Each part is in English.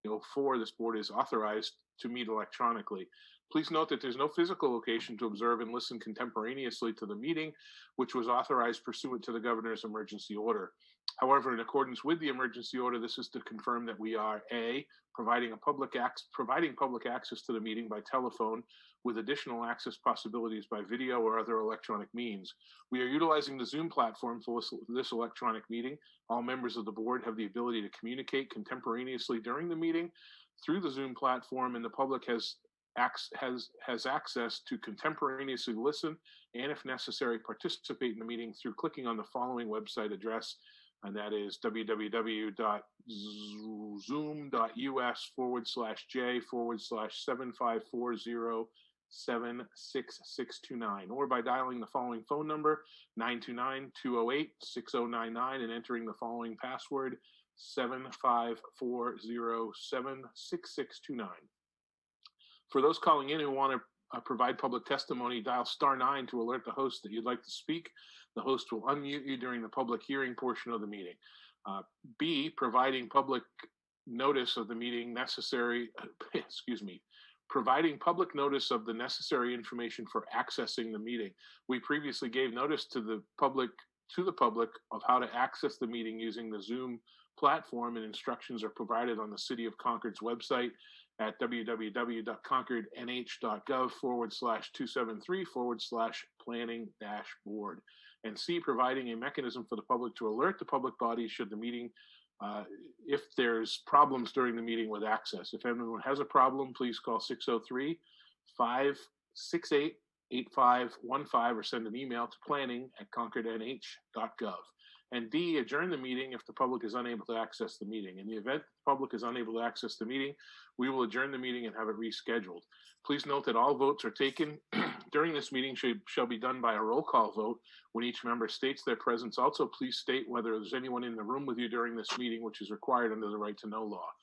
2004, this board is authorized to meet electronically. Please note that there's no physical location to observe and listen contemporaneously to the meeting, which was authorized pursuant to the governor's emergency order. However, in accordance with the emergency order, this is to confirm that we are A, providing public access to the meeting by telephone with additional access possibilities by video or other electronic means. We are utilizing the Zoom platform for this electronic meeting. All members of the board have the ability to communicate contemporaneously during the meeting through the Zoom platform, and the public has access to contemporaneously listen and, if necessary, participate in the meeting through clicking on the following website address, and that is www.zoom.us/J/75407669, or by dialing the following phone number, 929-208-6099, and entering the following password, 75407669. For those calling in who want to provide public testimony, dial *9 to alert the host that you'd like to speak. The host will unmute you during the public hearing portion of the meeting. B, providing public notice of the meeting necessary, providing public notice of the necessary information for accessing the meeting. We previously gave notice to the public of how to access the meeting using the Zoom platform, and instructions are provided on the City of Concord's website at www.concord.nh.gov/273/planning-board. And C, providing a mechanism for the public to alert the public body should the meeting, if there's problems during the meeting with access. If anyone has a problem, please call 603-568-8515 or send an email to planning@concordnh.gov. And D, adjourn the meeting if the public is unable to access the meeting. In the event the public is unable to access the meeting, we will adjourn the meeting and have it rescheduled. Please note that all votes are taken during this meeting shall be done by a roll call vote. When each member states their presence, also please state whether there's anyone in the room with you during this meeting, which is required under the right to know law.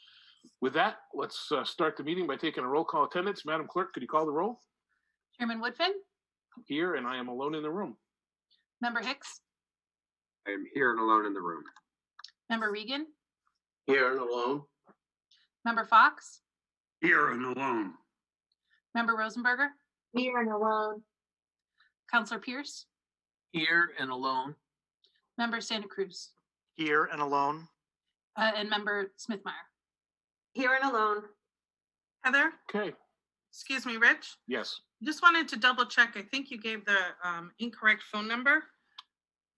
With that, let's start the meeting by taking a roll call attendance. Madam Clerk, could you call the roll? Chairman Woodfin? Here, and I am alone in the room. Member Hicks? I am here and alone in the room. Member Regan? Here and alone. Member Fox? Here and alone. Member Rosenberger? Here and alone. Counselor Pierce? Here and alone. Member Santa Cruz? Here and alone. And Member Smithmeyer? Here and alone. Heather? Okay. Excuse me, Rich? Yes. Just wanted to double check. I think you gave the incorrect phone number.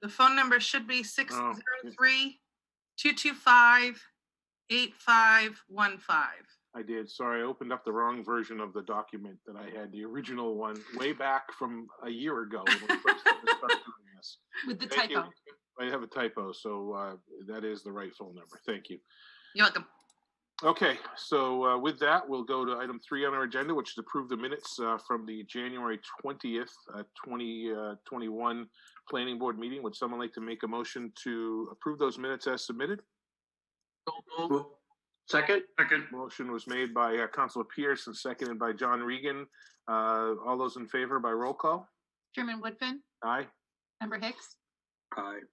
The phone number should be 603-225-8515. I did. Sorry, I opened up the wrong version of the document that I had, the original one, way back from a year ago when we first started doing this. With the Thank typo. you. I have a typo, so that is the right phone number. Thank you. You're welcome. Okay, so with that, we'll go to item 3 on our agenda, which is approve the minutes from the January 20th, 2021 Planning Board meeting. Would someone like to make a motion to approve those minutes as submitted? Second. Motion was made by Councilor Pierce and seconded by John Regan. All those in favor by roll call? Chairman Woodfin? Aye. Member Hicks? Aye.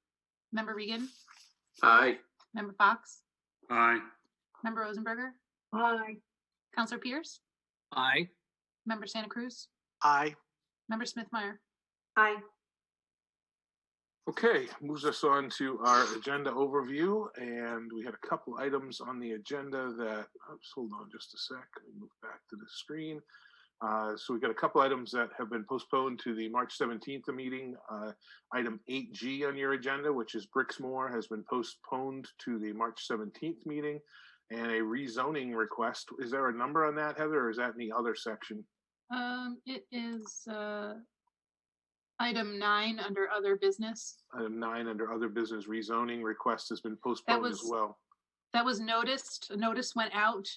Member Regan? Aye. Member Fox? Aye. Member Rosenberger? Aye. Counselor Pierce? Aye. Member Santa Cruz? Aye. Member Smithmeyer? Aye. Okay, moves us on to our agenda overview, and we had a couple items on the agenda that, oops, hold on just a sec, let me move back to the screen. So we got a couple items that have been postponed to the March 17th meeting. Item 8G on your agenda, which is Brixmore, has been postponed to the March 17th meeting, and a rezoning request. Is there a number on that, Heather, or is that in the other section? It is item 9 under other business. Item 9 under other business, rezoning request has been postponed as well. That was noticed. A notice went out.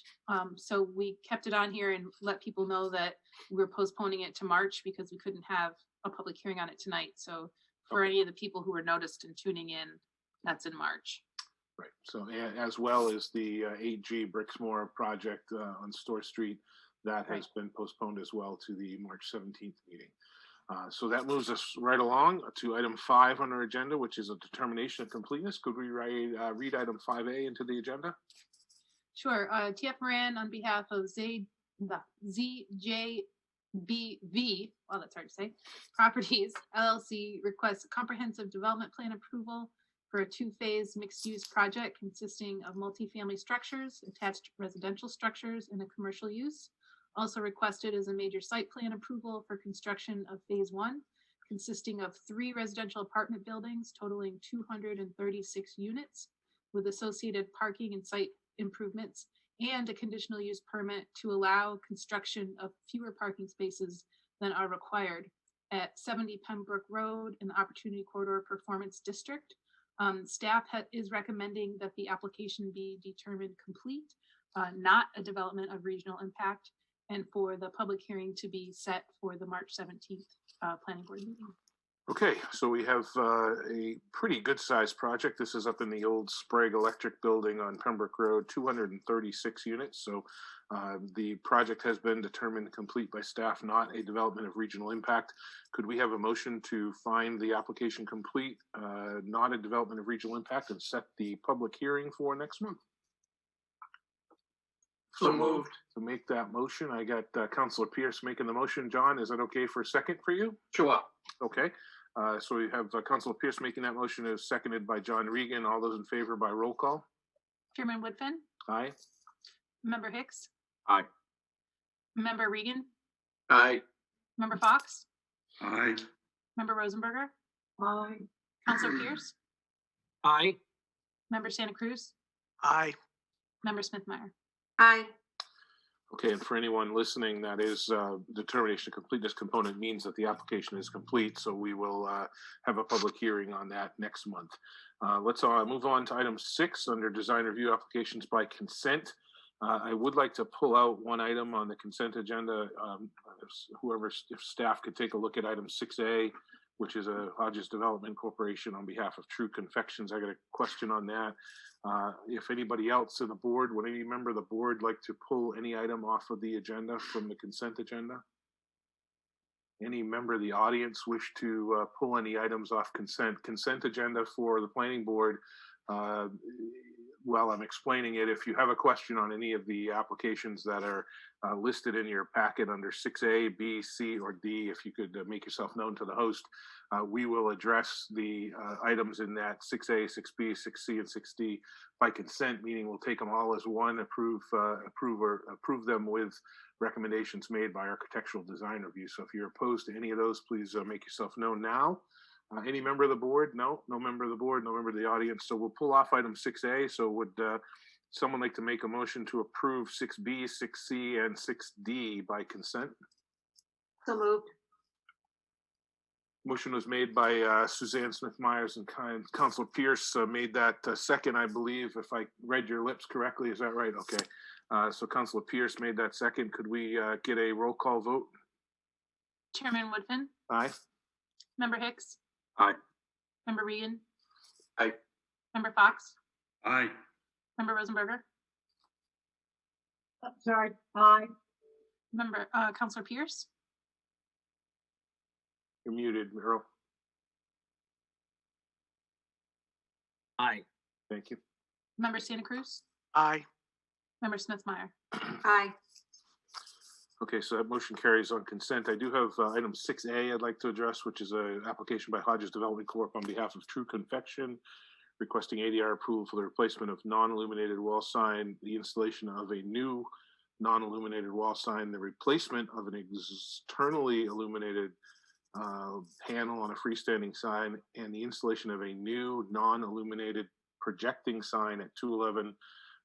So we kept it on here and let people know that we were postponing it to March because we couldn't have a public hearing on it tonight. So for any of the people who were noticed and tuning in, that's in March. Right. So as well as the 8G Brixmore project on Store Street, that has been postponed as well to the March 17th meeting. So that moves us right along to item 5 on our agenda, which is a determination of completeness. Could we read item 5A into the agenda? Sure. TF Moran on behalf of the ZJBV, well, that's hard to say, Properties LLC requests a comprehensive development plan approval for a two-phase mixed-use project consisting of multifamily structures, attached residential structures, and a commercial use. Also requested is a major site plan approval for construction of phase 1, consisting of 3 residential apartment buildings totaling 236 units with associated parking and site improvements, and a conditional use permit to allow construction of fewer parking spaces than are required at 70 Pembroke Road in the Opportunity Corridor Performance District. Staff is recommending that the application be determined complete, not a development of regional impact, and for the public hearing to be set for the March 17th Planning Board meeting. Okay, so we have a pretty good sized project. This is up in the old Sprague Electric Building on Pembroke Road, 236 units. So the project has been determined complete by staff, not a development of regional impact. Could we have a motion to find the application complete, not a development of regional impact, and set the public hearing for next month? So moved. To make that motion, I got Councilor Pierce making the motion. John, is that okay for a second for you? Sure. Okay. So we have Councilor Pierce making that motion, is seconded by John Regan. All those in favor by roll call? Chairman Woodfin, Aye. Member Hicks, Aye. Member Regan, Aye. Member Fox, Aye. Member Rosenberger, Aye. Councilor Pierce, Aye. Member Santa Cruz, Aye. Member Smith-Meyer. Aye. Okay, and for anyone listening, that is determination of completeness component means that the application is complete. So we will have a public hearing on that next month. Let's move on to item 6 under design review applications by consent. I would like to pull out one item on the consent agenda. If staff could take a look at item 6A, which is a Hodges Development Corporation on behalf of True Confections. I got a question on that. If anybody else in the board, would any member of the board like to pull any item off of the agenda from the consent agenda? Any member of the audience wish to pull any items off consent agenda for the planning board? While I'm explaining it, if you have a question on any of the applications that are listed in your packet under 6A, B, C, or D, if you could make yourself known to the host, we will address the items in that 6A, 6B, 6C, and 6D by consent, meaning we'll take them all as one, approve them with recommendations made by architectural design review. So if you're opposed to any of those, please make yourself known now. Any member of the board? No member of the board, no member of the audience. So we'll pull off item 6A. So would someone like to make a motion to approve 6B, 6C, and 6D by consent? So moved. Motion was made by Suzanne Smith-Myers, and Councilor Pierce made that second, I believe, if I read your lips correctly. Is that right? Okay. So Councilor Pierce made that second. Could we get a roll call vote? Chairman Woodfin, Aye. Member Hicks, Aye. Member Regan, Aye. Member Fox, Aye. Member Rosenberger, Sorry. Aye. Member Councilor Pierce, You're muted, Earl. Aye. Thank you. Member Santa Cruz, Aye. Member Smith-Meyer. Aye. Okay, so that motion carries on consent. I do have item 6A I'd like to address, which is an application by Hodges Development Corp. On behalf of True Confection, requesting ADR approval for the replacement of non-illuminated wall sign, the installation of a new non-illuminated wall sign, the replacement of an externally illuminated panel on a freestanding sign, and the installation of a new non-illuminated projecting sign at 211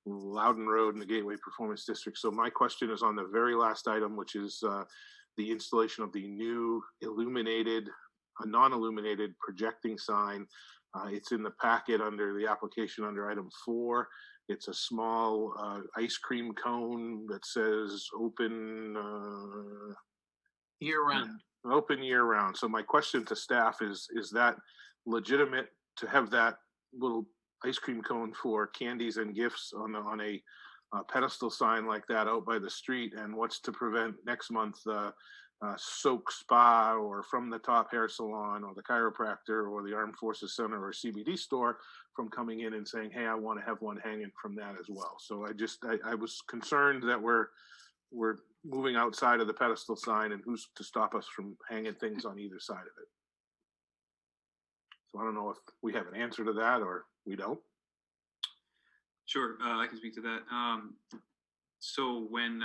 Loudon Road in the Gateway Performance District. So my question is on the very last item, which is the installation of the new non-illuminated projecting sign. It's in the packet under the application under item 4. It's a small ice cream cone that says open Year round. open year round. So my question to staff is that legitimate to have that little ice cream cone for candies and gifts on a pedestal sign like that out by the street, and what's to prevent next month Soak Spa or From the Top Hair Salon or the chiropractor or the Armed Forces Center or CBD store from coming in and saying, hey, I want to have one hanging from that as well. So I was concerned that we're moving outside of the pedestal sign, and who's to stop us from hanging things on either side of it. So I don't know if we have an answer to that or we don't. Sure, I can speak to that. So when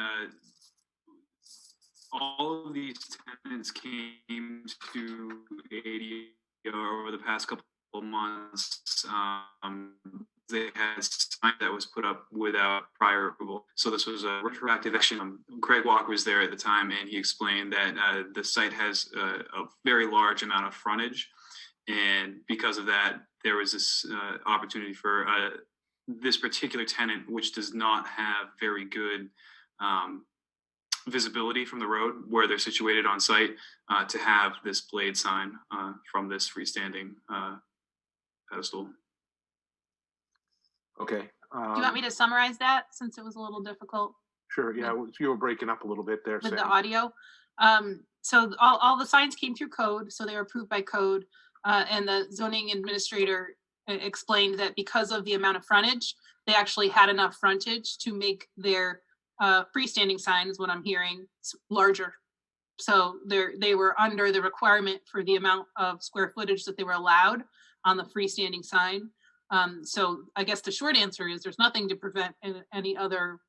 all of these tenants came to ADR over the past couple of months, they had a sign that was put up without prior approval. So this was a retroactive action. Craig Walker was there at the time, and he explained that the site has a very large amount of frontage. And because of that, there was this opportunity for this particular tenant, which does not have very good visibility from the road where they're situated on site, to have this blade sign from this freestanding pedestal. Okay. Do you want me to summarize that since it was a little difficult Sure. Yeah, you were breaking up a little bit there. with the Sam. audio? So all the signs came through code, so they were approved by code. And the zoning administrator explained that because of the amount of frontage, they actually had enough frontage to make their freestanding sign, is what I'm hearing, larger. So they were under the requirement for the amount of square footage that they were allowed on the freestanding sign. So I guess the short answer is there's nothing to prevent any other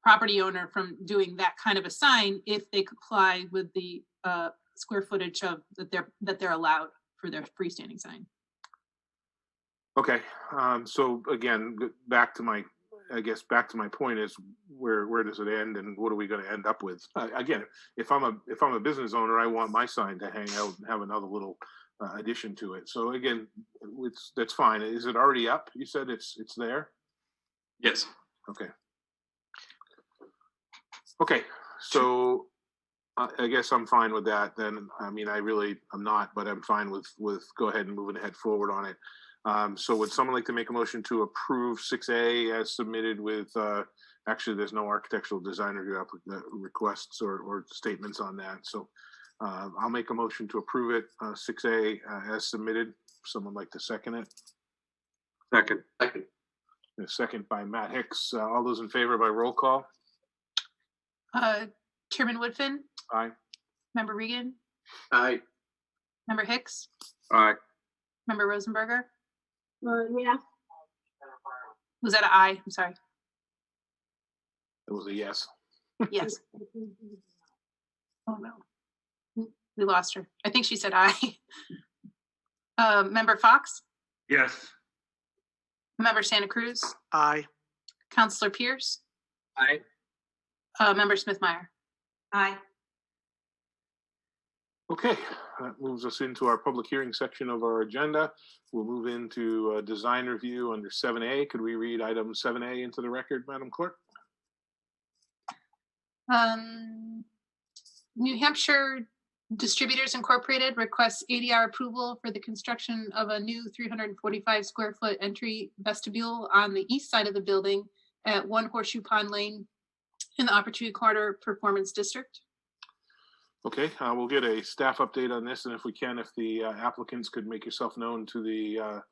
property owner from doing that kind of a sign if they comply with the square footage of that they're allowed for their freestanding sign. Okay. So again, back to my point is where does it end, and what are we going to end up with? Again, if I'm a business owner, I want my sign to hang out and have another little addition to it. So again, that's fine. Is it already up? You said it's there? Yes. Okay. Okay. So I guess I'm fine with that then. I mean, I'm not, but I'm fine with go ahead and moving ahead forward on it. So would someone like to make a motion to approve 6A as submitted with, actually there's no architectural design review requests or statements on that. So I'll make a motion to approve it, 6A as submitted. Someone like to second it? Second. A second by Matt Hicks. All those in favor by roll call? Chairman Woodfin, Aye. Member Regan, Aye. Member Hicks, Aye. Member Rosenberger. Yeah. Was that an aye? I'm sorry. It was a yes. Yes. Oh no, we lost her. I think she said aye. Member Fox, Yes. Member Santa Cruz, Aye. Counselor Pierce, Aye. Member Smith-Meyer. Aye. Okay, that moves us into our public hearing section of our agenda. We'll move into design review under 7A. Could we read item 7A into the record, Madam Clerk? New Hampshire Distributors Incorporated requests ADR approval for the construction of a new 345 square foot entry vestibule on the east side of the building at 1 Horseshoe Pond Lane in the Opportunity Corridor Performance District. Okay, we'll get a staff update on this, and if we can, if the applicants could make yourself known to the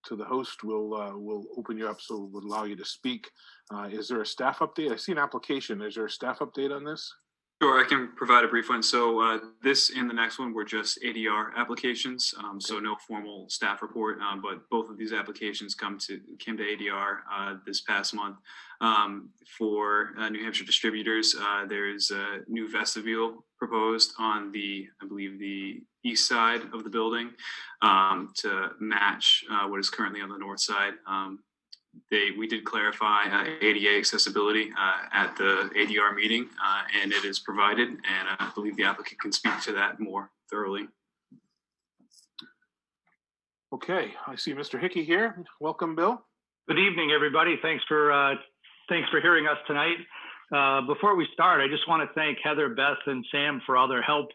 host, we'll open you up so we'll allow you to speak. Is there a staff update? I see an application. Is there a staff update on this? Sure, I can provide a brief one. So this and the next one were just ADR applications, so no formal staff report, but both of these applications came to ADR this past month. For New Hampshire Distributors, there's a new vestibule proposed on I believe the east side of the building to match what is currently on the north side. We did clarify ADA accessibility at the ADR meeting, and it is provided, and I believe the applicant can speak to that more thoroughly. Okay, I see Mr. Hickey here. Welcome, Bill. Good evening, everybody. Thanks for hearing us tonight. Before we start, I just want to thank Heather, Beth, and Sam for all their help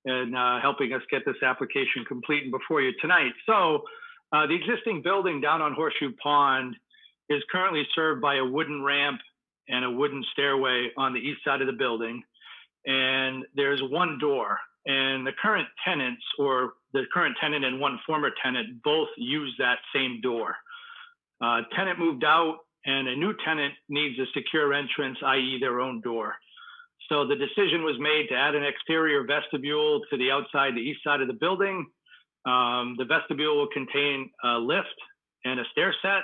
in helping us get this application complete and before you tonight. So the existing building down on Horseshoe Pond is currently served by a wooden ramp and a wooden stairway on the east side of the building. And there's one door, and the current tenants, or the current tenant and one former tenant, both use that same door. Tenant moved out, and a new tenant needs a secure entrance, i.e. their own door. So the decision was made to add an exterior vestibule to the outside, the east side of the building. The vestibule will contain a lift and a stair set,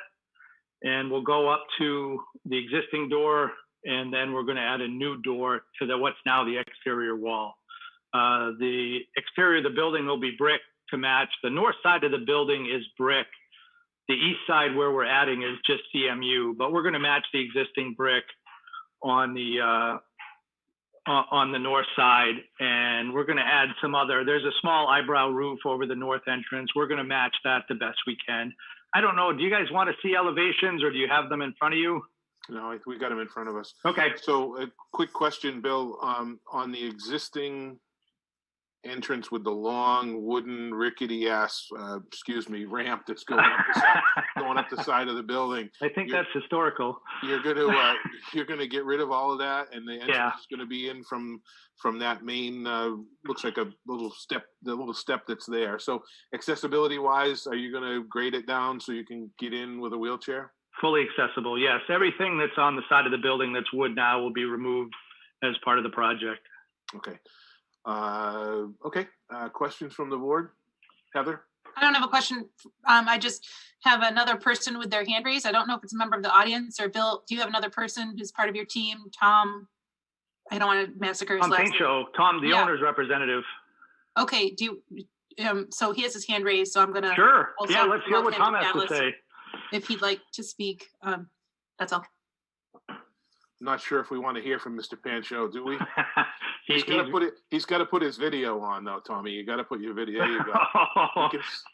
and we'll go up to the existing door, and then we're going to add a new door to what's now the exterior wall. The exterior of the building will be brick to match. The north side of the building is brick. The east side where we're adding is just CMU, but we're going to match the existing brick on the north side, and we're going to add some other. There's a small eyebrow roof over the north entrance. We're going to match that the best we can. I don't know. Do you guys want to see elevations, or do you have them in front of you? No, we got them in front of us. Okay. So a quick question, Bill, on the existing entrance with the long wooden rickety ass, ramp that's going up the side of the building. I think that's historical. You're gonna get rid of all of that, and the entrance is gonna be in from that main looks like a little step, the little step that's there. So accessibility wise, are you gonna grade it down so you can get in with a wheelchair? Fully accessible, yes. Everything that's on the side of the building that's wood now will be removed as part of the project. Okay. Questions from the board? Heather? I don't have a question. I just have another person with their hand raised. I don't know if it's a member of the audience or Bill. Do you have another person who's part of your team? Tom? I don't want to massacre his Tom last Paint name. Show. Tom, the owner's representative. Okay. Do you, so he has his hand raised, so I'm gonna. Sure. also Yeah, let's hear what promote him Tom has to panelist say. If he'd like to speak. That's all. Not sure if we want to hear from Mr. Pancho, do we? He's He's got to put his video on though, Tommy. You got to put your video. There you go.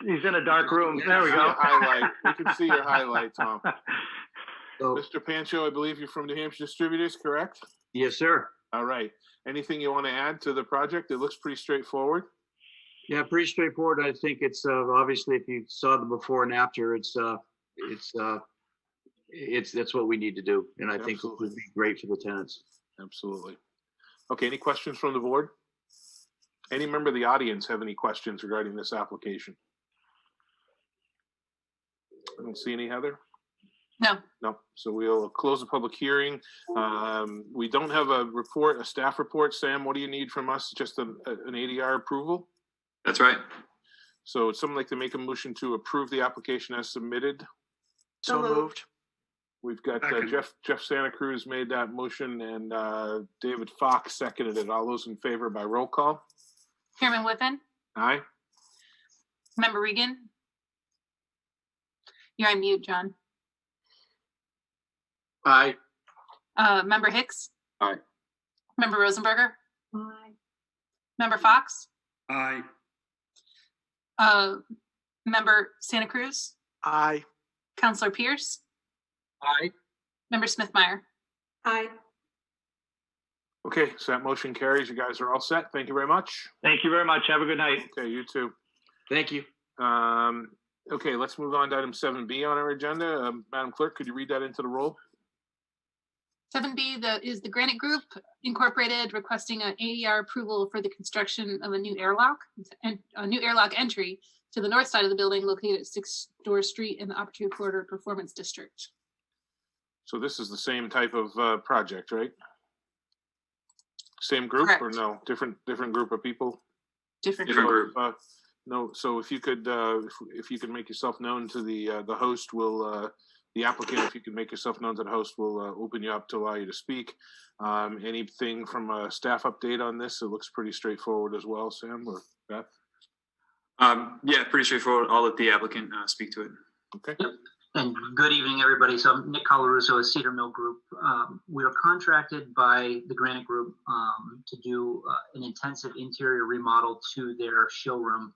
He's in a dark room. There we See go. your highlight. We can see your highlight, Tom. So, Mr. Pancho, I believe you're from New Hampshire Distributors, correct? yes, sir. All right. Anything you want to add to the project? It looks pretty straightforward. Yeah, pretty straightforward. I think it's obviously, if you saw the before and after, that's what we need to do, and I think it would be great for the tenants. Absolutely. Okay, any questions from the board? Any member of the audience have any questions regarding this application? I don't see any, Heather? No. No, so we'll close the public hearing. We don't have a staff report. Sam, what do you need from us? Just an ADR approval? That's right. So would someone like to make a motion to approve the application as submitted? So moved. We've got Second. Jeff Santa Cruz made that motion, and David Fox seconded it. All those in favor by roll call? Chairman Whitman, Aye. Member Regan. You're on mute, John. Aye. Member Hicks. Aye. Member Rosenberger. Aye. Member Fox. Aye. Member Santa Cruz. Aye. Counselor Pierce. Aye. Member Smithmeyer. Aye. Okay, so that motion carries. You guys are all set. Thank you very much. Thank you very much. Have a good night. Okay, you too. Thank you. Okay, let's move on to item 7B on our agenda. Madam Clerk, could you read that into the roll? 7B is the Granite Group Incorporated requesting an ADR approval for the construction of a new airlock entry to the north side of the building located at 6 Door Street in the Opportunity Corridor Performance District. So this is the same type of project, right? Same group or Correct. no? Different group of people? Different Different group. group. No, so if you could make yourself known to the host, the applicant, if you could make yourself known to the host, we'll open you up to allow you to speak. Anything from a staff update on this? It looks pretty straightforward as well, Sam or Beth? Yeah, pretty straightforward. I'll let the applicant speak to it. Okay. And good evening, everybody. So I'm Nick Colarusso of Cedar Mill Group. We are contracted by the Granite Group to do an intensive interior remodel to their showroom.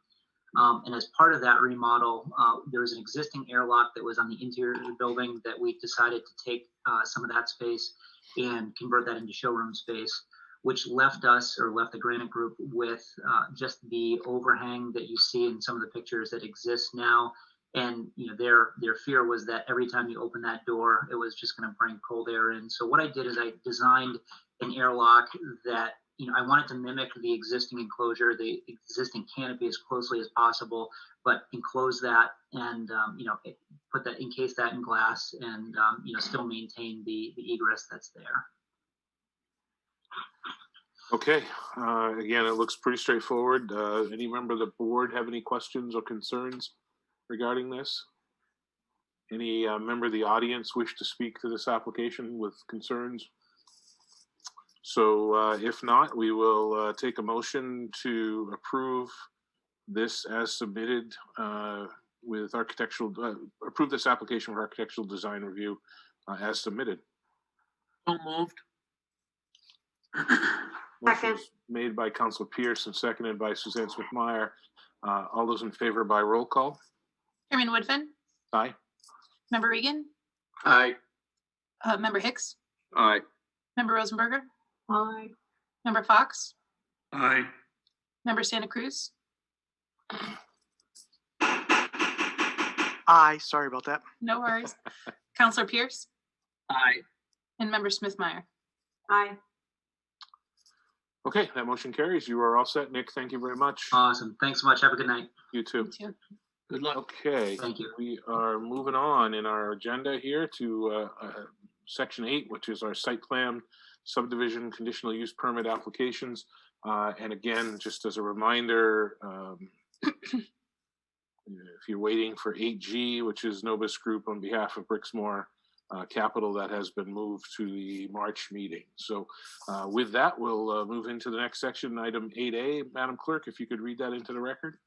And as part of that remodel, there was an existing airlock that was on the interior of the building that we decided to take some of that space and convert that into showroom space, which left the Granite Group with just the overhang that you see in some of the pictures that exist now And their fear was that every time you open that door, it was just going to bring cold air in. So what I did is I designed an airlock that I wanted to mimic the existing enclosure, the existing canopy as closely as possible, but enclose that and encase that in glass and still maintain the egress that's there. Okay, again, it looks pretty straightforward. Any member of the board have any questions or concerns regarding this? Any member of the audience wish to speak to this application with concerns? So if not, we will take a motion to approve this as submitted with approve this application for architectural design review as submitted. So moved. Motion made by Councilor Pierce and seconded by Suzanne Smith-Meyer. All those in favor by roll call? Chairman Woodfin, Aye. Member Regan, Aye. Member Hicks, Aye. Member Rosenberger, Aye. Member Fox, Aye. Member Santa Cruz, Aye. Sorry about that. no worries. Councilor Pierce, Aye. and Member Smith-Meyer. Aye. Okay, that motion carries. You are all set, Nick. Thank you very much. Awesome. Thanks so much. Have a good night. You too. You too. Good luck. Okay, Thank you. we are moving on in our agenda here to section 8, which is our site plan subdivision conditional use permit applications. And again, just as a reminder, if you're waiting for 8G, which is Novus Group on behalf of Brixmore Capital, that has been moved to the March meeting. So with that, we'll move into the next section, item 8A. Madam Clerk, if you could read that into the record.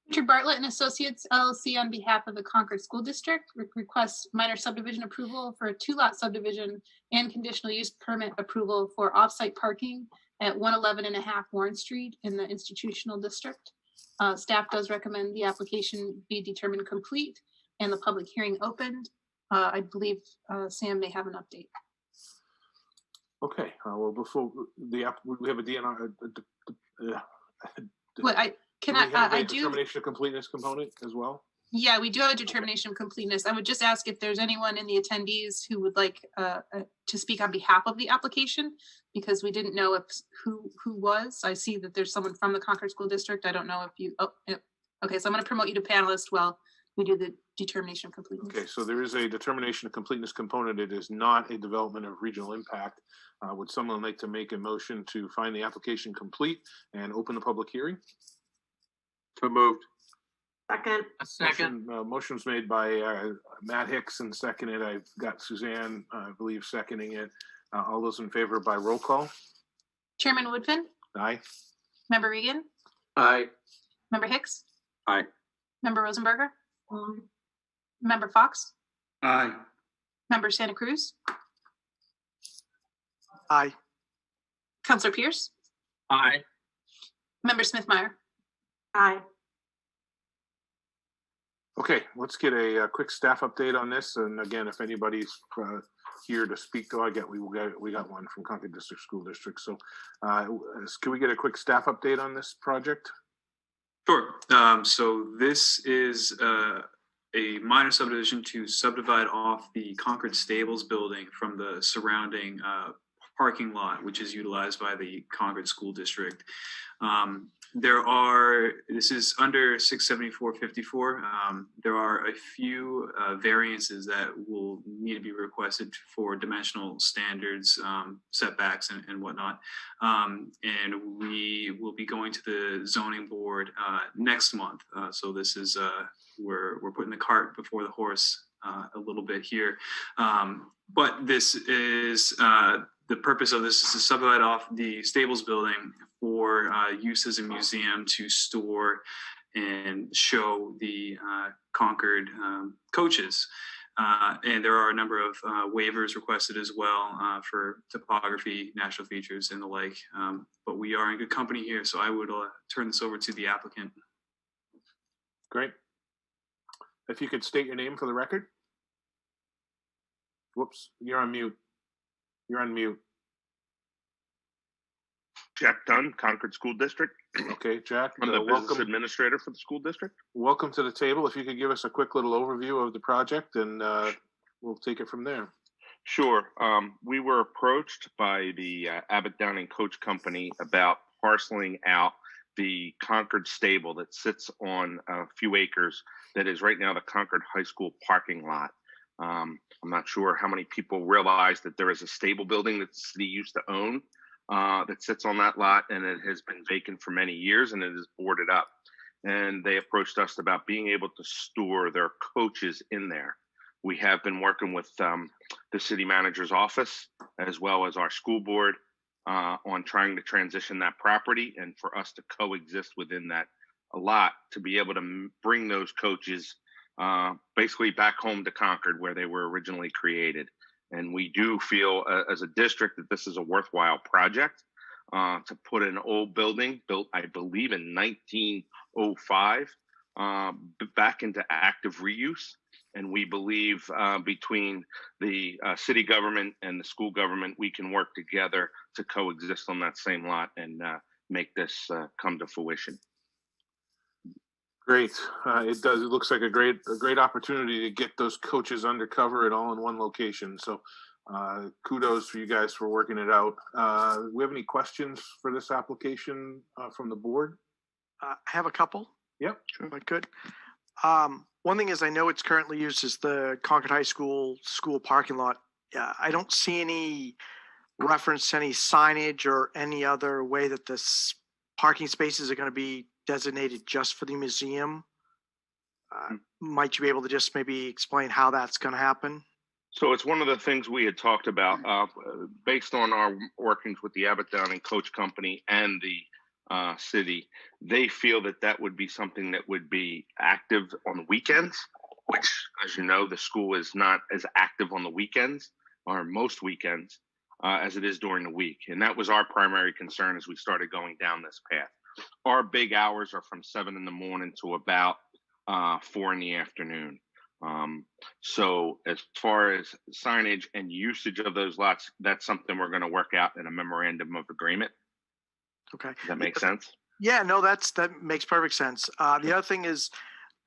Richard Bartlett and Associates LLC on behalf of the Concord School District requests minor subdivision approval for a 2-lot subdivision and conditional use permit approval for off-site parking at 111.5 Warren Street in the institutional district. Staff does recommend the application be determined complete and the public hearing opened. I believe Sam may have an update. Okay, well, before we have a DNR. I do. Determination of completeness component as well. Yeah, we do have a determination of completeness. I would just ask if there's anyone in the attendees who would like to speak on behalf of the application, because we didn't know who was. I see that there's someone from the Concord School District. I don't know if you. Oh, yeah. Okay, so I'm going to promote you to panelist while we do the determination of completeness. Okay, so there is a determination of completeness component. It is not a development of regional impact. Would someone like to make a motion to find the application complete and open the public hearing? So moved. Second. A second. Motion's made by Matt Hicks and seconded. I've got Suzanne, I believe, seconding it. All those in favor by roll call? Chairman Woodfin, Aye. Member Regan, Aye. Member Hicks, Aye. Member Rosenberger, Aye. Member Fox, Aye. Member Santa Cruz, Aye. Councilor Pierce, Aye. Member Smith-Meyer. Aye. Okay, let's get a quick staff update on this. And again, if anybody's here to speak, we got one from Concord District School District. So can we get a quick staff update on this project? Sure. So this is a minor subdivision to subdivide off the Concord Stables building from the surrounding parking lot, which is utilized by the Concord School District. This is under 67454. There are a few variances that will need to be requested for dimensional standards, setbacks, and whatnot. And we will be going to the zoning board next month. So this is we're putting the cart before the horse a little bit here. But this is the purpose of this is to subdivide off the stables building for use as a museum to store and show the Concord coaches. And there are a number of waivers requested as well for topography, natural features, and the like. But we are in good company here, so I would turn this over to the applicant. Great. If you could state your name for the record. Whoops, you're on mute. You're on mute. Jack Dunn, Concord School District. Okay, Jack, I'm the business welcome. administrator for the school district. Welcome to the table. If you could give us a quick little overview of the project, and we'll take it from there. Sure. We were approached by the Abbott Downing Coach Company about parceling out the Concord stable that sits on a few acres that is right now the Concord High School parking lot. I'm not sure how many people realize that there is a stable building that the city used to own that sits on that lot, and it has been vacant for many years, and it is boarded up. And they approached us about being able to store their coaches in there. We have been working with the city manager's office as well as our school board on trying to transition that property and for us to coexist within that lot to be able to bring those coaches basically back home to Concord where they were originally created. And we do feel as a district that this is a worthwhile project to put an old building built, I believe, in 1905 back into active reuse. And we believe between the city government and the school government, we can work together to coexist on that same lot and make this come to fruition. Great. It does. It looks like a great opportunity to get those coaches undercover and all in one location. So kudos for you guys for working it out. Do we have any questions for this application from the board? I have a couple. Yep. If I could. One thing is I know it's currently used as the Concord High School parking lot. I don't see any reference to any signage or any other way that this parking spaces are going to be designated just for the museum. Might you be able to just maybe explain how that's going to happen? So it's one of the things we had talked about based on our workings with the Abbott Downing Coach Company and the city. They feel that that would be something that would be active on the weekends, which, as you know, the school is not as active on the weekends or most weekends as it is during the week. And that was our primary concern as we started going down this path. Our big hours are from 7 in the morning to about 4 in the afternoon. So as far as signage and usage of those lots, that's something we're going to work out in a memorandum of agreement. Okay. Does that make sense? Yeah, no, that makes perfect sense. The other thing is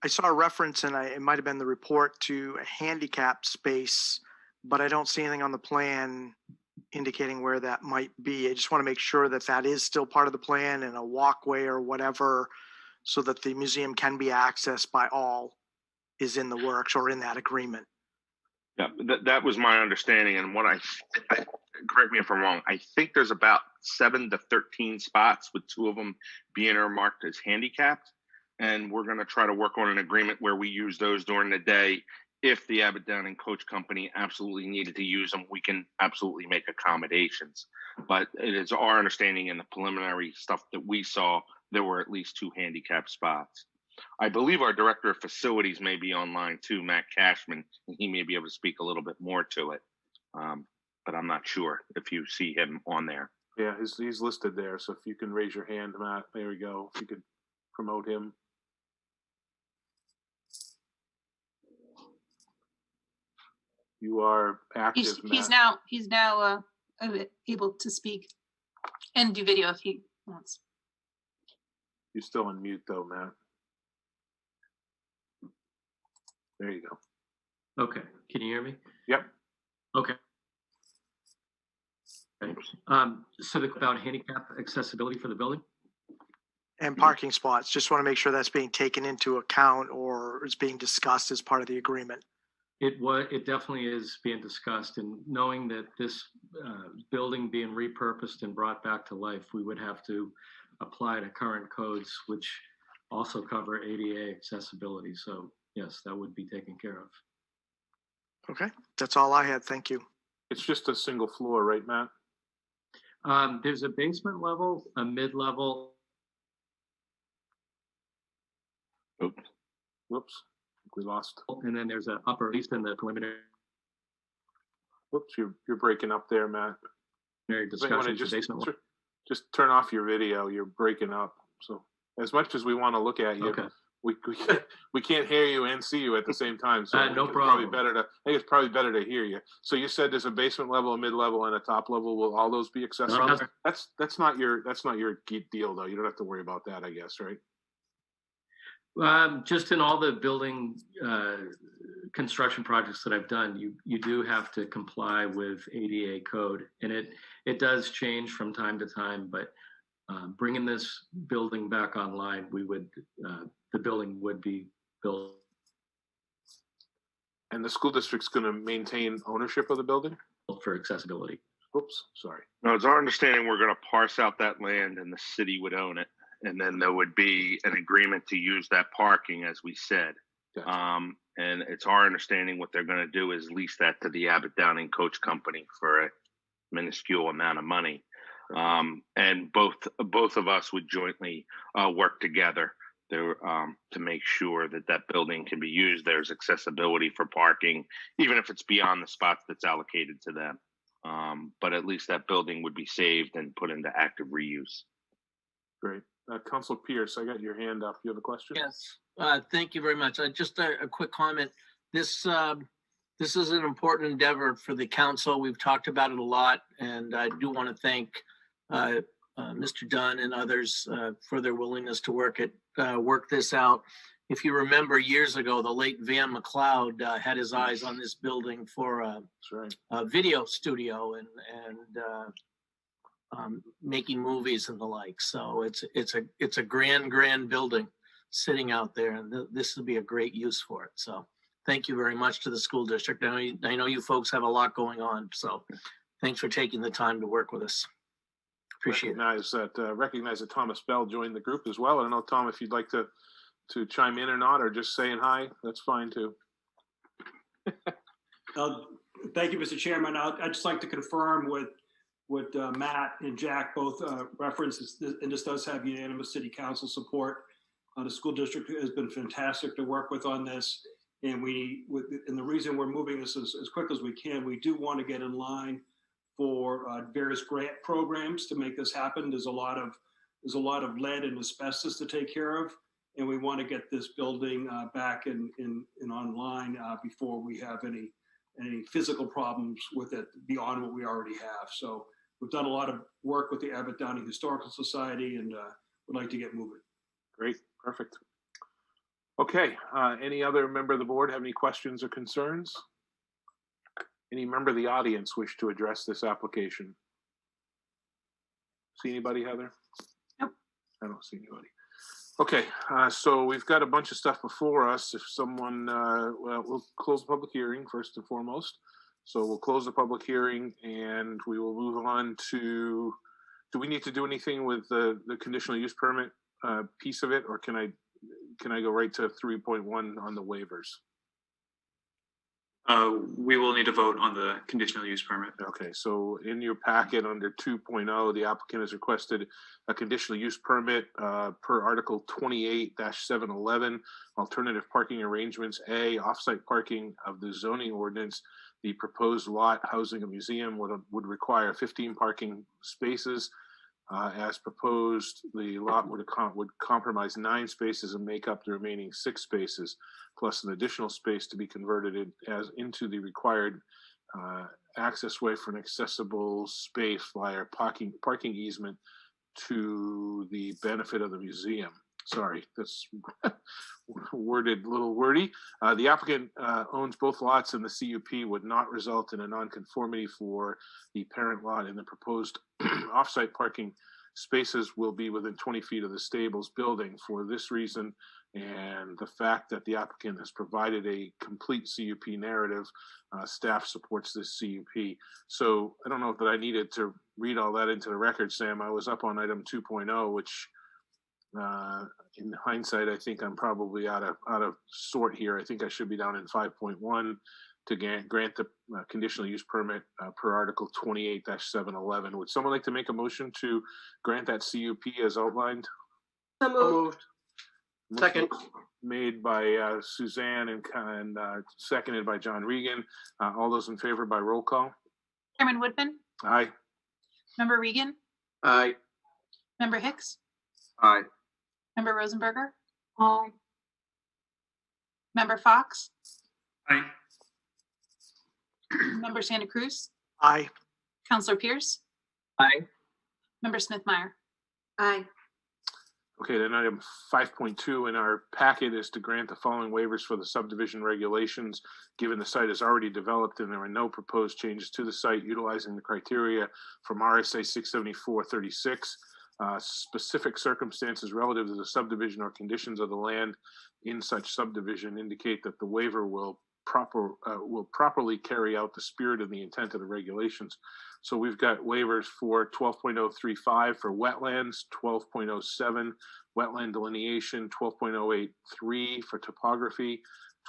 I saw a reference, and it might have been the report, to a handicap space, but I don't see anything on the plan indicating where that might be. I just want to make sure that that is still part of the plan and a walkway or whatever, so that the museum can be accessed by all is in the works or in that agreement. Yeah, that was my understanding. And what I correct me if I'm wrong, I think there's about 7 to 13 spots, with 2 of them being earmarked as handicapped. And we're going to try to work on an agreement where we use those during the day. If the Abbott Downing Coach Company absolutely needed to use them, we can absolutely make accommodations. But it is our understanding in the preliminary stuff that we saw, there were at least 2 handicap spots. I believe our director of facilities may be online too, Matt Cashman, and he may be able to speak a little bit more to it. But I'm not sure if you see him on there. Yeah, he's listed there. So if you can raise your hand, Matt, there we go. If you could promote him. You are active, Matt. He's now able to speak and do video if he wants. You're still on mute though, Matt. There you go. Okay, can you hear me? Yep. Okay. So about handicap accessibility for the building? And parking spots, just want to make sure that's being taken into account or is being discussed as part of the agreement. It definitely is being discussed, and knowing that this building being repurposed and brought back to life, we would have to apply to current codes, which also cover ADA accessibility. So yes, that would be taken care of. Okay, that's all I had. Thank you. It's just a single floor, right, Matt? There's a basement level, a mid-level. Oops. Whoops. We lost. And then there's an upper, at least in the preliminary Whoops, you're breaking up there, Matt. discussion. Just turn off your video. You're breaking up. So as much as we want to look at you, Okay. we can't hear you and see you at the same time. So No it's problem. I think it's probably better to hear you. So you said there's a basement level, a mid level, and a top level. Will all those be accessible? That's not your deal though. You don't have to worry about that, I guess, right? Just in all the building construction projects that I've done, you do have to comply with ADA code, and it does change from time to time. But bringing this building back online, the building would be built. And the school district's going to maintain ownership of the building For accessibility. Oops, sorry. No, it's our understanding we're going to parse out that land and the city would own it. And then there would be an agreement to use that parking, as we said. Gotcha. And it's our understanding what they're going to do is lease that to the Abbott Downing Coach Company for a minuscule amount of money. And both of us would jointly work together to make sure that building can be used. There's accessibility for parking, even if it's beyond the spots that's allocated to them. But at least that building would be saved and put into active reuse. Great. Councilor Pierce, I got your hand up. You have a question? Yes. Thank you very much. Just a quick comment. This is an important endeavor for the council. We've talked about it a lot, and I do want to thank Mr. Dunn and others for their willingness to work this out. If you remember years ago, the late Van McLeod had his eyes on this building for a video studio and making movies and the like. So it's a grand building sitting out there, and this would be a great use for it. So thank you very much to the school district. I know you folks have a lot going on, so thanks for taking the time to work with us. Appreciate it. Recognize that Thomas Bell joined the group as well. I don't know, Tom, if you'd like to chime in or not, or just saying hi, that's fine too. Thank you, Mr. Chairman. I'd just like to confirm what Matt and Jack both referenced, and this does have unanimous city council support. The school district has been fantastic to work with on this, and the reason we're moving this as quick as we can, we do want to get in line for various grant programs to make this happen. There's a lot of lead and asbestos to take care of, and we want to get this building back in online before we have any physical problems with it beyond what we already have. So we've done a lot of work with the Abbott Downing Historical Society, and would like to get moving. Great, perfect. Okay, any other member of the board have any questions or concerns? Any member of the audience wish to address this application? See anybody, Heather? Nope. I don't see anybody. Okay, so we've got a bunch of stuff before us. If someone, we'll close the public hearing first and foremost. So we'll close the public hearing and we will move on to, do we need to do anything with the conditional use permit piece of it, or can I go right to 3.1 on the waivers? We will need to vote on the conditional use permit. Okay, so in your packet under 2.0, the applicant has requested a conditional use permit per Article 28-711, alternative parking arrangements. A, offsite parking of the zoning ordinance. The proposed lot housing a museum would require 15 parking spaces. As proposed, the lot would compromise 9 spaces and make up the remaining 6 spaces, plus an additional space to be converted into the required access way for an accessible space via parking easement to the benefit of the museum. Sorry, that's worded a little wordy. The applicant owns both lots, and the CUP would not result in a nonconformity for the parent lot, and the proposed offsite parking spaces will be within 20 feet of the stables building. For this reason, and the fact that the applicant has provided a complete CUP narrative, staff supports this CUP. So I don't know that I needed to read all that into the record, Sam. I was up on item 2.0, which in hindsight, I think I'm probably out of sort here. I think I should be down in 5.1 to grant the conditional use permit per Article 28-711. Would someone like to make a motion to grant that CUP as outlined? So moved. Second. Made by Suzanne and seconded by John Regan. All those in favor by roll call? Chairman Woodman? Aye. Member Regan? Aye. Member Hicks? Aye. Member Rosenberger? Aye. Member Fox, Aye. Member Santa Cruz, Aye. Counselor Pierce, Aye. Member Smithmeyer. Aye. Okay, then item 5.2 in our packet is to grant the following waivers for the subdivision regulations, given the site is already developed and there are no proposed changes to the site utilizing the criteria from RSA 674-36. Specific circumstances relative to the subdivision or conditions of the land in such subdivision indicate that the waiver will properly carry out the spirit and the intent of the regulations. So we've got waivers for 12.035 for wetlands, 12.07 wetland delineation, 12.083 for topography,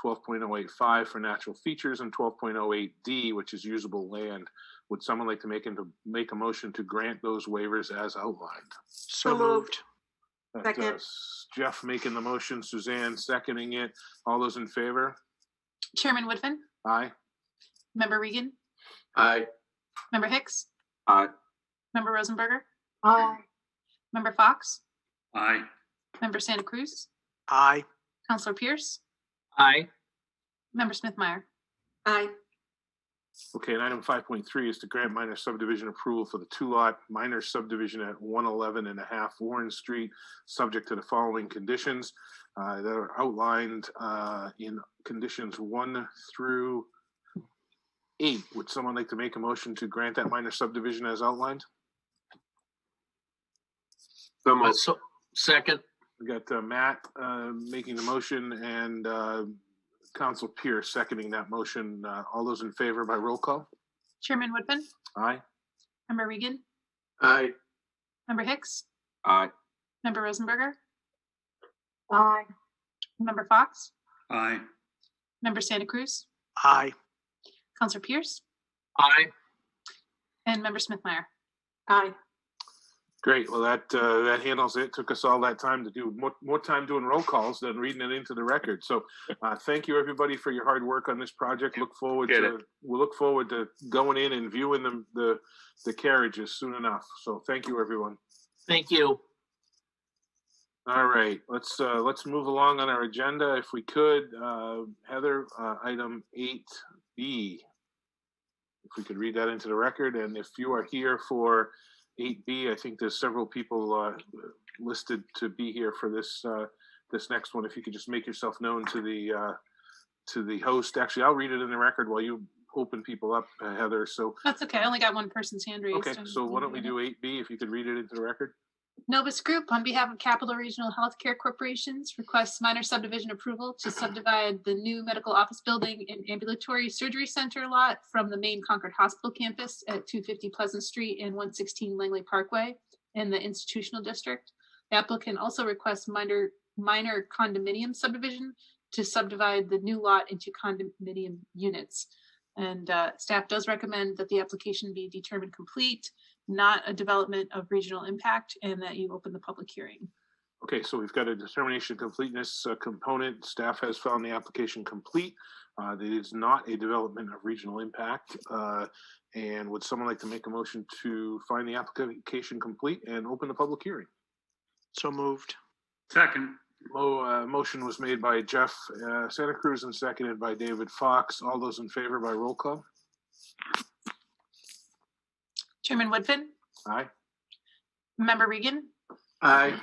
12.085 for natural features, and 12.08D, which is usable land. Would someone like to make a motion to grant those waivers as outlined? So moved. Second. Jeff making the motion, Suzanne seconding it. All those in favor? Chairman Woodfin, Aye. Member Regan, Aye. Member Hicks, Aye. Member Rosenberger, Aye. Member Fox, Aye. Member Santa Cruz, Aye. Counselor Pierce, Aye. Member Smithmeyer. Aye. Okay, and item 5.3 is to grant minor subdivision approval for the 2-lot minor subdivision at 111.5 Warren Street, subject to the following conditions that are outlined in conditions 1 through 8. Would someone like to make a motion to grant that minor subdivision as outlined? So, second. We got Matt making the motion and Council Pierce seconding that motion. All those in favor by roll call? Chairman Woodfin, Aye. Member Regan, Aye. Member Hicks, Aye. Member Rosenberger, Aye. Member Fox, Aye. Member Santa Cruz, Aye. Counselor Pierce, Aye. and Member Smithmeyer. Aye. Great. Well, that handles it. Took us all that time to do more time doing roll calls than reading it into the record. So thank you, everybody, for your hard work on this project. We'll look forward to going in and viewing the carriages soon enough. So thank you, everyone. Thank you. All right, let's move along on our agenda if we could. Heather, item 8B. If we could read that into the record, and if you are here for 8B, I think there's several people listed to be here for this next one. If you could just make yourself known to the host. Actually, I'll read it in the record while you open people up, Heather. So That's okay. I only got one person's hand raised. okay, so why don't we do 8B? If you could read it into the record. Novus Group, on behalf of Capital Regional Healthcare Corporations, requests minor subdivision approval to subdivide the new medical office building and ambulatory surgery center lot from the main Concord Hospital campus at 250 Pleasant Street and 116 Langley Parkway in the institutional district. The applicant also requests minor condominium subdivision to subdivide the new lot into condominium units. And staff does recommend that the application be determined complete, not a development of regional impact, and that you open the public hearing. Okay, so we've got a determination of completeness component. Staff has found the application complete. It is not a development of regional impact. And would someone like to make a motion to find the application complete and open the public hearing? So moved. Second. Motion was made by Jeff Santa Cruz and seconded by David Fox. All those in favor by roll call? Chairman Woodfin, Aye. Member Regan, Aye.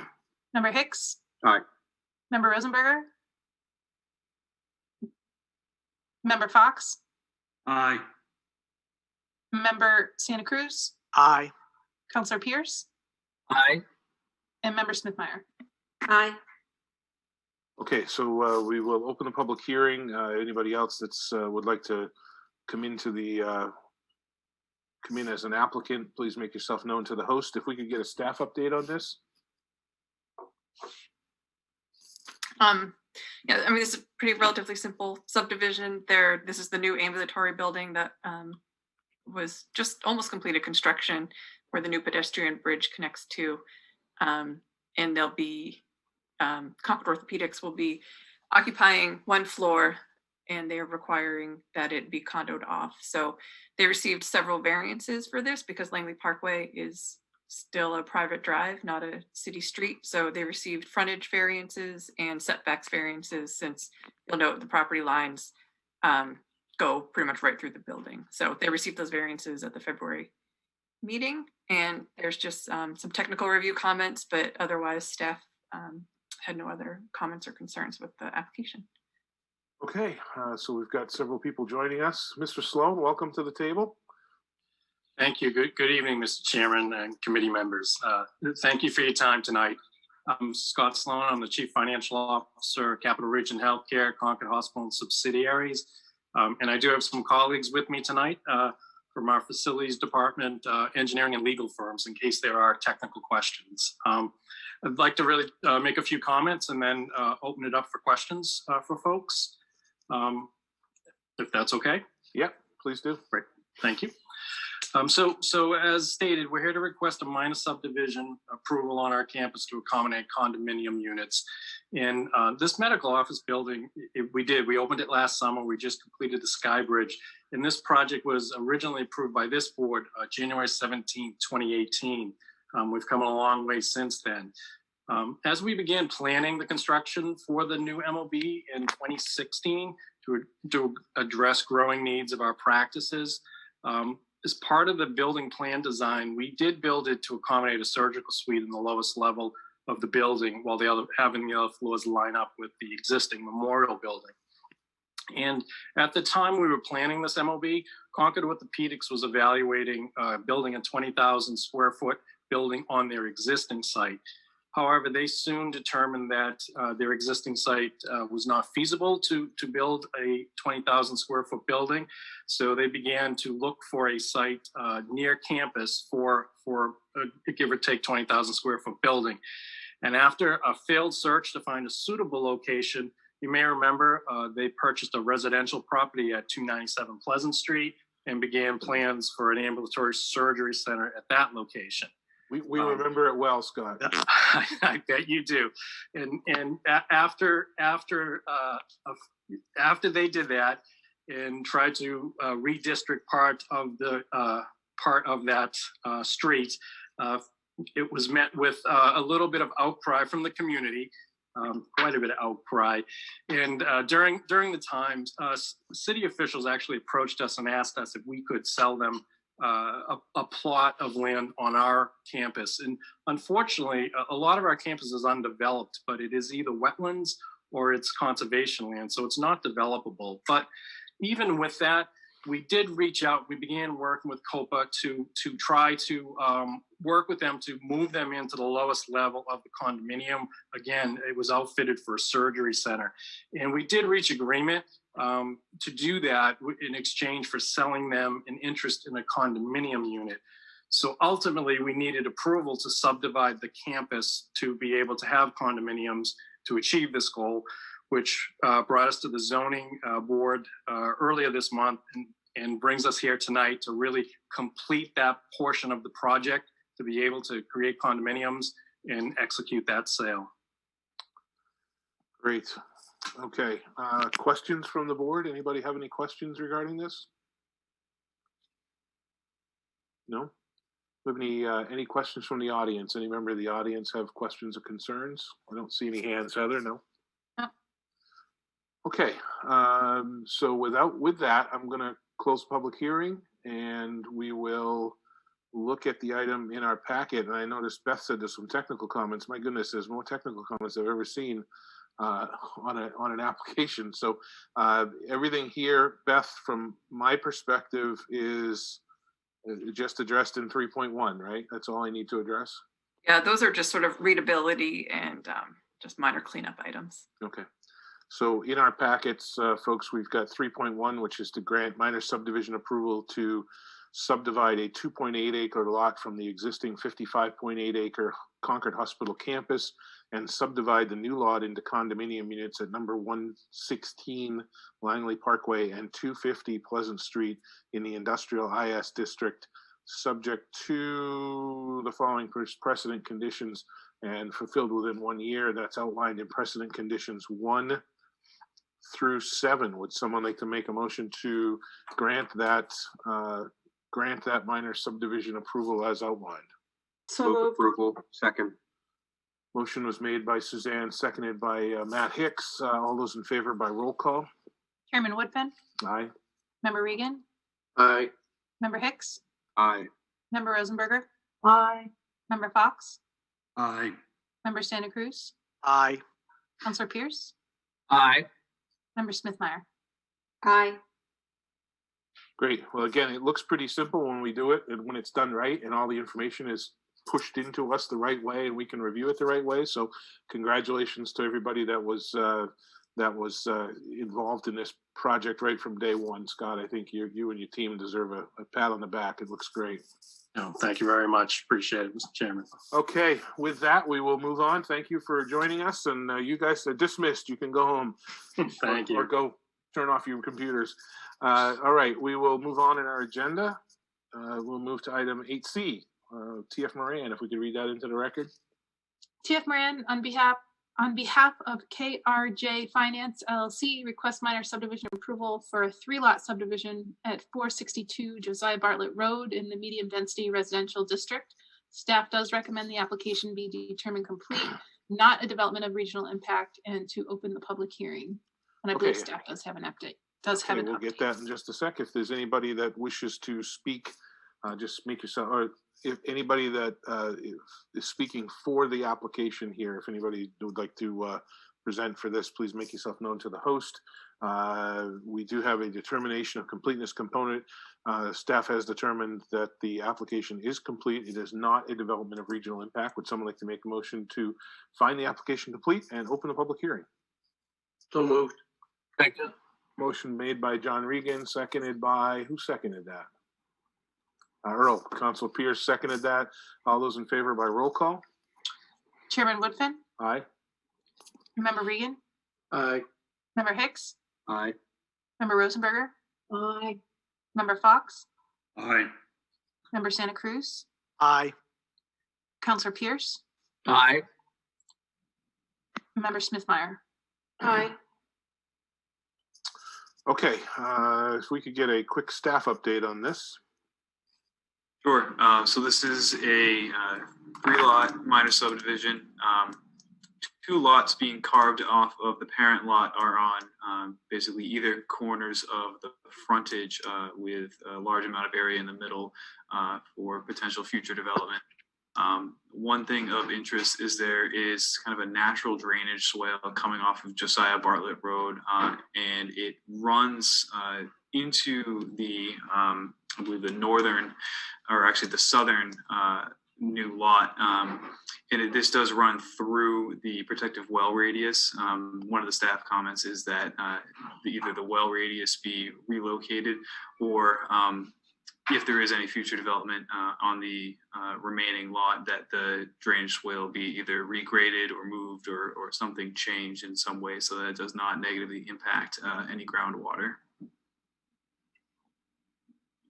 Member Hicks. Aye. Member Rosenberger, Member Fox, Aye. Member Santa Cruz, Aye. Counselor Pierce, Aye. and Member Smithmeyer. Aye. Okay, so we will open the public hearing. Anybody else that's would like to come in as an applicant, please make yourself known to the host. If we could get a staff update on this. Yeah, I mean, this is pretty relatively simple subdivision. This is the new ambulatory building that was just almost completed construction, where the new pedestrian bridge connects to, and there'll be Concord Orthopedics will be occupying one floor, and they're requiring that it be condoed off. So they received several variances for this because Langley Parkway is still a private drive, not a city street. So they received frontage variances and setbacks variances, since you'll note the property lines go pretty much right through the building. So they received those variances at the February meeting, and there's just some technical review comments, but otherwise staff had no other comments or concerns with the application. Okay, so we've got several people joining us. Mr. Sloan, welcome to the table. Thank you. Good evening, Mr. Chairman and committee members. Thank you for your time tonight. I'm Scott Sloan. I'm the Chief Financial Officer, Capital Region Healthcare, Concord Hospital and subsidiaries. And I do have some colleagues with me tonight from our facilities department, engineering and legal firms, in case there are technical questions. I'd like to really make a few comments and then open it up for questions for folks, if that's okay. Yeah, please do. Great, thank you. So as stated, we're here to request a minor subdivision approval on our campus to accommodate condominium units. In this medical office building, we opened it last summer. We just completed the Sky Bridge. And this project was originally approved by this board January 17, 2018. We've come a long way since then. As we began planning the construction for the new MOB in 2016 to address growing needs of our practices, as part of the building plan design, we did build it to accommodate a surgical suite in the lowest level of the building, while having the other floors line up with the existing memorial building. And at the time we were planning this MOB, Concord Orthopedics was evaluating building a 20,000 square foot building on their existing site. However, they soon determined that their existing site was not feasible to build a 20,000 square foot building. So they began to look for a site near campus for a give or take 20,000 square foot building. And after a failed search to find a suitable location, you may remember they purchased a residential property at 297 Pleasant Street and began plans for an ambulatory surgery center at that location. We remember it well, Scott. I bet you do. And after they did that and tried to redistrict part of that street, it was met with a little bit of outcry from the community, quite a bit of outcry. And during the times, city officials actually approached us and asked us if we could sell them a plot of land on our campus. And unfortunately, a lot of our campus is undeveloped, but it is either wetlands or it's conservation land, so it's not developable. But even with that, we did reach out. We began working with COPA to try to work with them to move them into the lowest level of the condominium. Again, it was outfitted for a surgery center. And we did reach agreement to do that in exchange for selling them an interest in a condominium unit. So ultimately, we needed approval to subdivide the campus to be able to have condominiums to achieve this goal, which brought us to the zoning board earlier this month and brings us here tonight to really complete that portion of the project to be able to create condominiums and execute that sale. Great. Okay. Questions from the board? Anybody have any questions regarding this? No? Have any questions from the audience? Any member of the audience have questions or concerns? I don't see any hands, Heather. No? No. Okay. So with that, I'm going to close the public hearing and we will look at the item in our packet. And I noticed Beth said there's some technical comments. My goodness, there's more technical comments I've ever seen on an application. So everything here, Beth, from my perspective, is just addressed in 3.1, right? That's all I need to address? Yeah, those are just sort of readability and just minor cleanup items. Okay. So in our packets, folks, we've got 3.1, which is to grant minor subdivision approval to subdivide a 2.8 acre lot from the existing 55.8 acre Concord Hospital campus and subdivide the new lot into condominium units at number 116 Langley Parkway and 250 Pleasant Street in the Industrial IS District, subject to the following precedent conditions and fulfilled within 1 year. That's outlined in precedent conditions 1 through 7. Would someone like to make a motion to grant that minor subdivision approval as outlined? So Move moved. approval. Second. Motion was made by Suzanne, seconded by Matt Hicks. All those in favor by roll call? Chairman Woodfin, Aye. Member Regan, Aye. Member Hicks, Aye. Member Rosenberger, Aye. Member Fox, Aye. Member Santa Cruz, Aye. Counselor Pierce, Aye. Member Smithmeyer. Aye. Great. Well, again, it looks pretty simple when we do it and when it's done right and all the information is pushed into us the right way and we can review it the right way. So congratulations to everybody that was involved in this project right from day one. Scott, I think you and your team deserve a pat on the back. It looks great. No, thank you very much. Appreciate it, Mr. Chairman. Okay, with that, we will move on. Thank you for joining us, and you guys are dismissed. You can go home. Thank you. Or go turn off your computers. All right, we will move on in our agenda. We'll move to item 8C. TF Moran, if we could read that into the record. TF Moran, on behalf of KRJ Finance LLC, request minor subdivision approval for a 3-lot subdivision at 462 Josiah Bartlett Road in the medium density residential district. Staff does recommend the application be determined complete, not a development of regional impact, and to open the public hearing. And I believe Okay. staff does have an update. Does have an We'll update. get that in just a sec. If there's anybody that wishes to speak, just make yourself, or if anybody that is speaking for the application here, if anybody would like to present for this, please make yourself known to the host. We do have a determination of completeness component. Staff has determined that the application is complete. It is not a development of regional impact. Would someone like to make a motion to find the application complete and open the public hearing? So moved. Second. Motion made by John Regan, seconded by, who seconded that? Earl. Council Pierce seconded that. All those in favor by roll call? Chairman Woodfin, Aye. Member Regan, Aye. Member Hicks, Aye. Member Rosenberger, Aye. Member Fox, Aye. Member Santa Cruz, Aye. Counselor Pierce, Aye. Member Smithmeyer. Aye. Okay, if we could get a quick staff update on this. Sure. So this is a 3-lot minor subdivision. 2 lots being carved off of the parent lot are on basically either corners of the frontage with a large amount of area in the middle for potential future development. One thing of interest is there is kind of a natural drainage swale coming off of Josiah Bartlett Road, and it runs into the, I believe the northern, or actually the southern new lot. And this does run through the protective well radius. One of the staff comments is that either the well radius be relocated or if there is any future development on the remaining lot, that the drainage swale be either regraded or moved or something changed in some way so that it does not negatively impact any groundwater. Is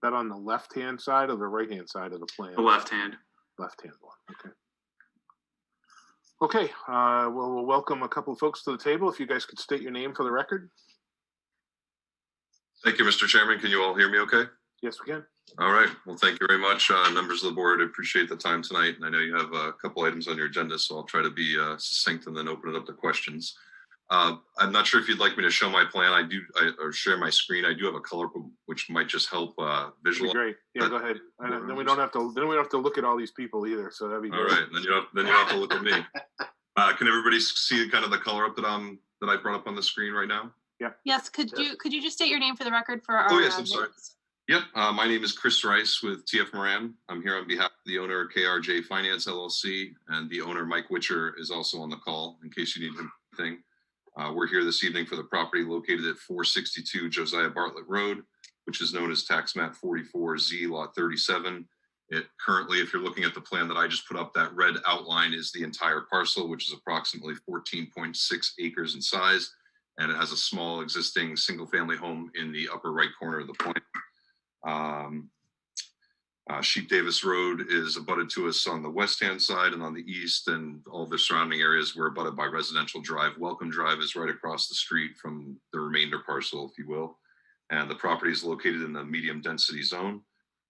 that on the left-hand side or the right-hand side of the plan? The left hand. Left-hand one, okay. Okay, well, we'll welcome a couple of folks to the table. If you guys could state your name for the record. Thank you, Mr. Chairman. Can you all hear me okay? Yes, we can. All right. Well, thank you very much, members of the board. I appreciate the time tonight. And I know you have a couple items on your agenda, so I'll try to be succinct and then open it up to questions. I'm not sure if you'd like me to show my plan. Or share my screen. I do have a color which might just help visualize. Great. Yeah, go ahead. Then we don't have to look at all these people either. So that'd be great. All right. Then you don't have to look at me. Can everybody see kind of the color up that I brought up on the screen right now? Yeah. Yes, could you just state your name for the record for our Oh yes, I'm sorry. minutes? Yep. My name is Chris Rice with TF Moran. I'm here on behalf of the owner of KRJ Finance LLC, and the owner Mike Witcher is also on the call in case you need anything. We're here this evening for the property located at 462 Josiah Bartlett Road, which is known as tax map 44Z lot 37. It currently, if you're looking at the plan that I just put up, that red outline is the entire parcel, which is approximately 14.6 acres in size. And it has a small existing single family home in the upper right corner of the plan. Sheep Davis Road is abutted to us on the west-hand side and on the east, and all the surrounding areas were abutted by Residential Drive. Welcome Drive is right across the street from the remainder parcel, if you will. And the property is located in the medium density zone.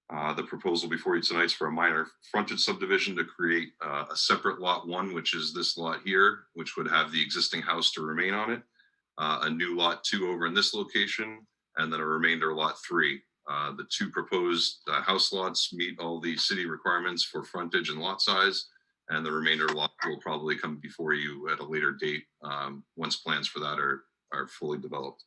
The proposal before you tonight is for a minor frontage subdivision to create a separate lot 1, which is this lot here, which would have the existing house to remain on it, a new lot 2 over in this location, and then a remainder lot 3. The 2 proposed house lots meet all the city requirements for frontage and lot size, and the remainder lot will probably come before you at a later date once plans for that are fully developed.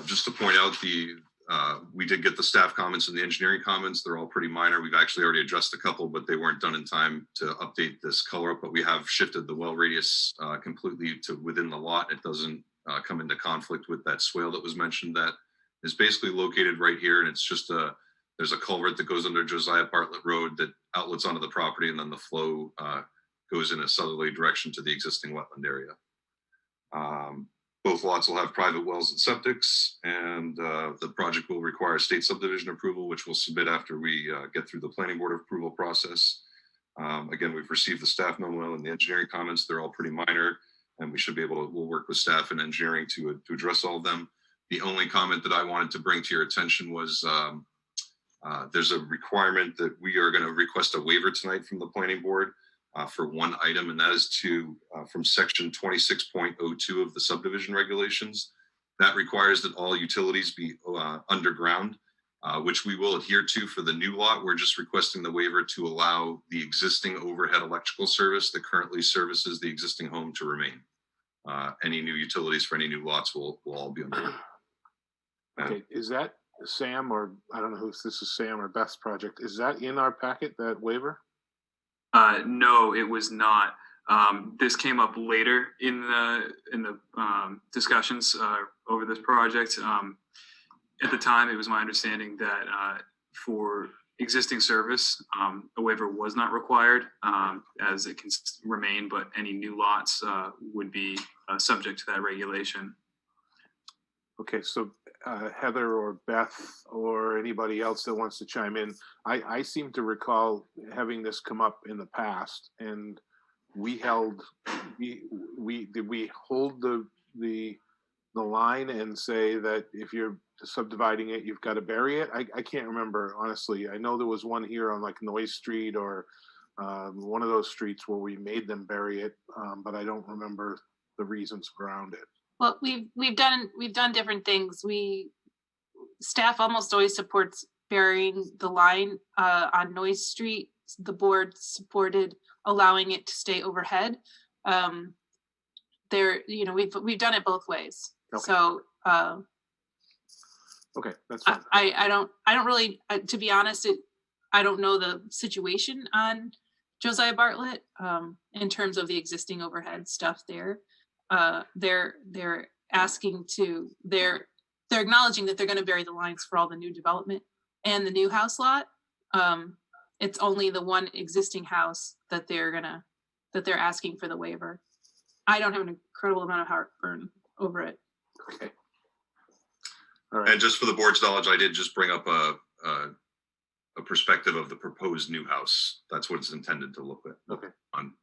Just to point out, we did get the staff comments and the engineering comments. They're all pretty minor. We've actually already addressed a couple, but they weren't done in time to update this color up. But we have shifted the well radius completely to within the lot. It doesn't come into conflict with that swale that was mentioned. That is basically located right here, and it's just there's a culvert that goes under Josiah Bartlett Road that outlets onto the property, and then the flow goes in a southerly direction to the existing wetland area. Both lots will have private wells and septics, and the project will require state subdivision approval, which we'll submit after we get through the planning board approval process. Again, we've received the staff memo and the engineering comments. They're all pretty minor, and we should be able to, we'll work with staff and engineering to address all of them. The only comment that I wanted to bring to your attention was there's a requirement that we are going to request a waiver tonight from the planning board for one item, and that is from section 26.02 of the subdivision regulations. That requires that all utilities be underground, which we will adhere to for the new lot. We're just requesting the waiver to allow the existing overhead electrical service that currently services the existing home to remain. Any new utilities for any new lots will all be underground. Okay, is that Sam, or I don't know if this is Sam or Beth's project? Is that in our packet, that waiver? No, it was not. This came up later in the discussions over this project. At the time, it was my understanding that for existing service, a waiver was not required, as it can remain, but any new lots would be subject to that regulation. Okay, so Heather or Beth or anybody else that wants to chime in, I seem to recall having this come up in the past, and we hold the line and say that if you're subdividing it, you've got to bury it. I can't remember, honestly. I know there was one here on like Noyes Street or one of those streets where we made them bury it, but I don't remember the reasons around it. Well, we've done different things. Staff almost always supports burying the line on Noyes Street. The board supported allowing it to stay overhead. We've done it both ways. Okay. So okay, that's fine. I don't really, to be honest, I don't know the situation on Josiah Bartlett in terms of the existing overhead stuff there. They're acknowledging that they're going to bury the lines for all the new development and the new house lot. It's only the one existing house that they're asking for the waiver. I don't have an incredible amount of heartburn over it. Okay. All right. And just for the board's knowledge, I did just bring up a perspective of the proposed new house. That's what it's intended to look at. Okay. On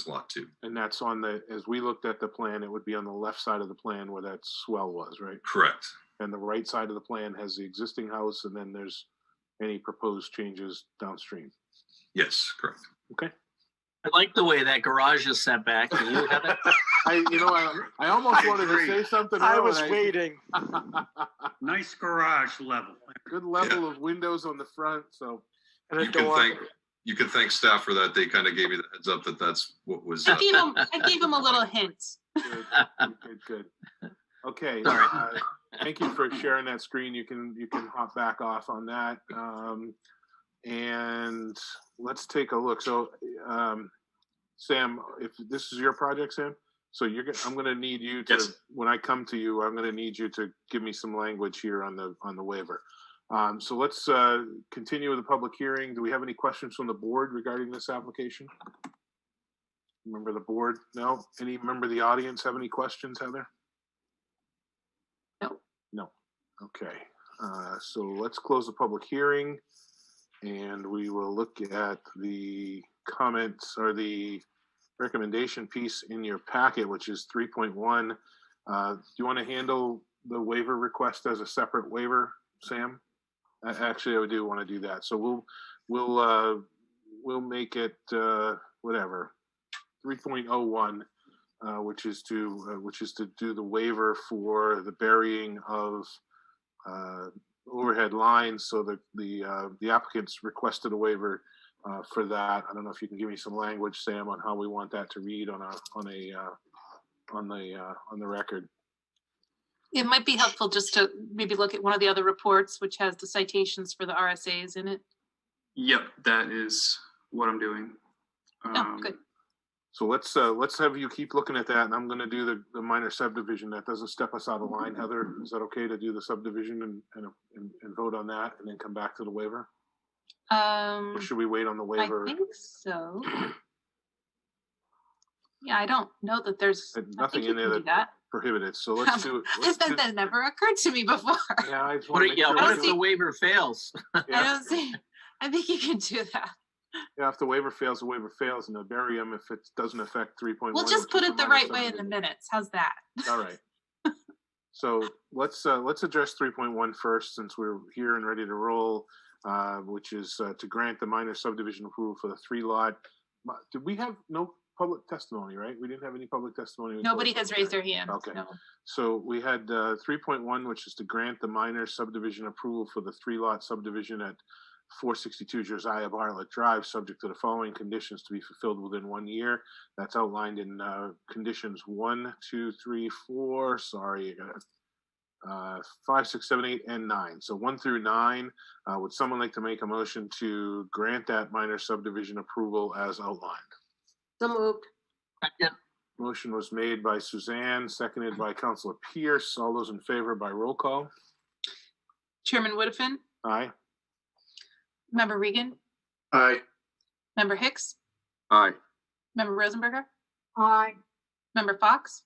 lot 2. And that's on as we looked at the plan, it would be on the left side of the plan where that swell was, right? Correct. And the right side of the plan has the existing house, and then there's any proposed changes downstream. Yes, correct. Okay. I like the way that garage is set back. Can you have it? I almost wanted to say something. I was waiting. Nice garage level. Good level of windows on the front. So, and you can thank staff for that. They kind of gave you the heads up that that's what was. I gave him a little hint. Good. Okay. Thank you for sharing that screen. You can hop back off on that. And let's take a look. So, Sam, if this is your project, Sam, so I'm going to need you to, yes. When I come to you, I'm going to need you to give me some language here on the waiver. So let's continue with the public hearing. Do we have any questions from the board regarding this application? Member of the board? No? Any member of the audience have any questions, Heather? No. Okay. So let's close the public hearing, and we will look at the comments or the recommendation piece in your packet, which is 3.1. Do you want to handle the waiver request as a separate waiver, Sam? Actually, I do want to do that. So we'll make it whatever 3.01, which is to do the waiver for the burying of overhead lines. So that the applicants requested a waiver for that. I don't know if you can give me some language, Sam, on how we want that to read on the record. It might be helpful just to maybe look at one of the other reports, which has the citations for the RSAs in it. Yep, that is what I'm doing. Oh, good. So let's have you keep looking at that, and I'm going to do the minor subdivision. That doesn't step us out of line, Heather. Is that okay to do the subdivision and vote on that, and then come back to the waiver? Or should we wait on the waiver? I think so. Yeah, I don't know that there's nothing in there that prohibited. So let's do it. That never occurred to me before. Yeah, I just What want to if the waiver fails? I don't see. I think you can do that. Yeah, if the waiver fails, the waiver fails, and they'll bury them if it doesn't affect 3.1. We'll just put it the right way in the minutes. How's that? All right. So let's address 3.1 first, since we're here and ready to roll, which is to grant the minor subdivision approval for the 3-lot. Did we have no public testimony, right? We didn't have any public testimony. Nobody has raised their hand. Okay. No. So we had 3.1, which is to grant the minor subdivision approval for the 3-lot subdivision at 462 Josiah Bartlett Drive, subject to the following conditions to be fulfilled within 1 year. That's outlined in conditions 1, 2, 3, 4. Sorry, 5, 6, 7, 8, and 9. So 1 through 9. Would someone like to make a motion to grant that minor subdivision approval as outlined? So moved. Second. Motion was made by Suzanne, seconded by Councilor Pierce. All those in favor by roll call? Chairman Woodafin, Aye. Member Regan, Aye. Member Hicks, Aye. Member Rosenberger, Aye. Member Fox,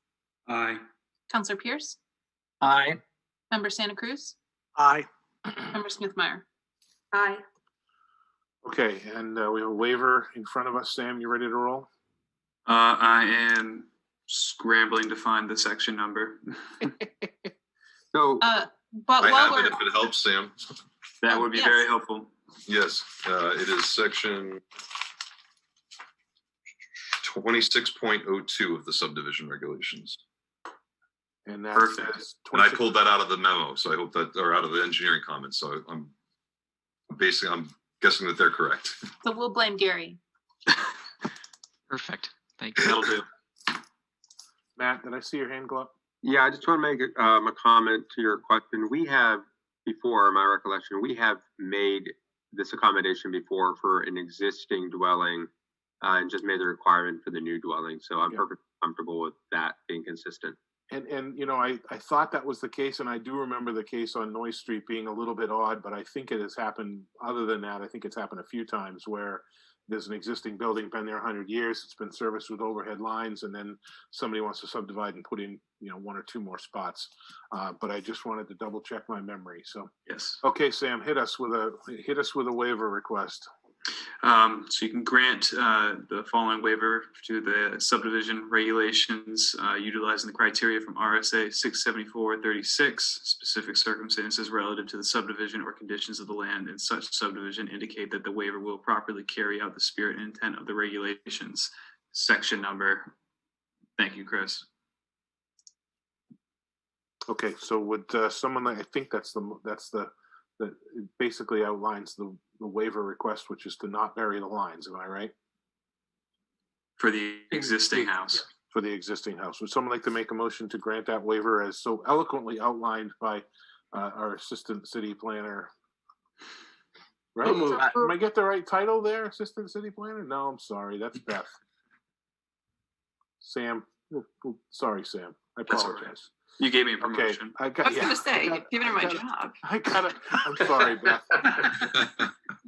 Aye. Councilor Pierce, Aye. Member Santa Cruz, Aye. Member Smithmeyer. Aye. Okay, and we have a waiver in front of us. Sam, you ready to roll? I am scrambling to find the section number. So But I while have it we're if it helps, Sam. That would be Yes. very helpful. Yes, it is section 26.02 of the subdivision regulations. And that Perfect. says And I 26 pulled that out of the memo, so I hope that, or out of the engineering comments, so I'm guessing that they're correct. so we'll blame Gary. Perfect. Thank you. That'll do. Matt, did I see your hand go up? Yeah, I just want to make a comment to your question. We have before, my recollection, we have made this accommodation before for an existing dwelling and just made the requirement for the new dwelling. So I'm perfectly comfortable with that being consistent. And you know, I thought that was the case, and I do remember the case on Noyes Street being a little bit odd, but I think it has happened, other than that, I think it's happened a few times where there's an existing building, been there 100 years, it's been serviced with overhead lines, and then somebody wants to subdivide and put in, you know, 1 or 2 more spots. But I just wanted to double check my memory. So Yes. okay, Sam, hit us with a waiver request. So you can grant the following waiver to the subdivision regulations utilizing the criteria from RSA 674-36, specific circumstances relative to the subdivision or conditions of the land in such subdivision indicate that the waiver will properly carry out the spirit and intent of the regulations. Section number. Thank you, Chris. Okay, so would someone, I think that's the it basically outlines the waiver request, which is to not bury the lines. Am I right? For the existing house. For the existing house. Would someone like to make a motion to grant that waiver as so eloquently outlined by our assistant city planner? Right? Am I get the right title there, assistant city planner? No, I'm sorry. That's Beth. Sam. Sorry, Sam. I That's all apologize. right. You gave me a promotion. I was going to say, you've given her my job. I'm sorry, Beth.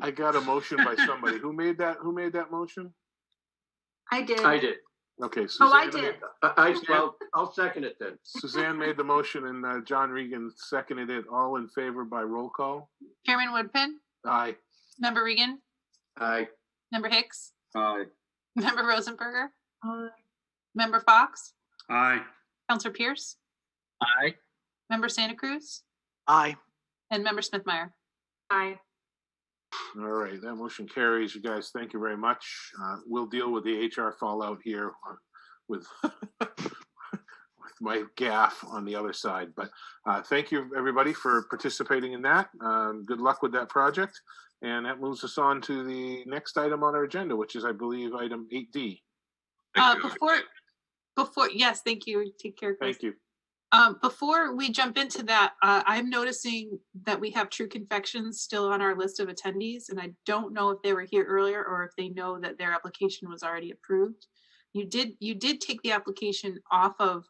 I got a motion by somebody. Who made that motion? I did. I did. Okay. Suzanne, I did. I'll second it then. Suzanne made the motion and John Regan seconded it. All in favor by roll call? Chairman Woodfin, Aye. Member Regan, Aye. Member Hicks, Aye. Member Rosenberger, Member Fox, Aye. Councilor Pierce, Aye. Member Santa Cruz, Aye. and Member Smithmeyer. Aye. All right, that motion carries. You guys, thank you very much. We'll deal with the HR fallout here with with my gaffe on the other side. But thank you, everybody, for participating in that. Good luck with that project. And that moves us on to the next item on our agenda, which is, I believe, item 8D. Yes, thank you. Take care, Chris. Thank you. Before we jump into that, I'm noticing that we have True Confections still on our list of attendees, and I don't know if they were here earlier or if they know that their application was already approved. You did take the application off of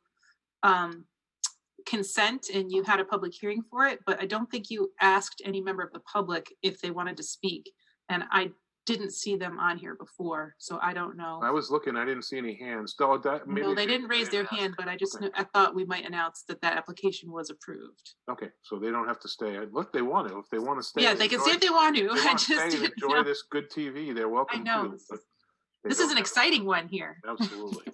consent, and you had a public hearing for it, but I don't think you asked any member of the public if they wanted to speak, and I didn't see them on here before, so I don't know. I was looking, I didn't see any hands. No, they didn't raise their hand, but I just I thought we might announce that application was approved. Okay, so they don't have to stay. Look, they want to. If they want to stay, Yeah, they can stay if they want to. I just didn't enjoy know. this good TV. They're welcome. I know. To, but This is an exciting one here. Absolutely.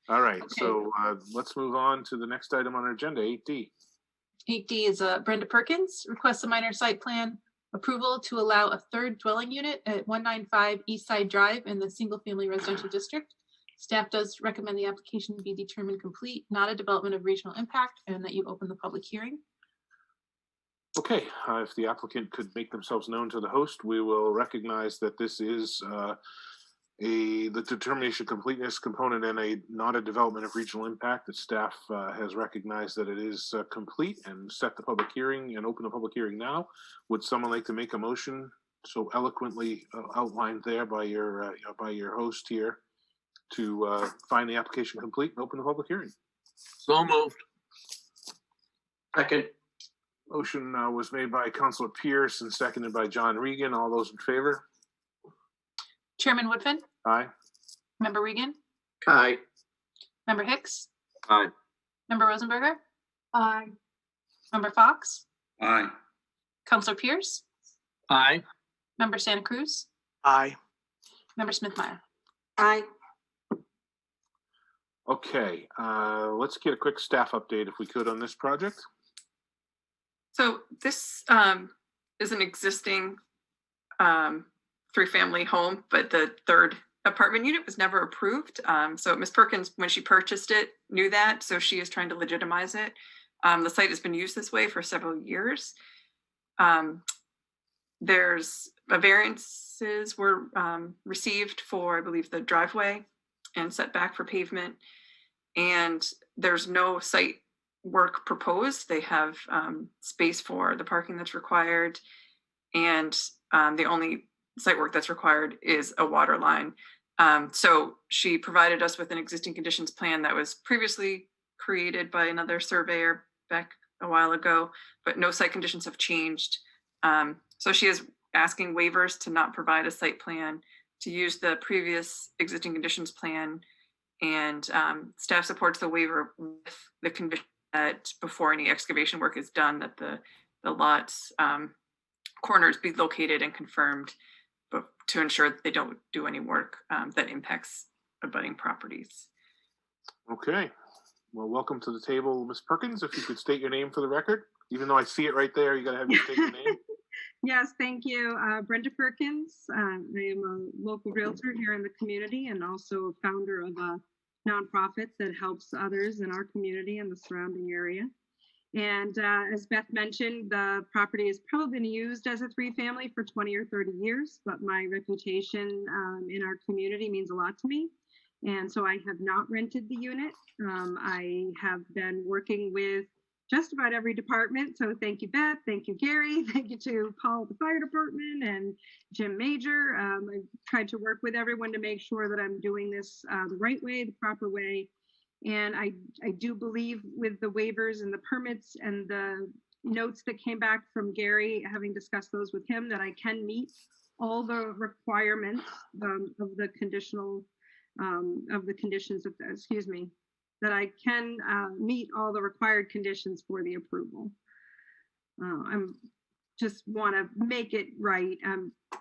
All right, Okay. so let's move on to the next item on our agenda, 8D. 8D is Brenda Perkins requests a minor site plan approval to allow a third dwelling unit at 195 East Side Drive in the single family residential district. Staff does recommend the application be determined complete, not a development of regional impact, and that you open the public hearing. Okay, if the applicant could make themselves known to the host, we will recognize that this is the determination of completeness component and not a development of regional impact. The staff has recognized that it is complete and set the public hearing and open the public hearing now. Would someone like to make a motion so eloquently outlined there by your host here to find the application complete and open the public hearing? So moved. Second. Motion was made by Councilor Pierce and seconded by John Regan. All those in favor? Chairman Woodfin, Aye. Member Regan, Aye. Member Hicks, Aye. Member Rosenberger, Aye. Member Fox, Aye. Councilor Pierce, Aye. Member Santa Cruz, Aye. Member Smithmeyer. Aye. Okay, let's get a quick staff update if we could on this project. So this is an existing three-family home, but the third apartment unit was never approved. So Ms. Perkins, when she purchased it, knew that, so she is trying to legitimize it. The site has been used this way for several years. There's variances were received for, I believe, the driveway and setback for pavement, and there's no site work proposed. They have space for the parking that's required, and the only site work that's required is a water line. So she provided us with an existing conditions plan that was previously created by another surveyor back a while ago, but no site conditions have changed. So she is asking waivers to not provide a site plan, to use the previous existing conditions plan, and staff supports the waiver with the condition that before any excavation work is done, that the lot's corners be located and confirmed, but to ensure that they don't do any work that impacts abutting properties. Okay, well, welcome to the table, Ms. Perkins. If you could state your name for the record, even though I see it right there, you gotta have you state your name. Yes, thank you. Brenda Perkins. I am a local realtor here in the community and also a founder of a nonprofit that helps others in our community and the surrounding area. And as Beth mentioned, the property has probably been used as a three-family for 20 or 30 years, but my reputation in our community means a lot to me. And so I have not rented the unit. I have been working with just about every department. So thank you, Beth. Thank you, Gary. Thank you to Paul, the fire department, and Jim Major. I've tried to work with everyone to make sure that I'm doing this the right way, the proper way. And I do believe with the waivers and the permits and the notes that came back from Gary, having discussed those with him, that I can meet all the requirements of the conditional, of the conditions of, excuse me, that I can meet all the required conditions for the approval. I'm just want to make it right.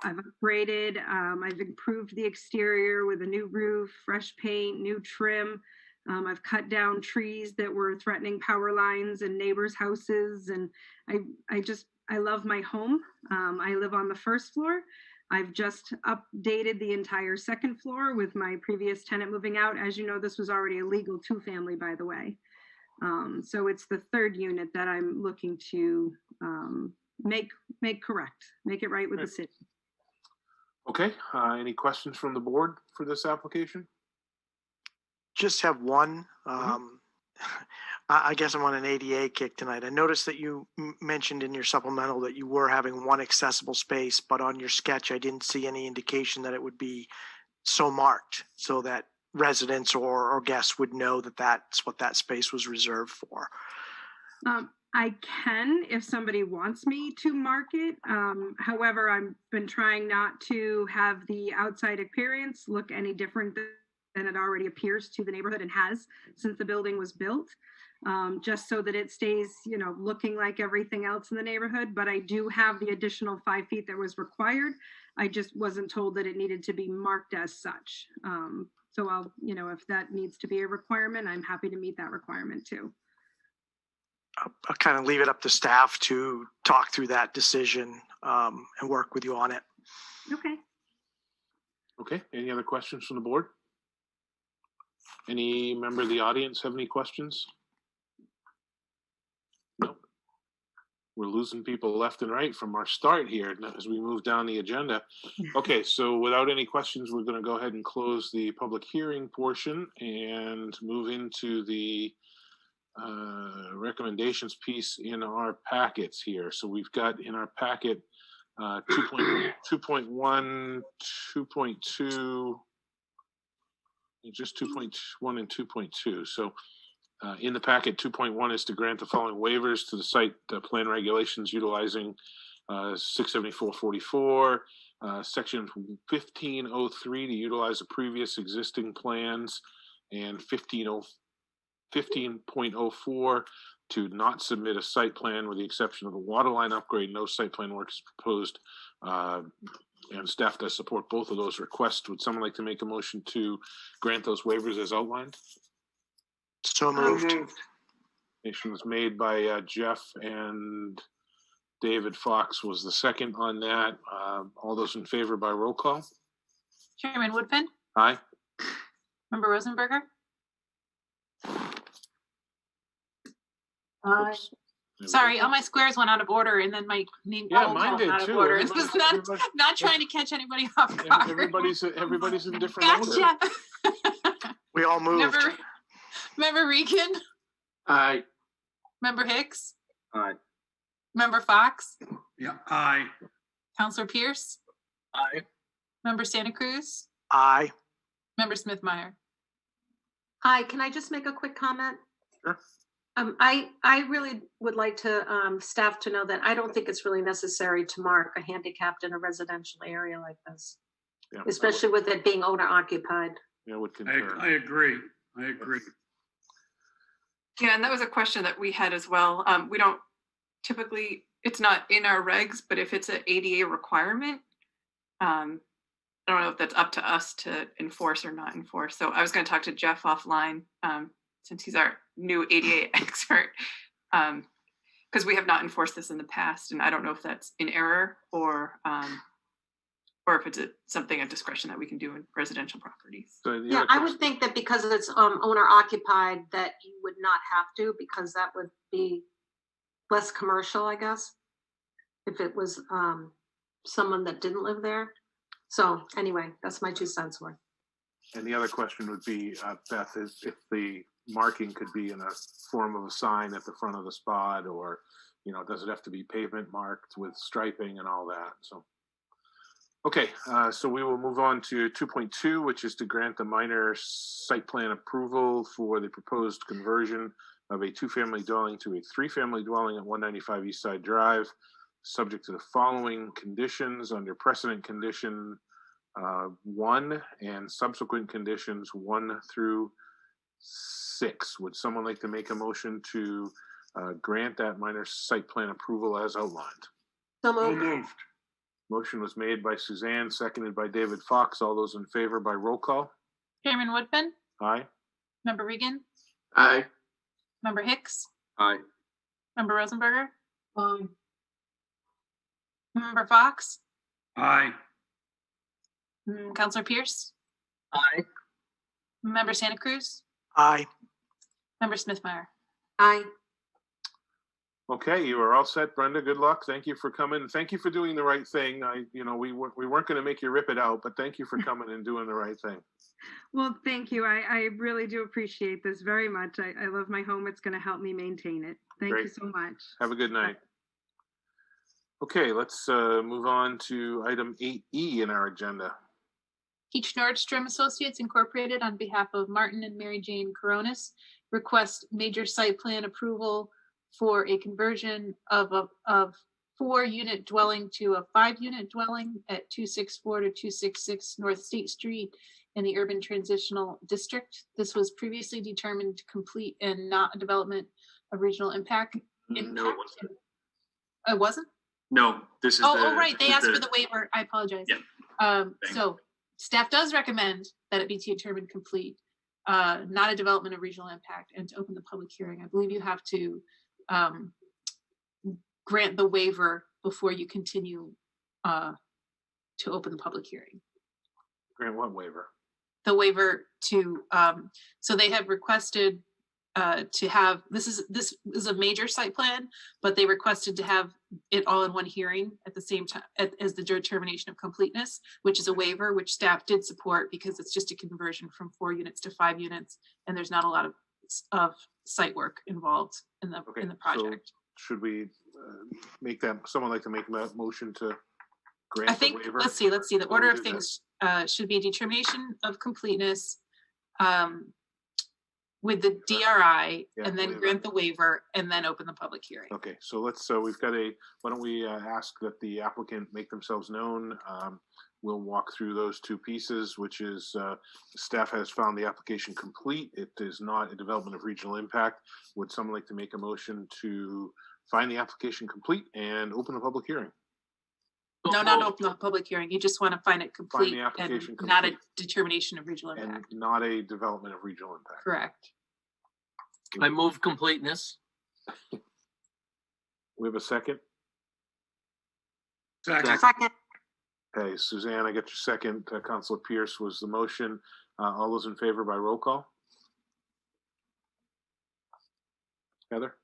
I've upgraded, I've improved the exterior with a new roof, fresh paint, new trim. I've cut down trees that were threatening power lines and neighbors' houses. And I love my home. I live on the first floor. I've just updated the entire second floor with my previous tenant moving out. As you know, this was already a legal 2-family, by the way. So it's the third unit that I'm looking to make correct, make it right with the city. Okay, any questions from the board for this application? Just have one. I guess I'm on an ADA kick tonight. I noticed that you mentioned in your supplemental that you were having one accessible space, but on your sketch, I didn't see any indication that it would be so marked so that residents or guests would know that that's what that space was reserved for. I can if somebody wants me to mark it. However, I've been trying not to have the outside appearance look any different than it already appears to the neighborhood and has since the building was built, just so that it stays, looking like everything else in the neighborhood. But I do have the additional 5 feet that was required. I just wasn't told that it needed to be marked as such. So I'll, if that needs to be a requirement, I'm happy to meet that requirement too. I'll kind of leave it up to staff to talk through that decision and work with you on it. Okay. Okay, any other questions from the board? Any member of the audience have any questions? No. We're losing people left and right from our start here as we move down the agenda. Okay, so without any questions, we're going to go ahead and close the public hearing portion and move into the recommendations piece in our packets here. So we've got in our packet 2.1, 2.2, just 2.1 and 2.2. So in the packet, 2.1 is to grant the following waivers to the site plan regulations utilizing 674-44, section 1503 to utilize the previous existing plans, and 15.04 to not submit a site plan with the exception of the water line upgrade. No site plan work is proposed, and staff does support both of those requests. Would someone like to make a motion to grant those waivers as outlined? So moved. Motion was made by Jeff, and David Fox was the second on that. All those in favor by roll call? Chairman Woodfin? Aye. Member Rosenberger? Oops. Sorry, all my squares went out of order, and then my name mine did out of too. order. This is not trying to catch anybody off guard. Everybody's in different order. Gotcha. We all moved. Member Regan? Aye. Member Hicks? Aye. Member Fox? Yeah, aye. Counselor Pierce? Aye. Member Santa Cruz? Aye. Member Smith-Meyer? Hi, can I just make a quick comment? Sure. I really would like to staff to know that I don't think it's really necessary to mark a handicapped in a residential area like this, especially with it being owner occupied. Yeah, would concur. I agree. I agree. Yeah, and that was a question that we had as well. We don't typically, it's not in our regs, but if it's an ADA requirement, I don't know if that's up to us to enforce or not enforce. So I was going to talk to Jeff offline since he's our new ADA expert, because we have not enforced this in the past, and I don't know if that's in error or if it's something at discretion that we can do in residential properties. So Yeah, I would think that because it's owner occupied that you would not have to, because that would be less commercial, I guess, if it was someone that didn't live there. So anyway, that's my 2 cents worth. And the other question would be, Beth, is if the marking could be in a form of a sign at the front of the spot, or, does it have to be pavement marked with striping and all that? So, okay, so we will move on to 2.2, which is to grant the minor site plan approval for the proposed conversion of a 2-family dwelling to a 3-family dwelling at 195 East Side Drive, subject to the following conditions under precedent condition 1 and subsequent conditions 1 through 6. Would someone like to make a motion to grant that minor site plan approval as outlined? So moved. Motion was made by Suzanne, seconded by David Fox. All those in favor by roll call? Chairman Woodfin? Aye. Member Regan, Aye. Member Hicks, Aye. Member Rosenberger, Member Fox, Aye. Counselor Pierce, Aye. Member Santa Cruz, Aye. Member Smithmeyer. Aye. Okay, you are all set, Brenda. Good luck. Thank you for coming. Thank you for doing the right thing. We weren't going to make you rip it out, but thank you for coming and doing the right thing. Well, thank you. I really do appreciate this very much. I love my home. It's going to help me maintain it. Thank you Great. so much. Have a good night. Okay, let's move on to item 8E in our agenda. Keach Nordstrom Associates Incorporated, on behalf of Martin and Mary Jane Coronis, request major site plan approval for a conversion of a 4-unit dwelling to a 5-unit dwelling at 264 to 266 North State Street in the Urban Transitional District. This was previously determined complete and not a development of regional impact. No, it wasn't. It wasn't? No, this is Oh, right. They asked for the waiver. I apologize. Yeah. So staff does recommend that it be determined complete, not a development of regional impact, and to open the public hearing. I believe you have to grant the waiver before you continue to open the public hearing. Grant what waiver? The waiver to, so they have requested to have, this is a major site plan, but they requested to have it all in one hearing at the same time as the determination of completeness, which is a waiver, which staff did support because it's just a conversion from 4 units to 5 units, and there's not a lot of site work involved in the project. So should we make that, someone like to make a motion to grant I think, the waiver? let's see, the Before order we of do that? things should be a determination of completeness with the DRI, Yeah, and then waiver. grant the waiver, and then open the public hearing. Okay, so let's, we've got why don't we ask that the applicant make themselves known? We'll walk through those two pieces, which is staff has found the application complete. It is not a development of regional impact. Would someone like to make a motion to find the application complete and open the public hearing? No, not open the public hearing. You just want to find it complete and application not a complete. determination of regional impact. And not a development of regional impact. Correct. I move completeness. We have a second? Second. Okay, Suzanne, I got your second. Councilor Pierce was the motion. All those in favor by roll call? Heather?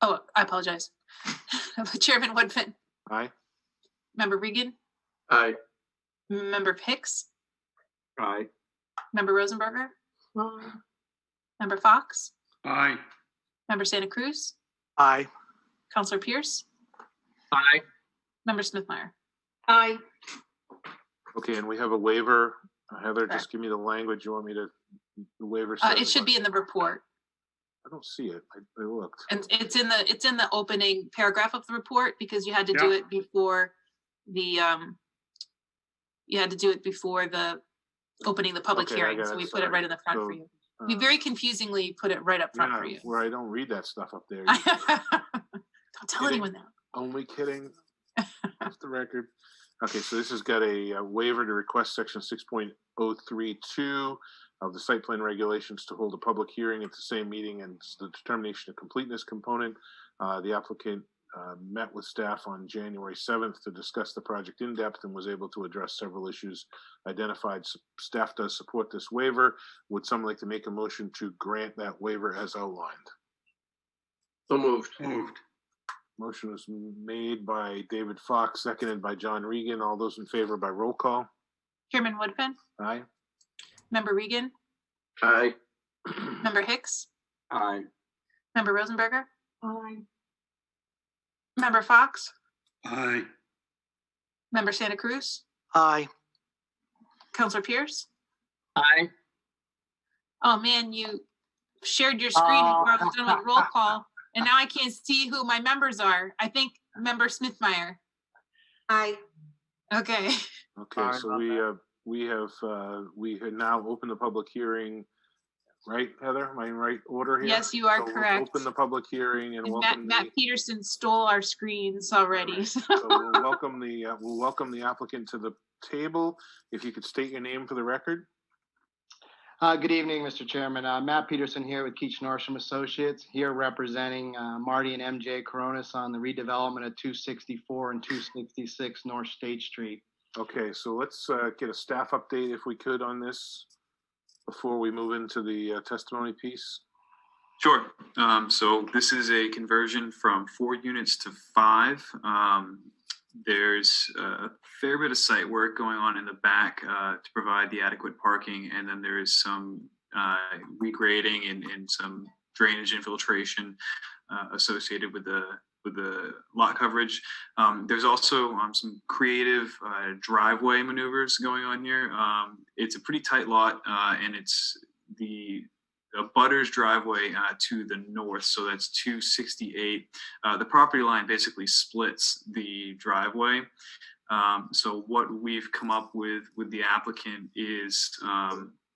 Oh, I apologize. Chairman Woodfin, Aye. Member Regan, Aye. Member Hicks, Aye. Member Rosenberger, Member Fox, Aye. Member Santa Cruz, Aye. Counselor Pierce, Aye. Member Smithmeyer. Aye. Okay, and we have a waiver. Heather, Correct. just give me the language you want me to, the waiver. It should be in the report, I don't see it. I looked. and it's in the opening paragraph of the report, because you had to do it before the opening the public Okay, I hearing. got So it, we put it sorry. right in the front So, for you. We very confusingly put it right up front for Yeah, you. where I don't read that stuff up there. Don't tell Kidding. anyone that. Only kidding. Off the record. Okay, so this has got a waiver to request section 6.032 of the site plan regulations to hold a public hearing at the same meeting, and it's the determination of completeness component. The applicant met with staff on January 7th to discuss the project in depth and was able to address several issues identified. Staff does support this waiver. Would someone like to make a motion to grant that waiver as outlined? So moved. Motion was made by David Fox, seconded by John Regan. All those in favor by roll call? Chairman Woodfin, Aye. Member Regan, Aye. Member Hicks, Aye. Member Rosenberger, Aye. Member Fox, Aye. Member Santa Cruz, Aye. Counselor Pierce. Aye. Oh man, you shared your screen before I was done with roll call, and now I can't see who my members are. I think Member Smithmeyer. Aye. Okay. Okay, so we have now opened the public hearing, right, Heather? Am I in right order here? Yes, you are So we'll correct. Open the public hearing and And welcome Matt the, Peterson stole our screens already. so we'll welcome the applicant to the table. If you could state your name for the record. Good evening, Mr. Chairman. Matt Peterson here with Keach Norsham Associates, here representing Marty and MJ Coronis on the redevelopment of 264 and 266 North State Street. Okay, so let's get a staff update if we could on this before we move into the testimony piece. Sure. So this is a conversion from 4 units to 5. There's a fair bit of site work going on in the back to provide the adequate parking, and then there is some regrading and some drainage infiltration associated with the lot coverage. There's also some creative driveway maneuvers going on here. It's a pretty tight lot, and it's the butter's driveway to the north, so that's 268. The property line basically splits the driveway. So what we've come up with the applicant is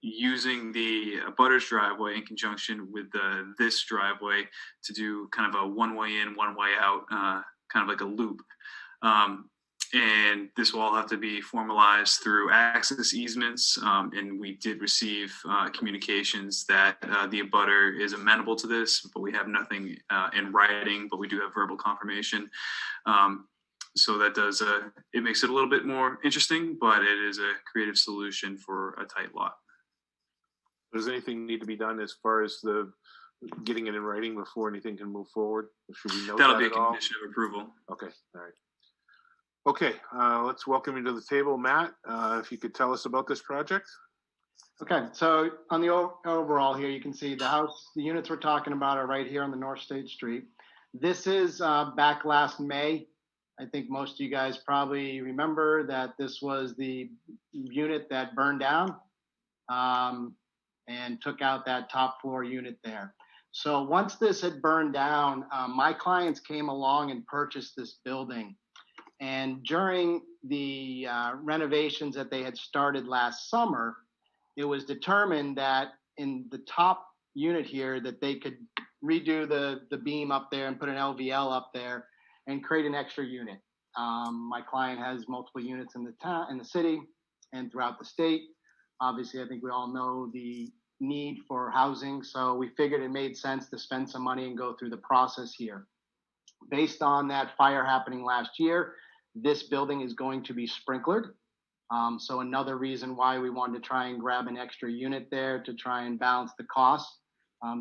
using the butter's driveway in conjunction with this driveway to do kind of a one-way in, one-way out, kind of like a loop. And this will all have to be formalized through access easements. And we did receive communications that the abutter is amenable to this, but we have nothing in writing, but we do have verbal confirmation. So that does, it makes it a little bit more interesting, but it is a creative solution for a tight lot. Does anything need to be done as far as the getting it in writing before anything can move forward? Should we note That'll that be a at all? condition of approval. Okay, all right. Okay, let's welcome you to the table, Matt. If you could tell us about this project. Okay, so on the overall here, you can see the house, the units we're talking about are right here on the North State Street. This is back last May. I think most of you guys probably remember that this was the unit that burned down and took out that top floor unit there. So once this had burned down, my clients came along and purchased this building. And during the renovations that they had started last summer, it was determined that in the top unit here that they could redo the beam up there and put an LVL up there and create an extra unit. My client has multiple units in the city and throughout the state. Obviously, I think we all know the need for housing, so we figured it made sense to spend some money and go through the process here. Based on that fire happening last year, this building is going to be sprinklered. So another reason why we wanted to try and grab an extra unit there to try and balance the cost.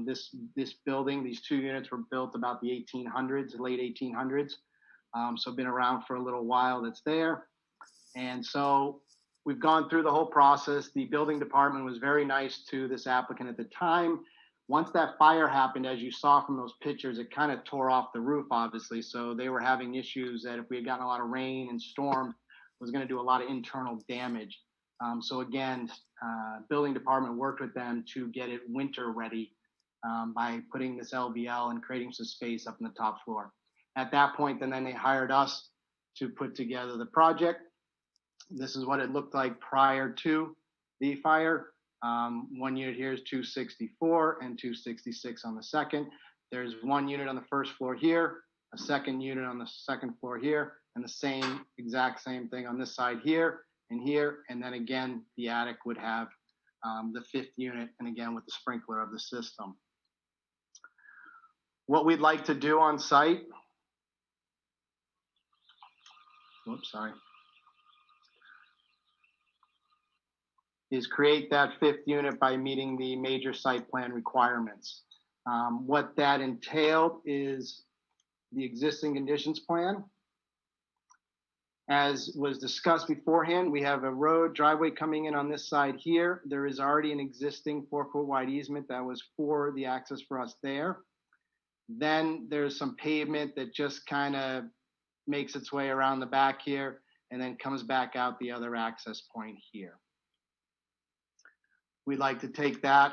This building, these 2 units were built about the 1800s, late 1800s. So been around for a little while that's there. And so we've gone through the whole process. The building department was very nice to this applicant at the time. Once that fire happened, as you saw from those pictures, it kind of tore off the roof, obviously. So they were having issues that if we had gotten a lot of rain and storm, it was going to do a lot of internal damage. So again, building department worked with them to get it winter ready by putting this LVL and creating some space up in the top floor. At that point, then they hired us to put together the project. This is what it looked like prior to the fire. 1 unit here is 264 and 266 on the second. There's 1 unit on the first floor here, a second unit on the second floor here, and the exact same thing on this side here and here. And then again, the attic would have the 5th unit, and again with the sprinkler of the system. What we'd like to do on site, is create that 5th unit by meeting the major site plan requirements. What that entailed is the existing conditions plan. As was discussed beforehand, we have a road driveway coming in on this side here. There is already an existing 4-foot wide easement that was for the access for us there. Then there's some pavement that just kind of makes its way around the back here and then comes back out the other access point here. We'd like to take that,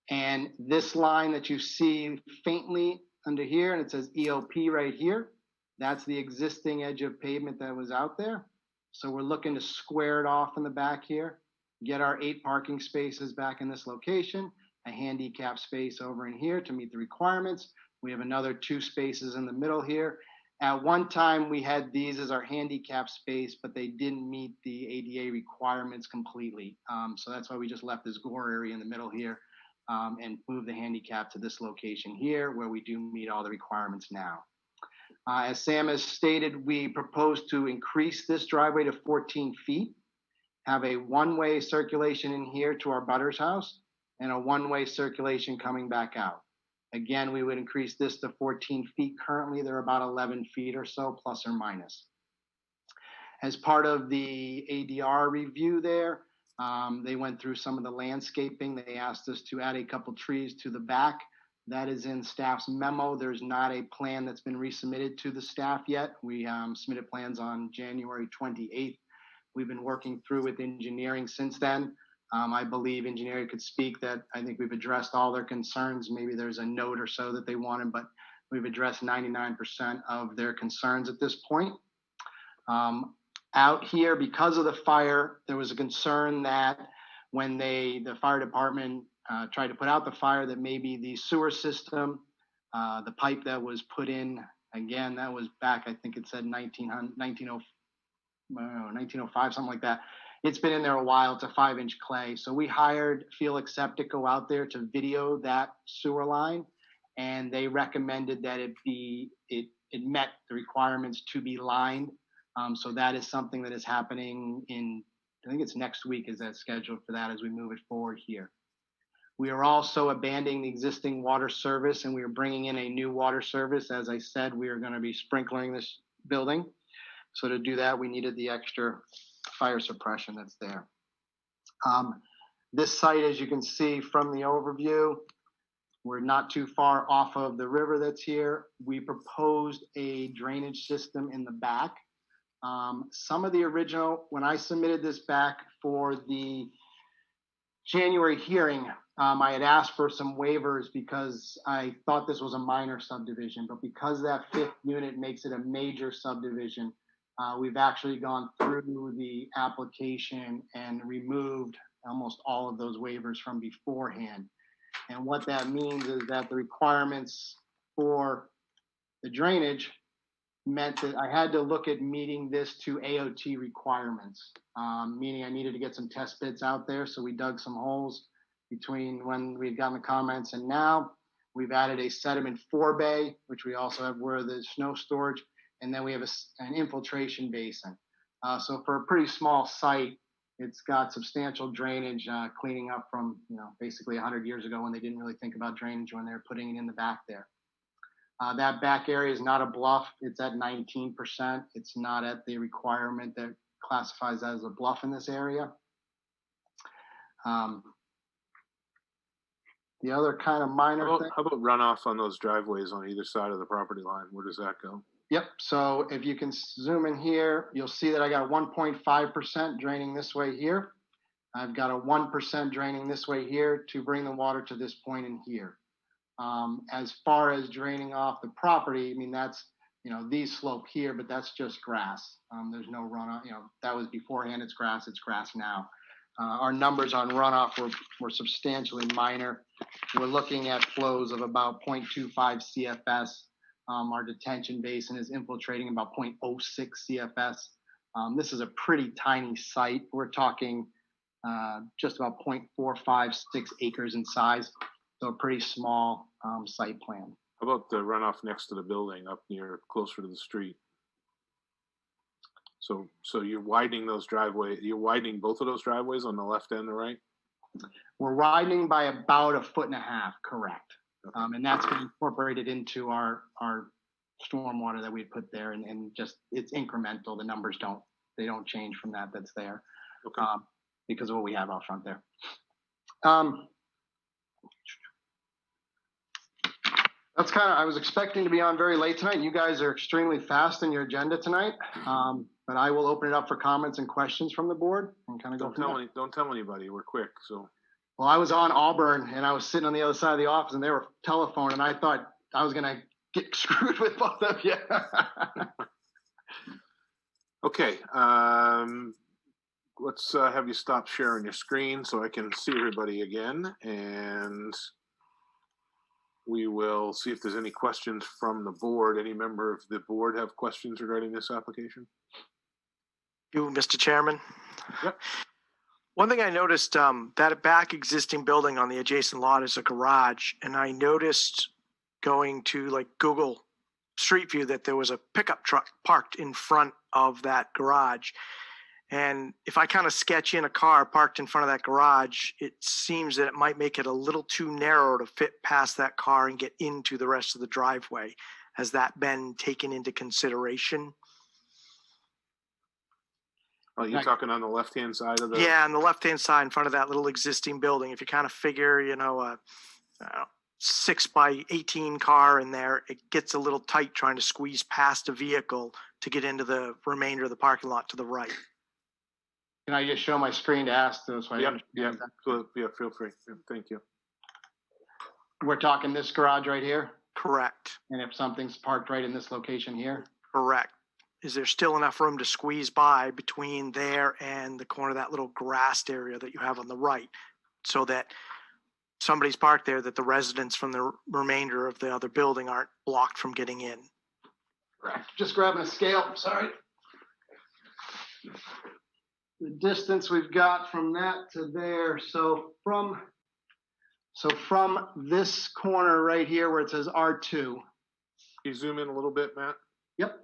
and this line that you see faintly under here, and it says EOP right here, that's the existing edge of pavement that was out there. So we're looking to square it off in the back here, get our 8 parking spaces back in this location, a handicap space over in here to meet the requirements. We have another 2 spaces in the middle here. At one time, we had these as our handicap space, but they didn't meet the ADA requirements completely. So that's why we just left this gore area in the middle here and moved the handicap to this location here where we do meet all the requirements now. As Sam has stated, we propose to increase this driveway to 14 feet, have a one-way circulation in here to our butter's house, and a one-way circulation coming back out. Again, we would increase this to 14 feet. Currently, they're about 11 feet or so, plus or minus. As part of the ADR review there, they went through some of the landscaping. They asked us to add a couple trees to the back. That is in staff's memo. There's not a plan that's been resubmitted to the staff yet. We submitted plans on January 28th. We've been working through with engineering since then. I believe engineering could speak that I think we've addressed all their concerns. Maybe there's a note or so that they wanted, but we've addressed 99% of their concerns at this point. Out here, because of the fire, there was a concern that when the fire department tried to put out the fire, that maybe the sewer system, the pipe that was put in, again, that was back, I think it said 1905, something like that. It's been in there a while. It's a 5-inch clay. So we hired Felix Septic go out there to video that sewer line, and they recommended that it met the requirements to be lined. So that is something that is happening I think it's next week is that scheduled for that as we move it forward here. We are also abandoning the existing water service, and we are bringing in a new water service. As I said, we are going to be sprinkling this building. So to do that, we needed the extra fire suppression that's there. This site, as you can see from the overview, we're not too far off of the river that's here. We proposed a drainage system in the back. Some of the original, when I submitted this back for the January hearing, I had asked for some waivers because I thought this was a minor subdivision, but because that 5th unit makes it a major subdivision, we've actually gone through the application and removed almost all of those waivers from beforehand. And what that means is that the requirements for the drainage meant that I had to look at meeting this to AOT requirements, meaning I needed to get some test pits out there. So we dug some holes between when we'd gotten the comments and now. We've added a sediment forebay, which we also have where the snow storage, and then we have an infiltration basin. So for a pretty small site, it's got substantial drainage cleaning up from, basically 100 years ago when they didn't really think about drainage when they were putting it in the back there. That back area is not a bluff. It's at 19%. It's not at the requirement that classifies as a bluff in this area. The other kind of minor thing. How about runoff on those driveways on either side of the property line? Where does that go? Yep. So if you can zoom in here, you'll see that I got 1.5% draining this way here. I've got a 1% draining this way here to bring the water to this point in here. As far as draining off the property, I mean, that's, these slope here, but that's just grass. There's no runoff, that was beforehand, it's grass now. Our numbers on runoff were substantially minor. We're looking at flows of about 0.25 CFS. Our detention basin is infiltrating about 0.06 CFS. This is a pretty tiny site. We're talking just about 0.456 acres in size. So a pretty small site plan. How about the runoff next to the building up near, closer to the street? So you're widening those driveways, you're widening both of those driveways on the left and the right? We're widening by about 1.5 feet, correct. Okay. And that's been incorporated into our stormwater that we put there, and just, it's incremental. The numbers they don't change from that's there. Okay. Because of what we have out front there. That's I was expecting to be on very late tonight. You guys are extremely fast in your agenda tonight. But I will open it up for comments and questions from the board and kind of go from there. Don't tell anybody, we're quick, so. Well, I was on Auburn and I was sitting on the other side of the office and they were telephoning and I thought I was going to get screwed with both of you. Okay, let's have you stop sharing your screen so I can see everybody again. And We will see if there's any questions from the board. Any member of the board have questions regarding this application? You, Mr. Chairman? Yep. One thing I noticed, that back existing building on the adjacent lot is a garage, and I noticed going to like Google Street View that there was a pickup truck parked in front of that garage. And if I kind of sketch in a car parked in front of that garage, it seems that it might make it a little too narrow to fit past that car and get into the rest of the driveway. Has that been taken into consideration? Oh, you're talking on the left-hand side of the? Yeah, on the left-hand side in front of that little existing building. If you kind of figure, a 6x18 car in there, it gets a little tight trying to squeeze past a vehicle to get into the remainder of the parking lot to the right. Can I just show my screen to ask those? So Yep, yeah, feel free. Yeah, thank you. We're talking this garage right here? Correct. And if something's parked right in this location here? Correct. Is there still enough room to squeeze by between there and the corner of that little grassed area that you have on the right, so that somebody's parked there, that the residents from the remainder of the other building aren't blocked from getting in? Correct. Just grabbing a scale, sorry. The distance we've got from that to there, so from this corner right here where it says R2. Can you zoom in a little bit, Matt? Yep.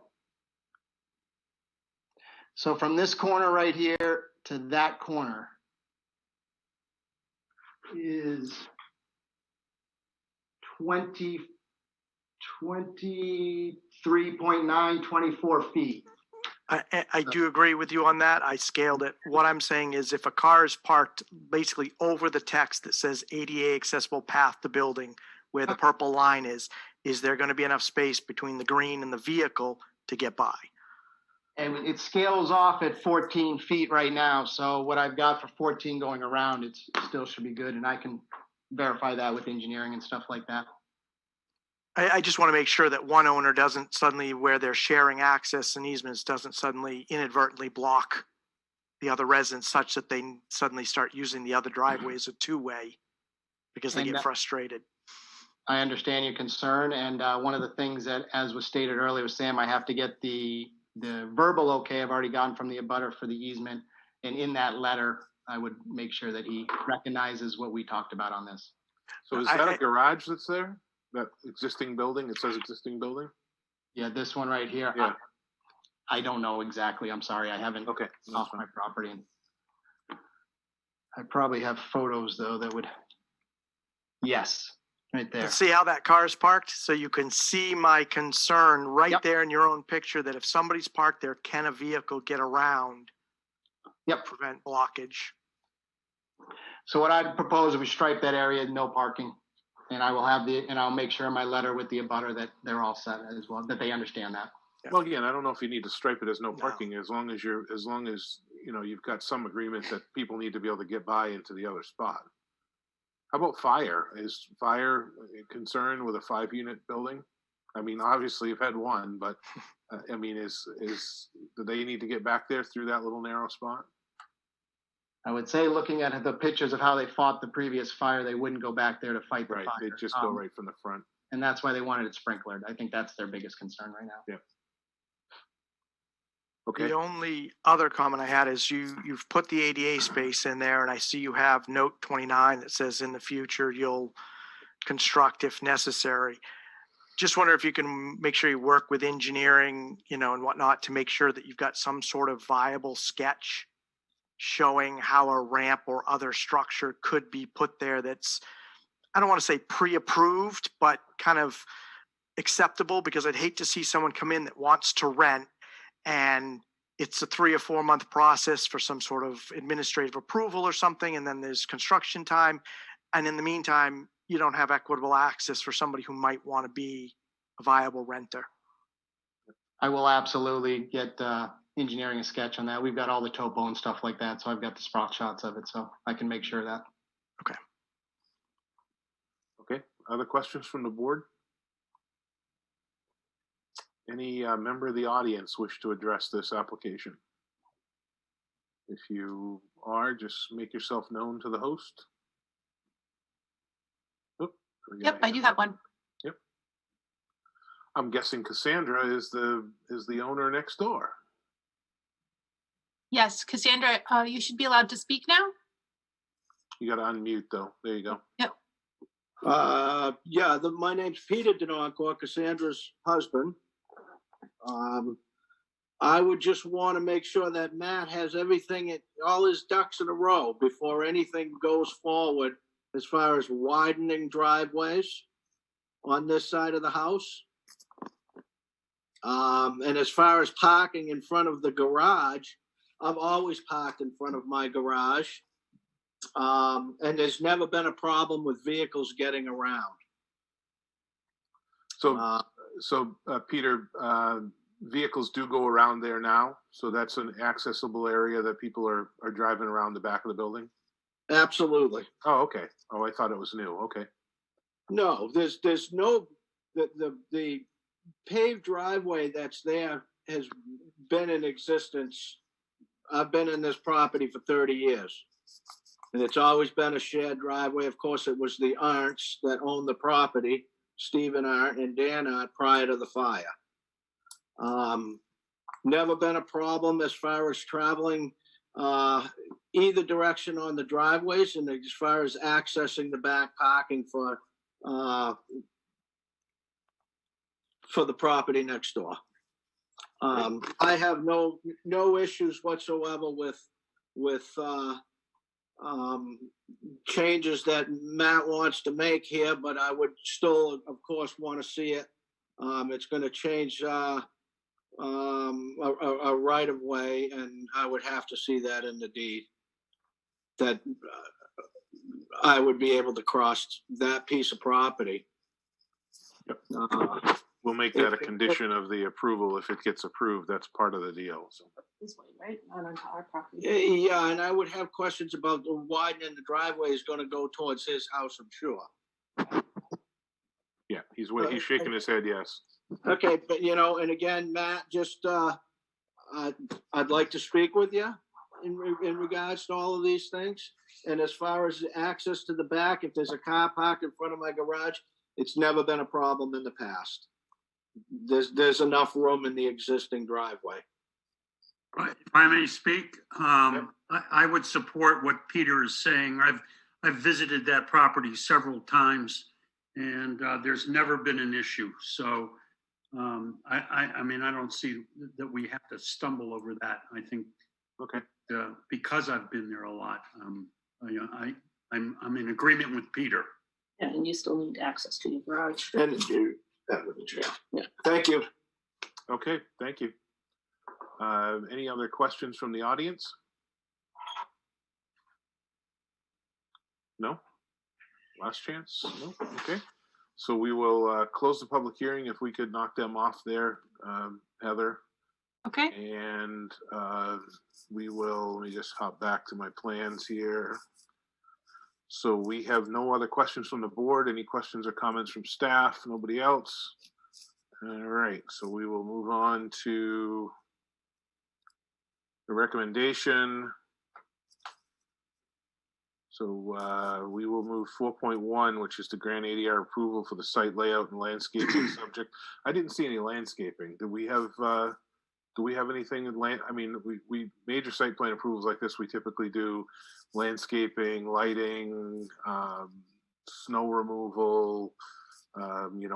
So from this corner right here to that corner is 23.924 feet. I do agree with you on that. I scaled it. What I'm saying is if a car is parked basically over the text that says ADA accessible path to building where the purple line is there going to be enough space between the green and the vehicle to get by? And it scales off at 14 feet right now. So what I've got for 14 going around, it still should be good. And I can verify that with engineering and stuff like that. I just want to make sure that one owner doesn't suddenly, where they're sharing access and easements, doesn't suddenly inadvertently block the other residents such that they suddenly start using the other driveway as a two-way because they get frustrated. I understand your concern. And one of the things that, as was stated earlier with Sam, I have to get the verbal okay. I've already gotten from the abutter for the easement. And in that letter, I would make sure that he recognizes what we talked about on this. So is that a garage that's there? That existing building? It says existing building? Yeah, this one right here. Yeah. I don't know exactly. I'm sorry. I haven't off my property. I probably have photos though that would. Yes, right there. Let's see how that car is parked so you can see my concern right there in your own picture that if somebody's parked there, can a vehicle get around? Yep. Prevent blockage. So what I'd propose is we stripe that area, no parking. And I will have I'll make sure in my letter with the abutter that they're all set as well, that they understand that. Well, again, I don't know if you need to stripe it as no parking, as long as you've got some agreement that people need to be able to get by into the other spot. How about fire? Is fire a concern with a 5-unit building? I mean, obviously you've had one, but I mean, do they need to get back there through that little narrow spot? I would say, looking at the pictures of how they fought the previous fire, they wouldn't go back there to fight the fire. They just go right from the front. And that's why they wanted it sprinklered. I think that's their biggest concern right now. Yeah. Okay. The only other comment I had is you've put the ADA space in there, and I see you have note 29 that says in the future you'll construct if necessary. Just wonder if you can make sure you work with engineering, and whatnot to make sure that you've got some sort of viable sketch showing how a ramp or other structure could be put there that's, I don't want to say pre-approved, but kind of acceptable, because I'd hate to see someone come in that wants to rent and it's a 3 or 4 month process for some sort of administrative approval or something, and then there's construction time, and in the meantime you don't have equitable access for somebody who might want to be a viable renter. I will absolutely get engineering a sketch on that. We've got all the topo and stuff like that, so I've got the sprout shots of it, so I can make sure of that. Okay. Other questions from the board? Any member of the audience wish to address this application? If you are, just make yourself known to the host. Yep, I do have one. I'm guessing Cassandra is the owner next door. Yes, Cassandra, you should be allowed to speak now. You got to unmute though. There you go. Yep. Yeah, my name's Peter Denoncourt, Cassandra's husband. I would just want to make sure that Matt has everything, all his ducks in a row before anything goes forward as far as widening driveways on this side of the house. And as far as parking in front of the garage, I've always parked in front of my garage. And there's never been a problem with vehicles getting around. So, Peter, vehicles do go around there now. So that's an accessible area that people are driving around the back of the building. Absolutely. Oh, okay. Oh, I thought it was new. Okay. No, there's no, the paved driveway that's there has been in existence. I've been in this property for 30 years. And it's always been a shared driveway. Of course, it was the Arndts that owned the property, Stephen Arndt and Dan Arndt, prior to the fire. Never been a problem as far as traveling either direction on the driveways, and as far as accessing the back parking for the property next door. I have no issues whatsoever with changes that Matt wants to make here, but I would still, of course, want to see it. It's going to change a right of way, and I would have to see that in the deed that I would be able to cross that piece of property. We'll make that a condition of the approval if it gets approved. That's part of the deal. So. This way, right? Not onto our property. Yeah, and I would have questions about the widening the driveway is going to go towards his house, I'm sure. Yeah, he's shaking his head, yes. Okay, but and again, Matt, just I'd like to speak with you in regards to all of these things. And as far as access to the back, if there's a car parked in front of my garage, it's never been a problem in the past. There's enough room in the existing driveway. Right. If I may speak, I would support what Peter is saying. I've visited that property several times, and there's never been an issue. So, I mean, I don't see that we have to stumble over that. I think, because I've been there a lot, I'm in agreement with Peter. Yeah, and you still need access to your garage. And that would be true. Yeah. Thank you. Okay, thank you. Any other questions from the audience? No? Last chance? No? Okay. So we will close the public hearing if we could knock them off there, Heather. Okay. And let me just hop back to my plans here. So we have no other questions from the board. Any questions or comments from staff? Nobody else? All right, so we will move on to the recommendation. So we will move 4.1, which is to grant ADR approval for the site layout and landscaping subject. I didn't see any landscaping. Do we have anything in land? I mean, we major site plan approvals like this, we typically do landscaping, lighting, snow removal.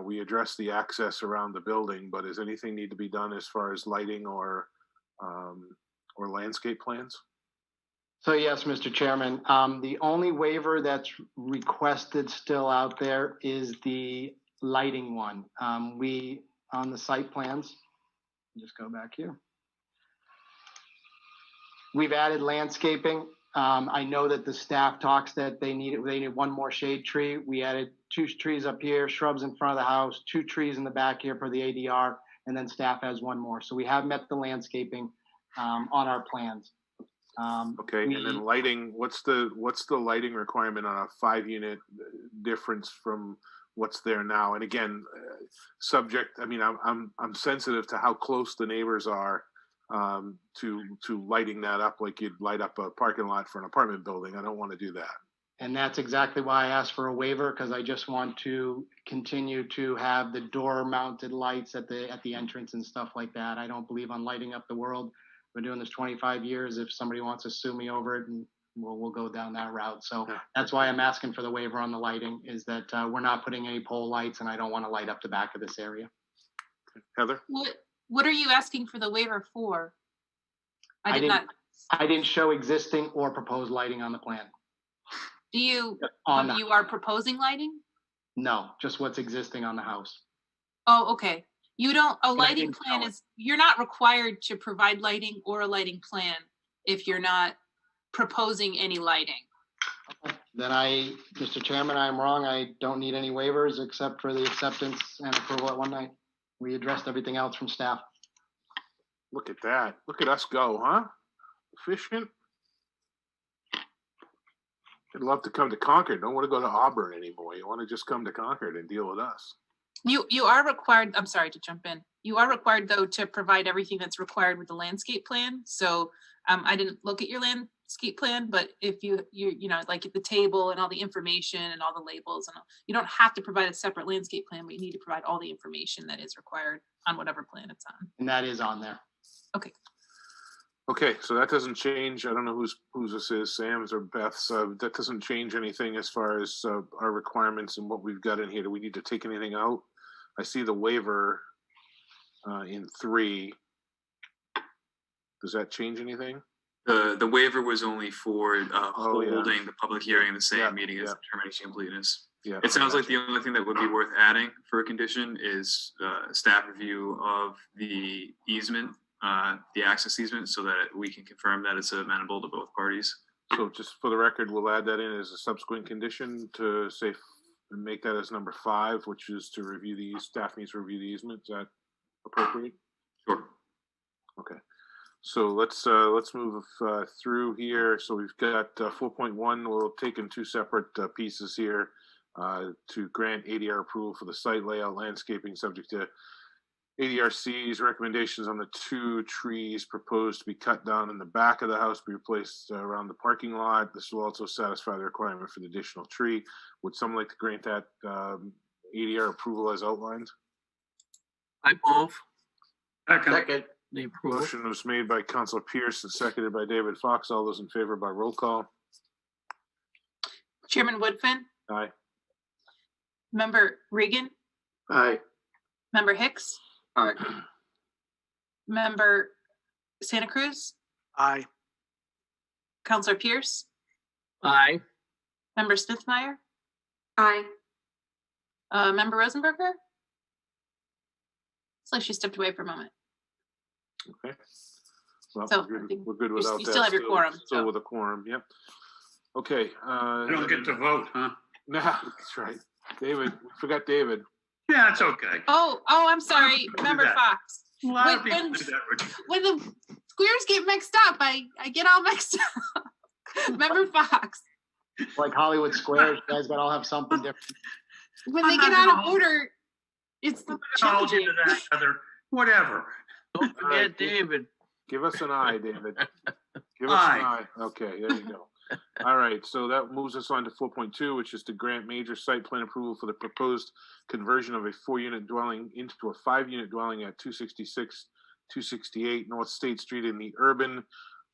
We address the access around the building, but does anything need to be done as far as lighting or landscape plans? So yes, Mr. Chairman, the only waiver that's requested still out there is the lighting one. On the site plans, just go back here. We've added landscaping. I know that the staff talks that they needed one more shade tree. We added 2 trees up here, shrubs in front of the house, 2 trees in the back here for the ADR, and then staff has 1 more. So we have met the landscaping on our plans. Okay, and then lighting. What's the lighting requirement on a 5-unit difference from what's there now? And again, subject. I mean, I'm sensitive to how close the neighbors are to lighting that up like you'd light up a parking lot for an apartment building. I don't want to do that. And that's exactly why I asked for a waiver, because I just want to continue to have the door mounted lights at the entrance and stuff like that. I don't believe on lighting up the world. I've been doing this 25 years. If somebody wants to sue me over it, and we'll go down that route. So that's why I'm asking for the waiver on the lighting, is that we're not putting any pole lights, and I don't want to light up the back of this area. Heather? What are you asking for the waiver for? I didn't show existing or proposed lighting on the plan. Do you, On you are proposing lighting? No, just what's existing on the house. Oh, okay. You don't, a I lighting didn't plan show it. is, you're not required to provide lighting or a lighting plan if you're not proposing any lighting. Then Mr. Chairman, I'm wrong. I don't need any waivers except for the acceptance and approval at one night. We addressed everything else from staff. Look at that. Look at us go, huh? Efficient. I'd love to come to Concord. Don't want to go to Auburn anymore. You want to just come to Concord and deal with us. You are required, I'm sorry to jump in. You are required though to provide everything that's required with the landscape plan. So I didn't look at your landscape plan, but if you know, like at the table and all the information and all the labels and all, you don't have to provide a separate landscape plan, but you need to provide all the information that is required on whatever plan it's on. And that is on there. Okay. Okay, so that doesn't change. I don't know whose this is, Sam's or Beth's. That doesn't change anything as far as our requirements and what we've got in here. Do we need to take anything out? I see the waiver in 3. Does that change anything? The waiver was only for holding yeah. the public hearing in the same meeting as determination completeness. Yeah, it sounds like the only thing that would be worth adding for a condition is staff review of the easement, the access easement, so that we can confirm that it's amenable to both parties. So just for the record, we'll add that in as a subsequent condition to say, make that as number 5, which is to review the staff needs to review the easement. Is that appropriate? Sure. Okay. So let's move through here. So we've got 4.1. We'll take in 2 separate pieces here to grant ADR approval for the site layout landscaping subject to ADRC's recommendations on the 2 trees proposed to be cut down in the back of the house, be replaced around the parking lot. This will also satisfy the requirement for the additional tree. Would someone like to grant that ADR approval as outlined? I move. Second. The approval. Motion was made by Councilor Pierce and seconded by David Fox. All those in favor by roll call. Chairman Woodfin, Aye. Member Regan, Aye. Member Hicks, Aye. Member Santa Cruz, Aye. Councilor Pierce, Aye. Member Smithmeyer, Aye. Member Rosenberger. It's like she stepped away for a moment. Okay. Well, So, we're good without that. you still have your quorum, Still so. with a quorum. Yep. Okay. I don't get to vote, huh? Nah, that's right. David, we forgot David. Yeah, it's okay. Oh, I'm sorry, People do Member that. Fox. A lot of When- people when- do that, Richard. When the squares get mixed up, I get all mixed up. Member Fox, Like Hollywood Squares, you guys gotta all have something different. when they I'm get not out of gonna- order, it's Hold challenging. you to that, Heather. Whatever. Don't forget David. Give us an eye, David. Give us Aye. an eye. Okay, there you go. All right, so that moves us on to 4.2, which is to grant major site plan approval for the proposed conversion of a 4-unit dwelling into a 5-unit dwelling at 266, 268 North State Street in the urban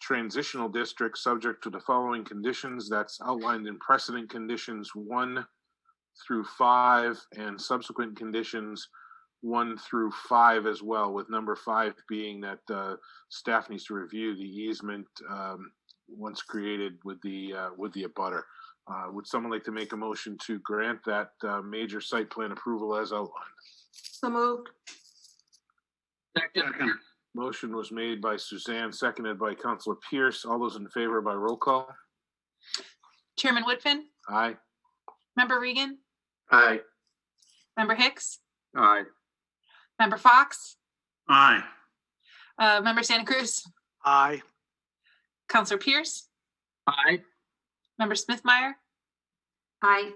transitional district, subject to the following conditions that's outlined in precedent conditions 1 through 5 and subsequent conditions 1 through 5 as well, with number 5 being that staff needs to review the easement once created with the abutter. Would someone like to make a motion to grant that major site plan approval as outlined? So moved. Second. Motion was made by Suzanne, seconded by Councilor Pierce. All those in favor by roll call? Chairman Woodfin, Aye. Member Regan, Aye. Member Hicks, Aye. Member Fox, Aye. Member Santa Cruz, Aye. Councilor Pierce, Aye. Member Smithmeyer, Aye.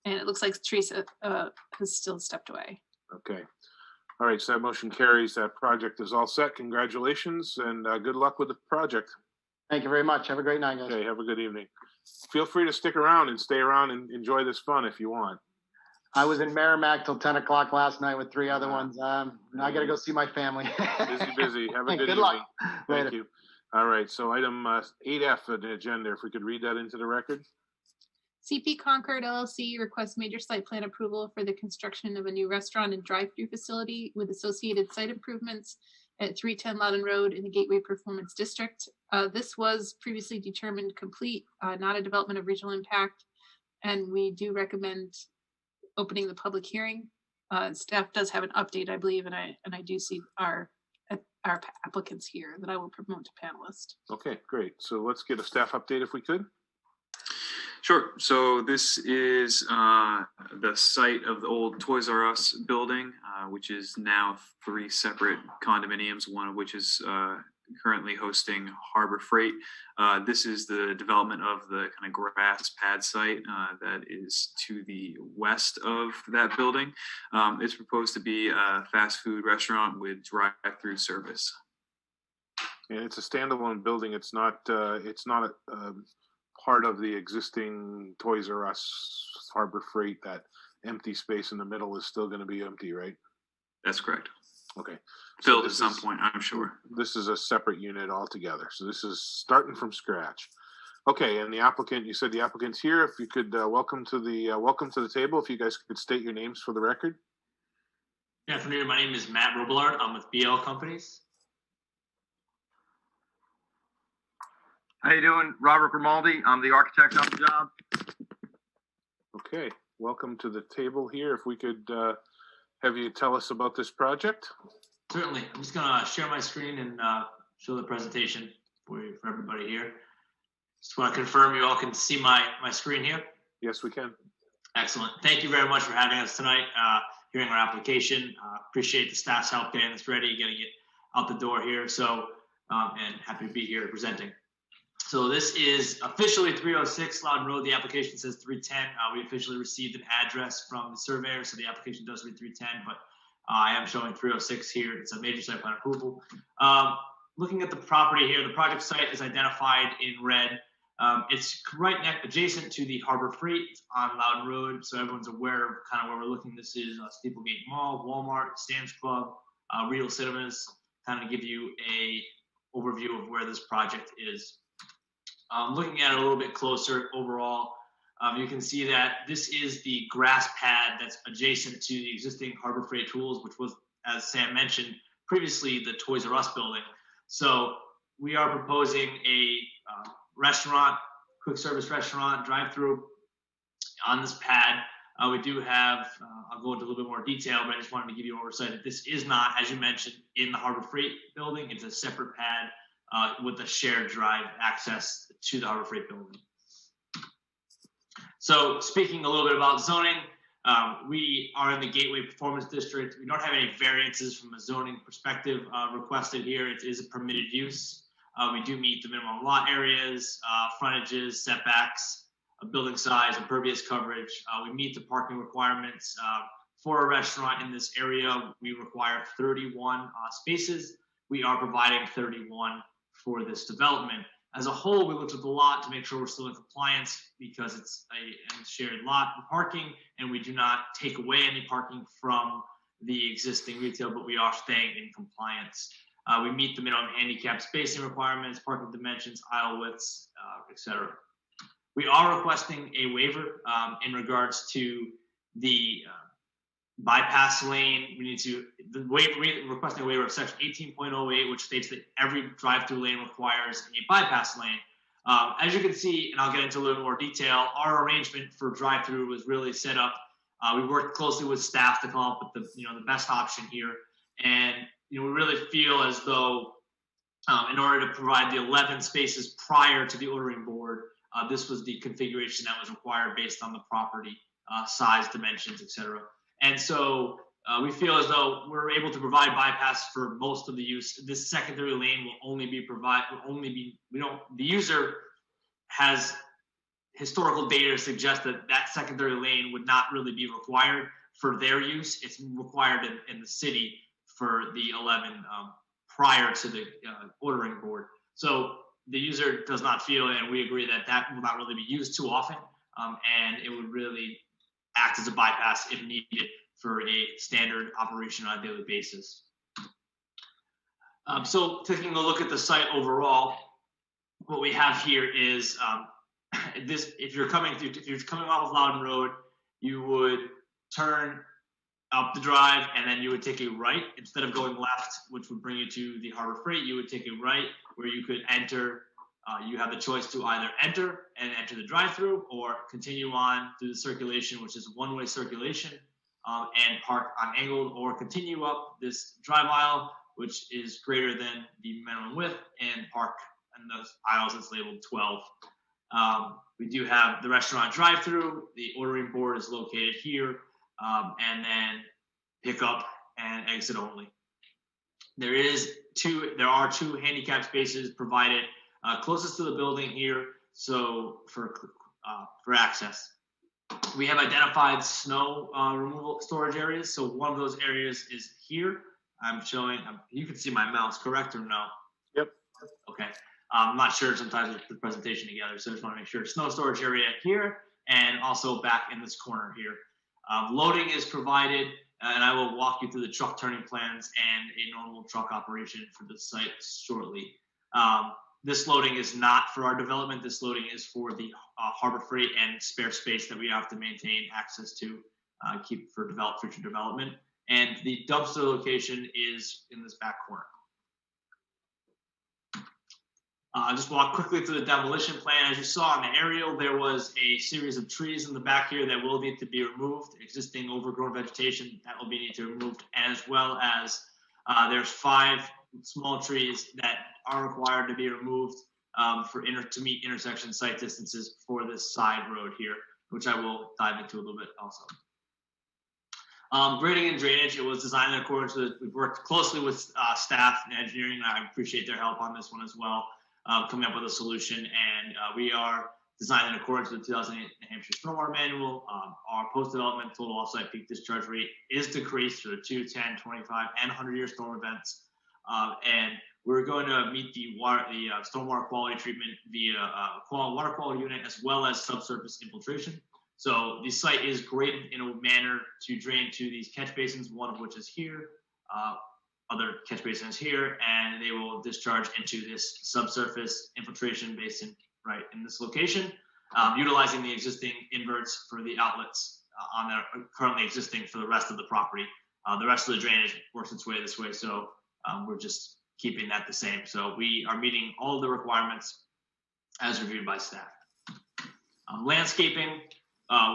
and it looks like Teresa has still stepped away. Okay. All right, so that motion carries. That project is all set. Congratulations and good luck with the project. Thank you very much. Have a great night, guys. Okay, have a good evening. Feel free to stick around and stay around and enjoy this fun if you want. I was in Merrimack till 10 o'clock last night with 3 other ones. I got to go see my family. Busy. Have a good Good evening. luck. Thank Later. you. All right, so item 8F of the agenda, if we could read that into the record. CP Concord LLC requests major site plan approval for the construction of a new restaurant and drive-through facility with associated site improvements at 310 Loudon Road in the Gateway Performance District. This was previously determined complete, not a development of regional impact, and we do recommend opening the public hearing. Staff does have an update, I believe, and I do see our applicants here that I will promote to panelist. Okay, great. So let's get a staff update if we could. Sure. So this is the site of the old Toys R Us building, which is now 3 separate condominiums, one of which is currently hosting Harbor Freight. This is the development of the kind of grass pad site that is to the west of that building. It's proposed to be a fast food restaurant with drive-through service. And it's a standalone building. It's not part of the existing Toys R Us Harbor Freight. That empty space in the middle is still going to be empty, right? That's correct. Okay. Filled at some point, I'm sure. This is a separate unit altogether. So this is starting from scratch. Okay, and the applicant, you said the applicant's here. If you could welcome to the table. If you guys could state your names for the record. Good afternoon. My name is Matt Robillard. I'm with BL Companies. How you doing? Robert Grimaldi. I'm the architect on the job. Okay, welcome to the table here. If we could have you tell us about this project. Certainly. I'm just going to share my screen and show the presentation for everybody here. Just want to confirm you all can see my screen here. Yes, we can. Excellent. Thank you very much for having us tonight, hearing our application. Appreciate the staff's help getting this ready, getting it out the door here. So, and happy to be here presenting. So this is officially 306 Loudon Road. The application says 310. We officially received an address from the surveyor, so the application does read 310, but I am showing 306 here. It's a major site plan approval. Looking at the property here, the project site is identified in red. It's right adjacent to the Harbor Freight on Loudon Road, so everyone's aware of kind of where we're looking. This is Steeplegate Mall, Walmart, Sam's Club, Real Cinemas, kind of give you a overview of where this project is. Looking at it a little bit closer overall, you can see that this is the grass pad that's adjacent to the existing Harbor Freight Tools, which was, as Sam mentioned, previously the Toys R Us building. So we are proposing a restaurant, quick service restaurant, drive-through on this pad. We do have, I'll go into a little bit more detail, but I just wanted to give you oversight that this is not, as you mentioned, in the Harbor Freight building. It's a separate pad with a shared drive access to the Harbor Freight building. So speaking a little bit about zoning, we are in the Gateway Performance District. We don't have any variances from a zoning perspective requested here. It is a permitted use. We do meet the minimum lot areas, frontages, setbacks, building size, impervious coverage. We meet the parking requirements. For a restaurant in this area, we require 31 spaces. We are providing 31 for this development. As a whole, we looked at the lot to make sure we're still in compliance because it's a shared lot and parking, and we do not take away any parking from the existing retail, but we are staying in compliance. We meet the minimum handicap spacing requirements, parking dimensions, aisle widths, etc. We are requesting a waiver in regards to the bypass lane. We need to requesting a waiver of section 18.08, which states that every drive-through lane requires a bypass lane. As you can see, and I'll get into a little more detail, our arrangement for drive-through was really set up. We worked closely with staff to come up with the best option here, and we really feel as though in order to provide the 11 spaces prior to the ordering board, this was the configuration that was required based on the property size, dimensions, etc. And so we feel as though we're able to provide bypass for most of the use. This secondary lane will only be the user has historical data to suggest that that secondary lane would not really be required for their use. It's required in the city for the 11 prior to the ordering board. So the user does not feel, and we agree that that will not really be used too often, and it would really act as a bypass if needed for a standard operation on a daily basis. So taking a look at the site overall, what we have here is this. If you're coming off of Loudon Road, you would turn up the drive, and then you would take a right instead of going left, which would bring you to the Harbor Freight. You would take a right where you could enter. You have the choice to either enter the drive-through or continue on through the circulation, which is one-way circulation, and park on angled, or continue up this drive aisle, which is greater than the minimum width, and park in those aisles that's labeled 12. We do have the restaurant drive-through. The ordering board is located here, and then pick up and exit only. There are two handicap spaces provided closest to the building here, so for access. We have identified snow removal storage areas. So one of those areas is here. I'm showing, you can see my mouse, correct or no? Yep. Okay. I'm not sure sometimes with the presentation together, so I just want to make sure. Snow storage area here, and also back in this corner here. Loading is provided, and I will walk you through the truck turning plans and a normal truck operation for the site shortly. This loading is not for our development. This loading is for the Harbor Freight and spare space that we have to maintain access to keep for future development. And the dumpster location is in this back corner. I'll just walk quickly through the demolition plan. As you saw on the aerial, there was a series of trees in the back here that will need to be removed, existing overgrown vegetation that will be need to be removed, as well as there's 5 small trees that are required to be removed to meet intersection site distances for this side road here, which I will dive into a little bit also. Grading and drainage, it was designed in accordance with, we've worked closely with staff and engineering. I appreciate their help on this one as well, coming up with a solution. And we are designed in accordance with the 2008 New Hampshire Stormwater Manual. Our post-development total offsite peak discharge rate is decreased for the 2, 10, 25, and 100-year storm events. And we're going to meet the stormwater quality treatment via water quality unit, as well as subsurface infiltration. So the site is graded in a manner to drain to these catch basins, one of which is here, other catch basins here, and they will discharge into this subsurface infiltration basin right in this location, utilizing the existing inverts for the outlets on that are currently existing for the rest of the property. The rest of the drainage works its way this way, so we're just keeping that the same. So we are meeting all of the requirements as reviewed by staff. Landscaping,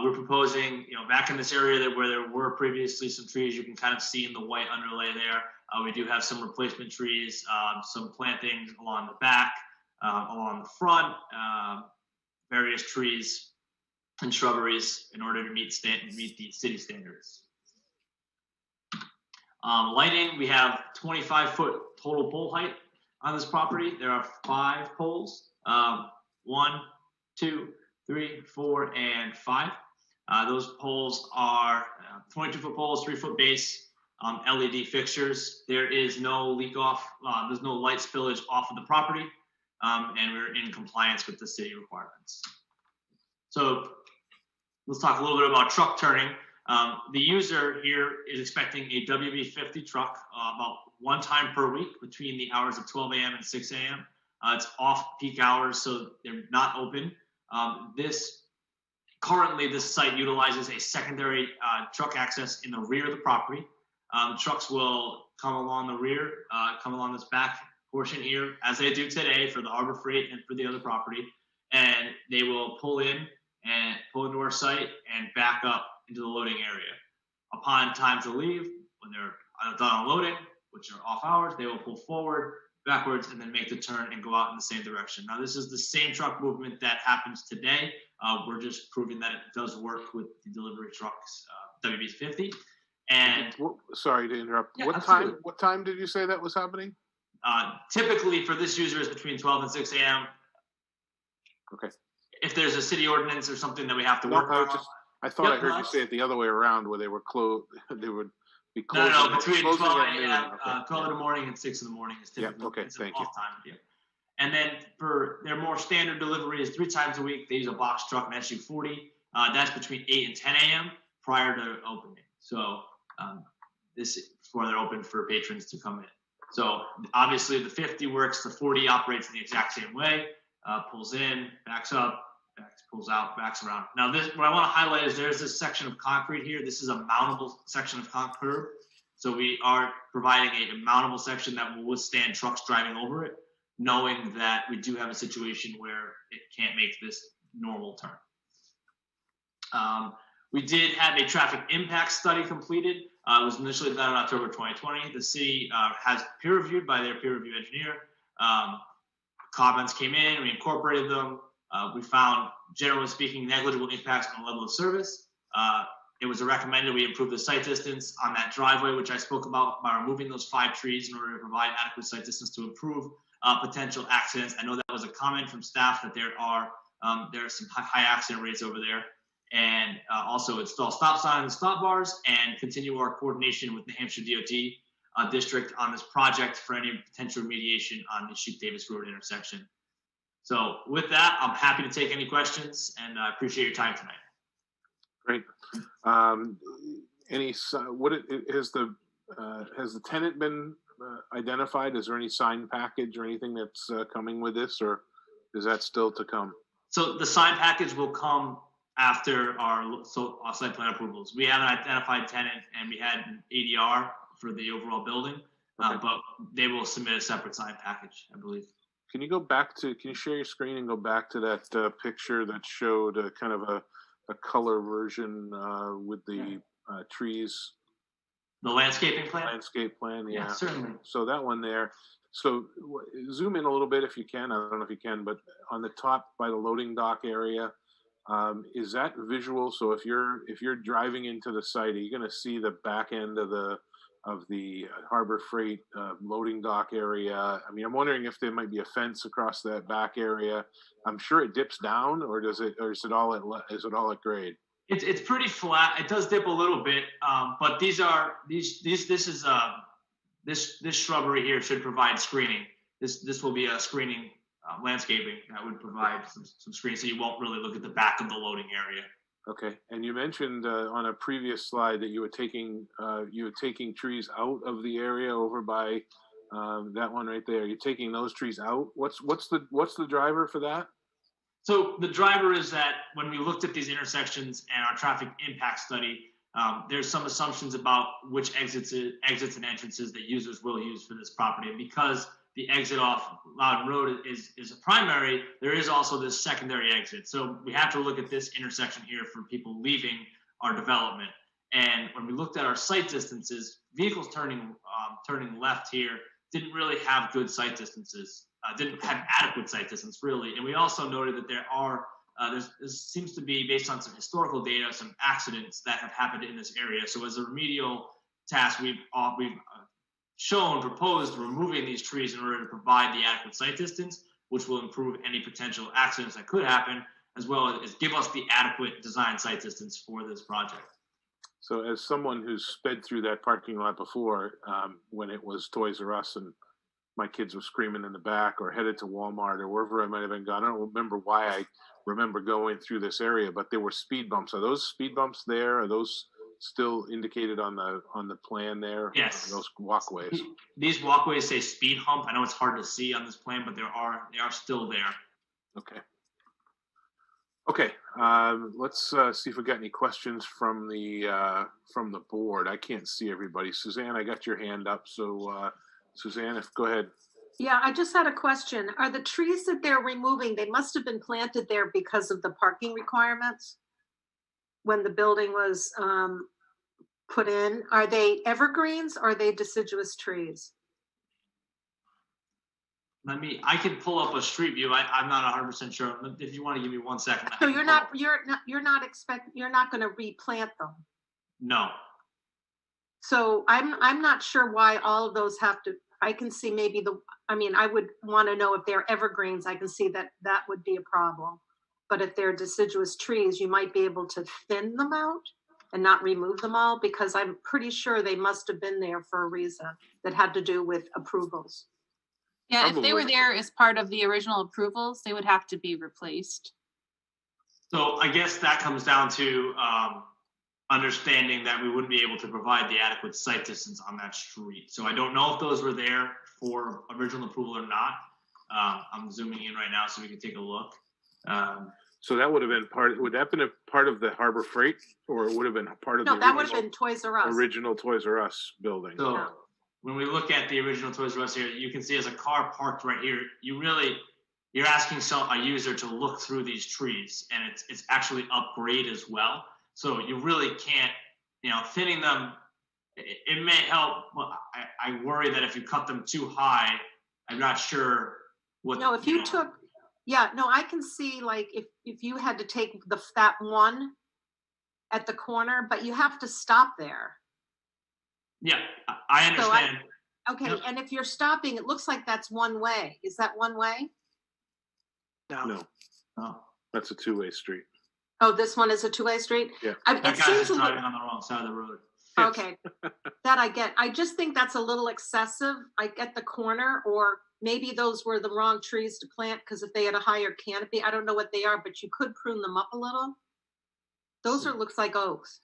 we're proposing, back in this area where there were previously some trees, you can kind of see in the white underlay there. We do have some replacement trees, some plantings along the back, along the front, various trees and shrubberies in order to meet the city standards. Lighting, we have 25-foot total pole height on this property. There are 5 poles, 1, 2, 3, 4, and 5. Those poles are 22-foot poles, 3-foot base, LED fixtures. There is no leak off, there's no light spillage off of the property, and we're in compliance with the city requirements. So let's talk a little bit about truck turning. The user here is expecting a WB50 truck about 1 time per week between the hours of 12 a.m. and 6 a.m. It's off peak hours, so they're not open. Currently, this site utilizes a secondary truck access in the rear of the property. Trucks will come along the rear, come along this back portion here, as they do today for the Harbor Freight and for the other property, and they will pull into our site and back up into the loading area. Upon time to leave, when they're done unloading, which are off hours, they will pull forward, backwards, and then make the turn and go out in the same direction. Now, this is the same truck movement that happens today. We're just proving that it does work with the delivery trucks, WB50. And sorry to interrupt. Yeah, What absolutely. time did you say that was happening? Typically for this user is between 12 and 6 a.m. Okay. If there's a city ordinance or something that we have to No, work on. I thought I Yep, heard no, you say it the other way around, where they were closed. They would be No, closing. between closing 12 at noon. a.m., Okay. 12 in the morning and 6 in the morning is typically okay, it's an thank you. off time. Yeah. And then for their more standard deliveries, 3 times a week, they use a box truck, an SU40. That's between 8 and 10 a.m. prior to opening. So this is before they're open for patrons to come in. So obviously the 50 works, the 40 operates in the exact same way, pulls in, backs up, pulls out, backs around. Now this, what I want to highlight is there's this section of concrete here. This is a mountable section of concrete. So we are providing a mountable section that will withstand trucks driving over it, knowing that we do have a situation where it can't make this normal turn. We did have a traffic impact study completed. It was initially done in October 2020. The city has peer reviewed by their peer review engineer. Comments came in, we incorporated them. We found, generally speaking, negligible impacts on the level of service. It was recommended we improve the sight distance on that driveway, which I spoke about, by removing those 5 trees in order to provide adequate sight distance to improve potential accidents. I know that was a comment from staff that there are some high accident rates over there. And also install stop signs and stop bars and continue our coordination with New Hampshire DOT district on this project for any potential remediation on the Shoot Davis Road intersection. So with that, I'm happy to take any questions, and I appreciate your time tonight. Great. Has the tenant been identified? Is there any sign package or anything that's coming with this, or is that still to come? So the sign package will come after our site plan approvals. We haven't identified tenant, and we had an ADR for the overall building, but they will submit a separate sign package, I believe. Can you share your screen and go back to that picture that showed kind of a color version with the trees? The landscaping plan? Landscape plan, yeah. Yeah, certainly. So that one there. So zoom in a little bit if you can. I don't know if you can, but on the top by the loading dock area, is that visual? So if you're driving into the site, are you going to see the back end of the Harbor Freight loading dock area? I mean, I'm wondering if there might be a fence across that back area. I'm sure it dips down, or is it all at grade? It's pretty flat. It does dip a little bit, but this shrubbery here should provide screening. This will be a screening landscaping that would provide some screen, so you won't really look at the back of the loading area. Okay, and you mentioned on a previous slide that you were taking trees out of the area over by that one right there. You're taking those trees out. What's the driver for that? So the driver is that when we looked at these intersections and our traffic impact study, there's some assumptions about which exits and entrances that users will use for this property. And because the exit off Loudon Road is a primary, there is also this secondary exit. So we have to look at this intersection here for people leaving our development. And when we looked at our sight distances, vehicles turning left here didn't really have good sight distances, didn't have adequate sight distance really. And we also noted that there seems to be, based on some historical data, some accidents that have happened in this area. So as a remedial task, we've proposed removing these trees in order to provide the adequate sight distance, which will improve any potential accidents that could happen, as well as give us the adequate design sight distance for this project. So as someone who's sped through that parking lot before, when it was Toys R Us and my kids were screaming in the back, or headed to Walmart or wherever I might have been gone, I don't remember why I remember going through this area, but there were speed bumps. Are those speed bumps there? Are those still indicated on the plan there? Yes. Those walkways. These walkways say speed hump. I know it's hard to see on this plan, but they are still there. Okay. Okay. Let's see if we got any questions from the board. I can't see everybody. Suzanne, I got your hand up. So Suzanne, go ahead. Yeah, I just had a question. Are the trees that they're removing, they must have been planted there because of the parking requirements when the building was put in? Are they evergreens or are they deciduous trees? I can pull up a street view. I'm not 100% sure. If you want to give me 1 second. So you're not going to replant them? No. So I'm not sure why all of those have to. I can see maybe I would want to know if they're evergreens. I can see that would be a problem. But if they're deciduous trees, you might be able to thin them out and not remove them all, because I'm pretty sure they must have been there for a reason that had to do with approvals. Yeah, if they were Probably. there as part of the original approvals, they would have to be replaced. So I guess that comes down to understanding that we wouldn't be able to provide the adequate site distance on that street. So I don't know if those were there for original approval or not. I'm zooming in right now so we can take a look. So that would have been would that have been a part of the Harbor Freight, or it would have been a part of No, the that would have original, been Toys R Us. original Toys R Us building? So when we look at the original Toys R Us here, you can see as a car parked right here, you're asking a user to look through these trees, and it's actually upgrade as well. So you really can't, thinning them, it may help, but I worry that if you cut them too high, I'm not sure what. No, if you took, yeah, no, I can see like if you had to take that one at the corner, but you have to stop there. Yeah, I understand. Okay, and if you're stopping, it looks like that's one way. Is that one way? No. That's a two-way street. Oh, this one is a two-way street? Yeah. That It guy's seems just a driving little, on the wrong side of the road. okay, that I get. I just think that's a little excessive, like at the corner, or maybe those were the wrong trees to plant, because if they had a higher canopy, I don't know what they are, but you could prune them up a little. Those looks like oaks.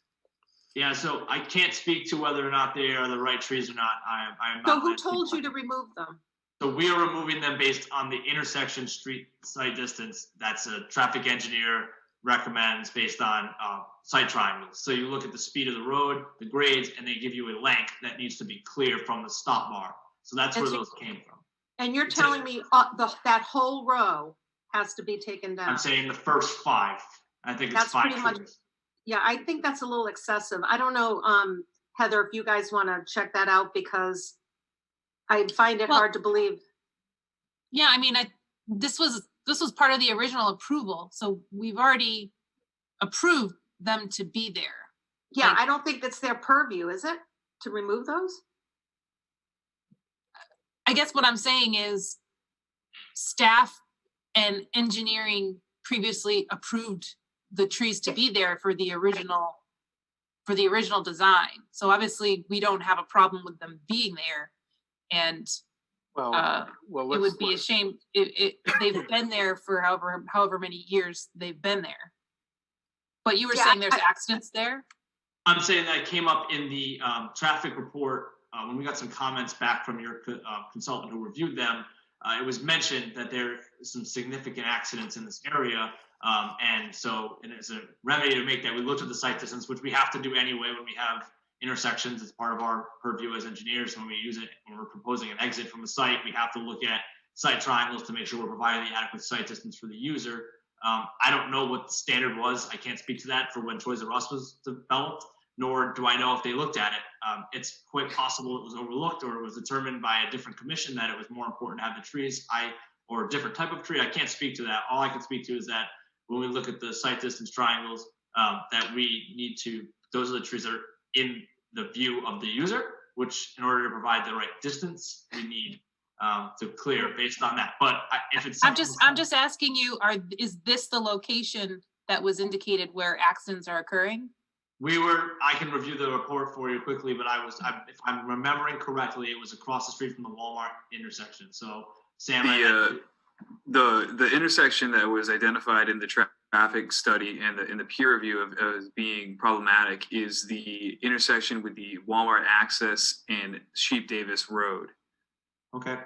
Yeah, so I can't speak to whether or not they are the right trees or not. I'm So not. who told you to remove them? So we are removing them based on the intersection street site distance. That's a traffic engineer recommends based on site triangles. So you look at the speed of the road, the grades, and they give you a length that needs to be clear from the stop bar. So that's where those came from. And you're telling me that whole row has to be taken down? I'm saying the first 5. I think it's That's 5 pretty much, trees. yeah, I think that's a little excessive. I don't know, Heather, if you guys want to check that out, because I find it hard to believe. Yeah, I mean, this was part of the original approval, so we've already approved them to be there. Yeah, I don't think that's their purview, is it, to remove those? I guess what I'm saying is staff and engineering previously approved the trees to be there for the original design. So obviously we don't have a problem with them being there. And it would be a shame if they've been there for however many years they've been there. But you were saying there's accidents there? I'm saying that came up in the traffic report when we got some comments back from your consultant who reviewed them. It was mentioned that there are some significant accidents in this area. And as a remedy to make that, we looked at the site distance, which we have to do anyway when we have intersections. It's part of our purview as engineers. When we use it, when we're proposing an exit from a site, we have to look at site triangles to make sure we're providing the adequate site distance for the user. I don't know what the standard was. I can't speak to that for when Toys R Us was developed, nor do I know if they looked at it. It's quite possible it was overlooked, or it was determined by a different commission that it was more important to have the trees, or a different type of tree. I can't speak to that. All I can speak to is that when we look at the site distance triangles, that we need to, those are the trees that are in the view of the user, which in order to provide the right distance, we need to clear based on that. But if it's I'm just asking you, is this the location that was indicated where accidents are occurring? I can review the report for you quickly, but if I'm remembering correctly, it was across the street from the Walmart intersection. So Sam, the intersection that was identified in the traffic study and in the peer review as being problematic is the intersection with the Walmart access and Sheep Davis Road. Okay.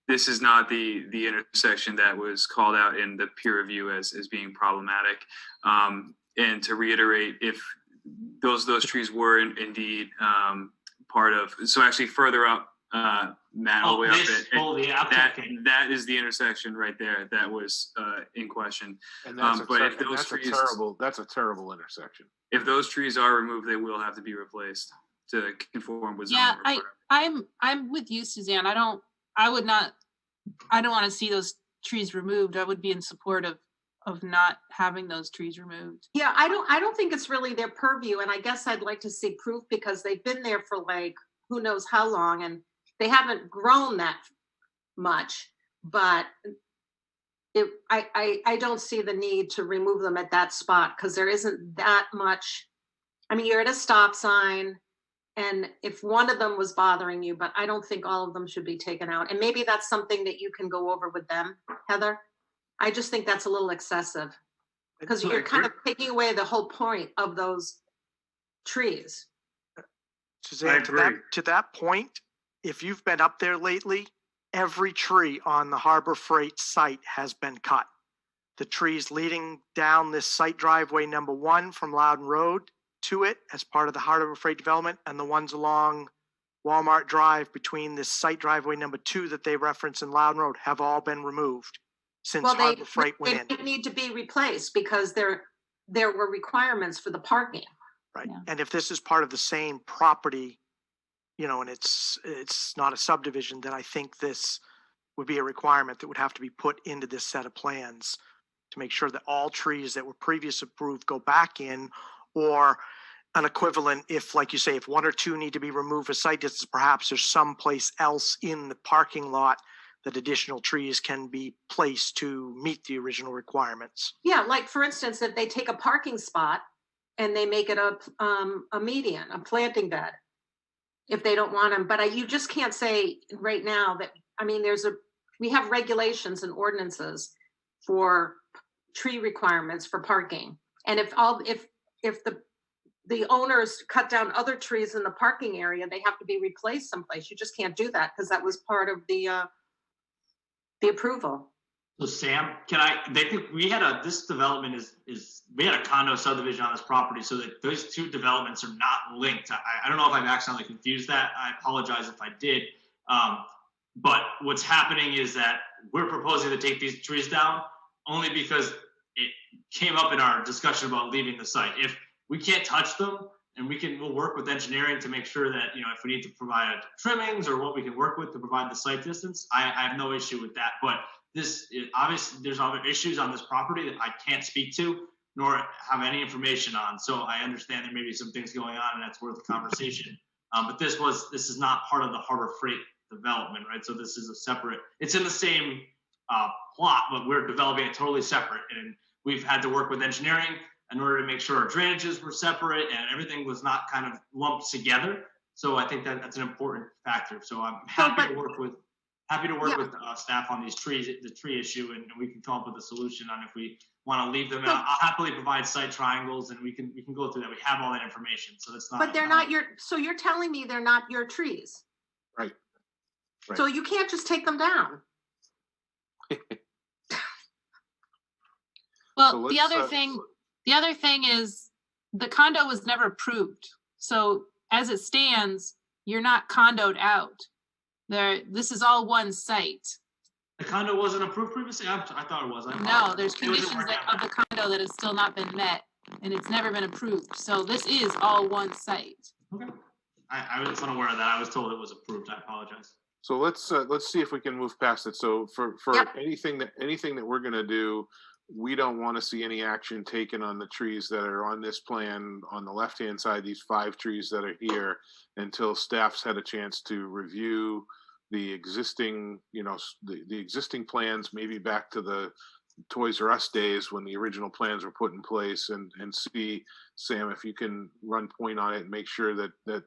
This is not the intersection that was called out in the peer review as being problematic. And to reiterate, if those trees were indeed part of, so actually further up, Matt, all the way up that is the intersection right there that was in question. And that's a terrible intersection. If those trees are removed, they will have to be replaced to conform with zoning. Yeah, I'm with you, Suzanne. I don't want to see those trees removed. I would be in support of not having those trees removed. Yeah, I don't think it's really their purview, and I guess I'd like to see proof, because they've been there for like who knows how long, and they haven't grown that much. But I don't see the need to remove them at that spot, because there isn't that much. I mean, you're at a stop sign. And if one of them was bothering you, but I don't think all of them should be taken out. And maybe that's something that you can go over with them, Heather. I just think that's a little excessive because you're kind of taking away the whole point of those trees. Suzanne, to that point, if you've been up there lately, every tree on the Harbor Freight site has been cut. The trees leading down this site driveway number 1 from Loudon Road to it as part of the Harbor Freight development, and the ones along Walmart Drive between this site driveway number 2 that they reference in Loudon Road have all been removed since Harbor Freight went in. They need to be replaced because there were requirements for the parking. Right. Yeah. And if this is part of the same property, you know, and it's not a subdivision, then I think this would be a requirement that would have to be put into this set of plans to make sure that all trees that were previously approved go back in, or an equivalent if, like you say, if 1 or 2 need to be removed for site distance, perhaps there's someplace else in the parking lot that additional trees can be placed to meet the original requirements. Yeah, like for instance, if they take a parking spot and they make it a median, a planting bed, if they don't want them. But you just can't say right now that, I mean, we have regulations and ordinances for tree requirements for parking. And if the owners cut down other trees in the parking area, they have to be replaced someplace. You just can't do that because that was part of the approval. So Sam, this development we had a condo subdivision on this property, so that those 2 developments are not linked. I don't know if I've accidentally confused that. I apologize if I did. But what's happening is that we're proposing to take these trees down only because it came up in our discussion about leaving the site. If we can't touch them, and we'll work with engineering to make sure that, you know, if we need to provide trimmings or what we can work with to provide the site distance, I have no issue with that. But this is obviously, there's other issues on this property that I can't speak to nor have any information on. So I understand there may be some things going on and that's worth a conversation. But this is not part of the Harbor Freight development, right? So this is a separate, it's in the same plot, but we're developing it totally separate. And we've had to work with engineering in order to make sure our drainages were separate and everything was not kind of lumped together. So I think that's an important factor. So I'm happy to work with staff on these trees, the tree issue, and we can come up with a solution on if we want to leave them. I'll happily provide site triangles, and we can go through that. We have all that information, so it's not. But they're not your. So you're telling me they're not your trees, right? So you can't just take them down. Well, the other thing is the condo was never approved. So as it stands, you're not condoed out. This is all one site. The condo wasn't approved previously? I thought it was. No, there's conditions of the condo that has still not been met, and it's never been approved. So this is all one site. Okay. I was unaware of that. I was told it was approved. I apologize. So let's see if we can move past it. So for anything that we're going to do, we don't want to see any action taken on the trees that are on this plan on the left-hand side, these 5 trees that are here, until staff's had a chance to review the existing, the existing plans, maybe back to the Toys R Us days when the original plans were put in place, and see, Sam, if you can run point on it and make sure that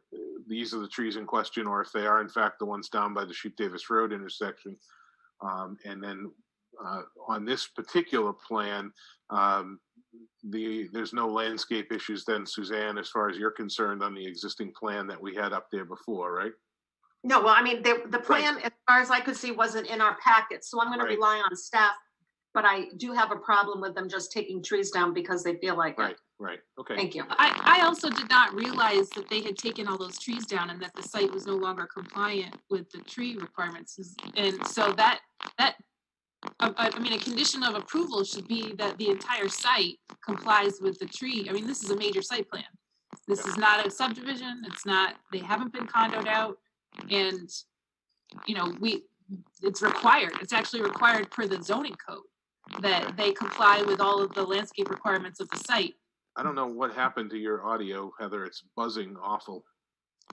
these are the trees in question, or if they are in fact the ones down by the Sheep Davis Road intersection. And then on this particular plan, there's no landscape issues then, Suzanne, as far as you're concerned, on the existing plan that we had up there before, right? No, well, I mean, the plan, as far as I could see, wasn't in our packet, so I'm going to rely on staff. But I do have a problem with them just taking trees down because they feel like it. Right. Okay. Thank you. I also did not realize that they had taken all those trees down and that the site was no longer compliant with the tree requirements. And so I mean, a condition of approval should be that the entire site complies with the tree. I mean, this is a major site plan. This is not a subdivision. They haven't been condoed out. And, it's required. It's actually required per the zoning code that they comply with all of the landscape requirements of the site. I don't know what happened to your audio, Heather. It's buzzing awful.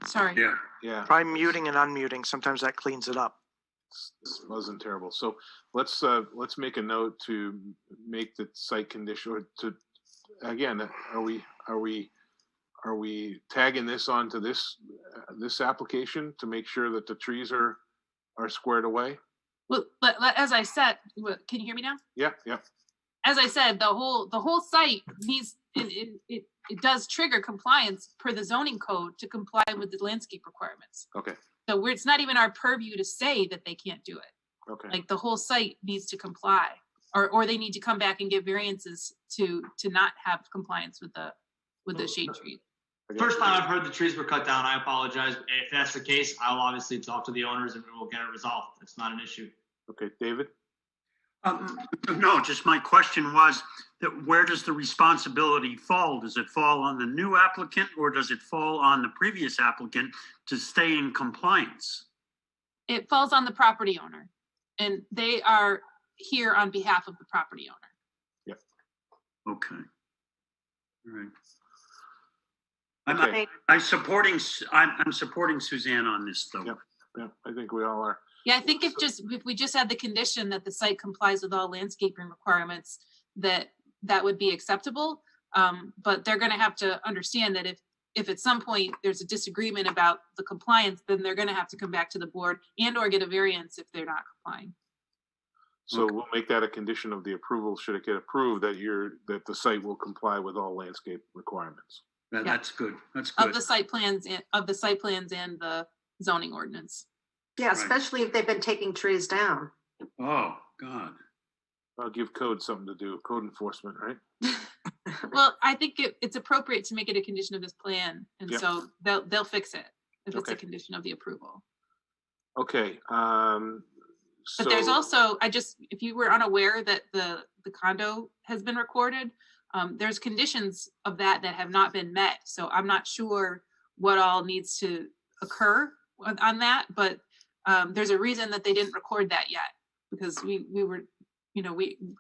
Sorry. Yeah. Try muting and unmuting. Sometimes that cleans it up. It's buzzing terrible. So let's make a note to make the site condition, or to, again, are we are we tagging this onto this, this application to make sure that the trees are squared away? Well, but as I said, can you hear me now? Yeah, yeah. As I said, the whole site needs, it does trigger compliance per the zoning code to comply with the landscape requirements. Okay, So it's not even our purview to say that they can't do it. okay. Like the whole site needs to comply, or they need to come back and get variances to not have compliance with the shade tree. First time I've heard the trees were cut down, I apologize. If that's the case, I'll obviously talk to the owners and we'll get it resolved. It's not an issue. Okay, David? No, just my question was that where does the responsibility fall? Does it fall on the new applicant or does it fall on the previous applicant to stay in compliance? It falls on the property owner, and they are here on behalf of the property owner. Yep. Okay. All right. Okay. I'm supporting Suzanne on this though. Yep. Yeah, I think we all are. Yeah, I think if we just had the condition that the site complies with all landscaping requirements, that would be acceptable. But they're gonna have to understand that if at some point there's a disagreement about the compliance, then they're gonna have to come back to the board and or get a variance if they're not complying. So we'll make that a condition of the approval, should it get approved, that the site will comply with all landscape requirements. Yeah, that's good. That's good. Of the site plans and the zoning ordinance. Yeah, especially if they've been taking trees down. Oh, God. I'll give code something to do, code enforcement, right? Well, I think it's appropriate to make it a condition of this plan, and Yep. so they'll fix it if it's a Okay. condition of the approval. Okay, But there's also, if you were unaware that the condo has been recorded, there's conditions of that have not been met. So I'm not sure what all needs to occur on that, but there's a reason that they didn't record that yet, because we were,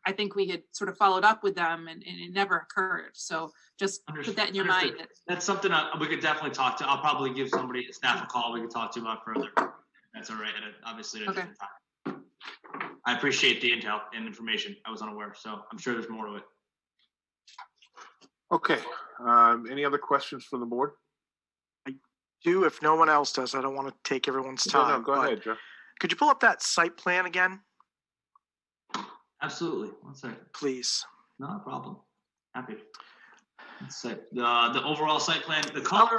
I think we had sort of followed up with them and it never occurred. So just put that in your mind. That's something we could definitely talk to. I'll probably give somebody a staff a call. We could talk to you about further. That's all right. And obviously, at a different time. I appreciate the intel and information. I was unaware, so I'm sure there's more to it. Okay, any other questions from the board? If no one else does, I don't want to take everyone's time. No, go but ahead, Joe. Could you pull up that site plan again, Absolutely. One second. please? Not a problem. Happy. Let's see. The overall site plan, the color.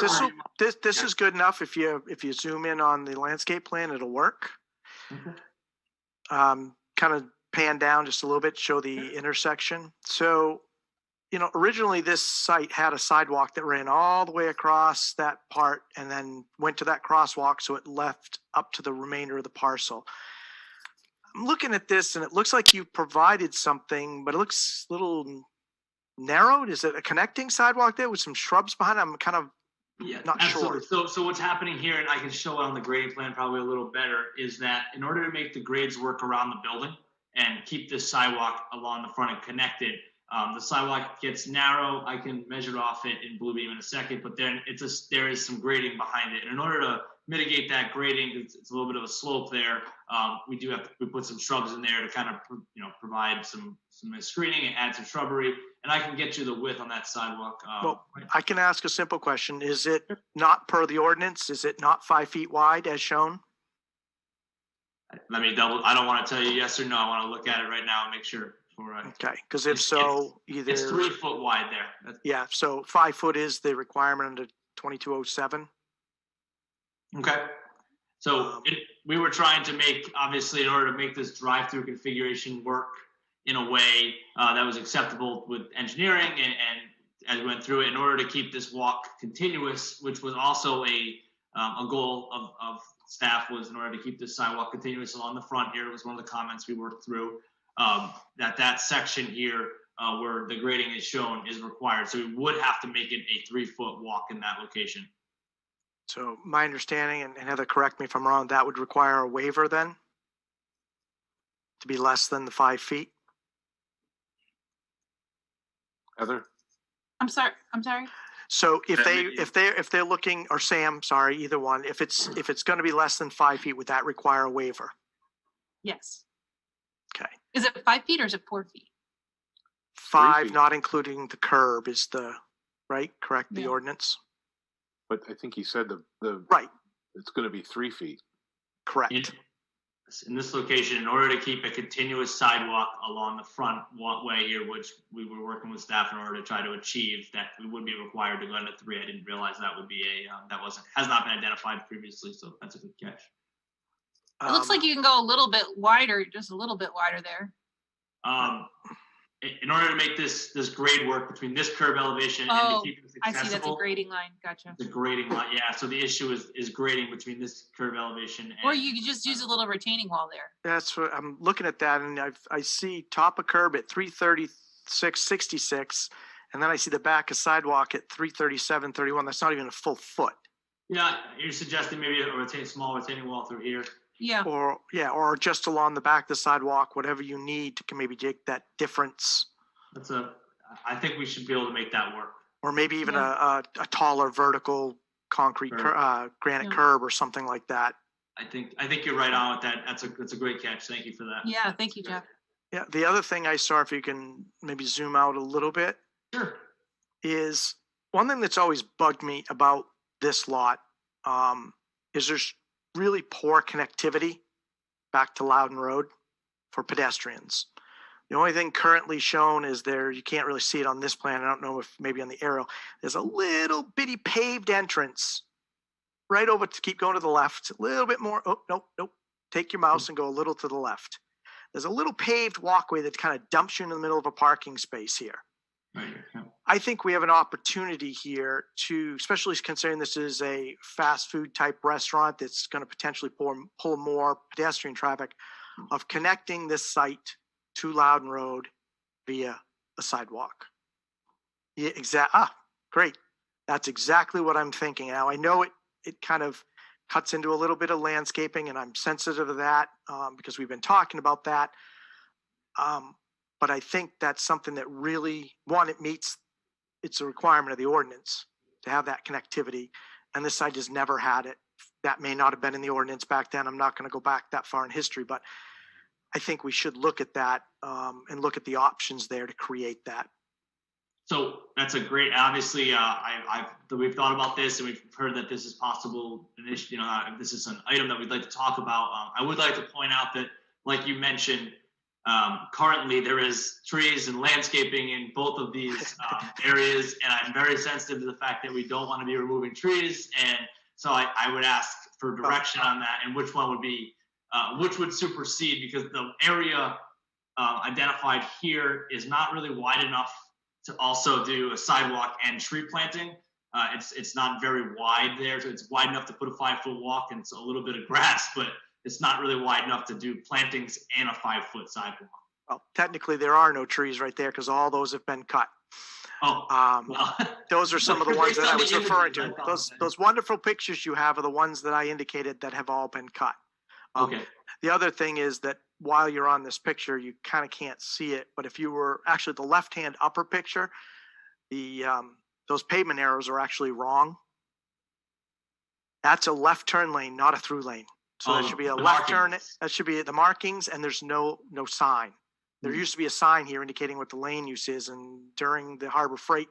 This is good enough. If you zoom in on the landscape plan, it'll work. Okay. Kind of pan down just a little bit, show the intersection. So, originally this site had a sidewalk that ran all the way across that part and then went to that crosswalk, so it left up to the remainder of the parcel. I'm looking at this and it looks like you provided something, but it looks a little narrowed. Is it a connecting sidewalk there with some shrubs behind it? I'm kind of not absolutely. sure. So what's happening here, and I can show it on the grading plan probably a little better, is that in order to make the grades work around the building and keep this sidewalk along the front and connected, the sidewalk gets narrow. I can measure off it in Bluebeam in a second, but then there is some grading behind it. And in order to mitigate that grading, it's a little bit of a slope there. We put some shrubs in there to kind of provide some screening and add some shrubbery. And I can get you the width on that sidewalk. Well, I can ask a simple question. Is it not per the ordinance? Is it not 5 feet wide as shown? Let me I don't want to tell you yes or no. I want to look at it right now and make sure. Okay, because if so, it's 3 foot wide there. Yeah, so 5 foot is the requirement under 2207. Okay. So we were trying to make, obviously, in order to make this drive-through configuration work in a way that was acceptable with engineering, and as we went through it, in order to keep this walk continuous, which was also a goal of staff, was in order to keep this sidewalk continuous along the front here. It was one of the comments we worked through, that section here where the grading is shown is required. So we would have to make it a 3 foot walk in that location. So my understanding, and Heather, correct me if I'm wrong, that would require a waiver then to be less than the 5 feet? Heather? I'm sorry. So if they're looking, or Sam, sorry, either one, if it's going to be less than 5 feet, would that require a waiver? Yes. Okay. Is it 5 feet or is it 4 feet? 5, not including the curb, is the correct? The Yeah. ordinance. But I think he said the Right. It's going to be 3 feet. Correct. In this location, in order to keep a continuous sidewalk along the front walkway here, which we were working with staff in order to try to achieve, that we would be required to go into 3. I didn't realize that would be has not been identified previously, so that's a good catch. It looks like you can go a little bit wider, just a little bit wider there. In order to make this grade work between this curb elevation and to keep this I accessible. see, that's a grading line. Gotcha. The grading line, yeah. So the issue is grading between this curb elevation and. Or you could just use a little retaining wall there. That's what I'm looking at that, and I see top of curb at 336.66, and then I see the back of sidewalk at 337.31. That's not even a full foot. Yeah, you're suggesting maybe a small retaining wall through here. Yeah. Or just along the back of the sidewalk, whatever you need to maybe take that difference. I think we should be able to make that work. Or maybe even a taller vertical concrete granite curb or something like that. I think you're right on with that. That's a great catch. Thank you for that. Yeah, thank you, Jeff. Yeah, the other thing I saw, if you can maybe zoom out a little bit, sure, is one thing that's always bugged me about this lot is there's really poor connectivity back to Loudon Road for pedestrians. The only thing currently shown is there, you can't really see it on this plan. I don't know if maybe on the aerial, there's a little bitty paved entrance right over to keep going to the left, a little bit more. Oh, nope. Take your mouse and go a little to the left. There's a little paved walkway that kind of dumps you in the middle of a parking space here. I think we have an opportunity here to, especially considering this is a fast food type restaurant that's going to potentially pull more pedestrian traffic, of connecting this site to Loudon Road via a sidewalk. Yeah, great. That's exactly what I'm thinking. Now I know it kind of cuts into a little bit of landscaping, and I'm sensitive to that because we've been talking about that. But I think that's something that really, it's a requirement of the ordinance to have that connectivity. And this site has never had it. That may not have been in the ordinance back then. I'm not going to go back that far in history, but I think we should look at that and look at the options there to create that. So that's a great, obviously, we've thought about this and we've heard that this is possible. This is an item that we'd like to talk about. I would like to point out that, like you mentioned, currently there is trees and landscaping in both of these areas, and I'm very sensitive to the fact that we don't want to be removing trees. And so I would ask for direction on that, and which one would be, which would supersede, because the area identified here is not really wide enough to also do a sidewalk and tree planting. It's not very wide there, so it's wide enough to put a 5-foot walk and a little bit of grass, but it's not really wide enough to do plantings and a 5-foot sidewalk. Well, technically there are no trees right there because all those have been cut. Those are some of the ones that I was referring to. Those wonderful pictures you have are the ones that I indicated that have all been cut. Okay. The other thing is that while you're on this picture, you kind of can't see it, but if you were actually the left-hand upper picture, those pavement arrows are actually wrong. That's a left turn lane, not a through lane. So that should be a left turn. That should be the markings, and there's no sign. There used to be a sign here indicating what the lane use is, and during the Harbor Freight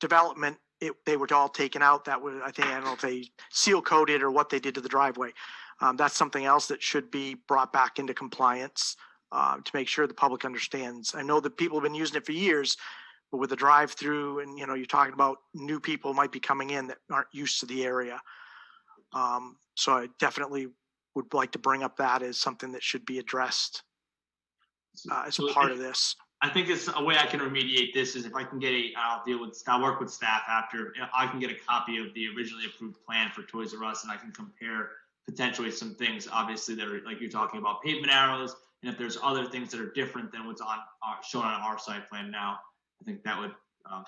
development, they were all taken out. That was, I don't know if they seal coated or what they did to the driveway. That's something else that should be brought back into compliance to make sure the public understands. I know that people have been using it for years, but with the drive-through, and you're talking about new people might be coming in that aren't used to the area. So I definitely would like to bring up that as something that should be addressed as a part of this. I think it's a way I can remediate this is if I can get I'll work with staff after, I can get a copy of the originally approved plan for Toys R Us, and I can compare potentially some things, obviously, that are, like you're talking about, pavement arrows, and if there's other things that are different than what's shown on our site plan now, I think that would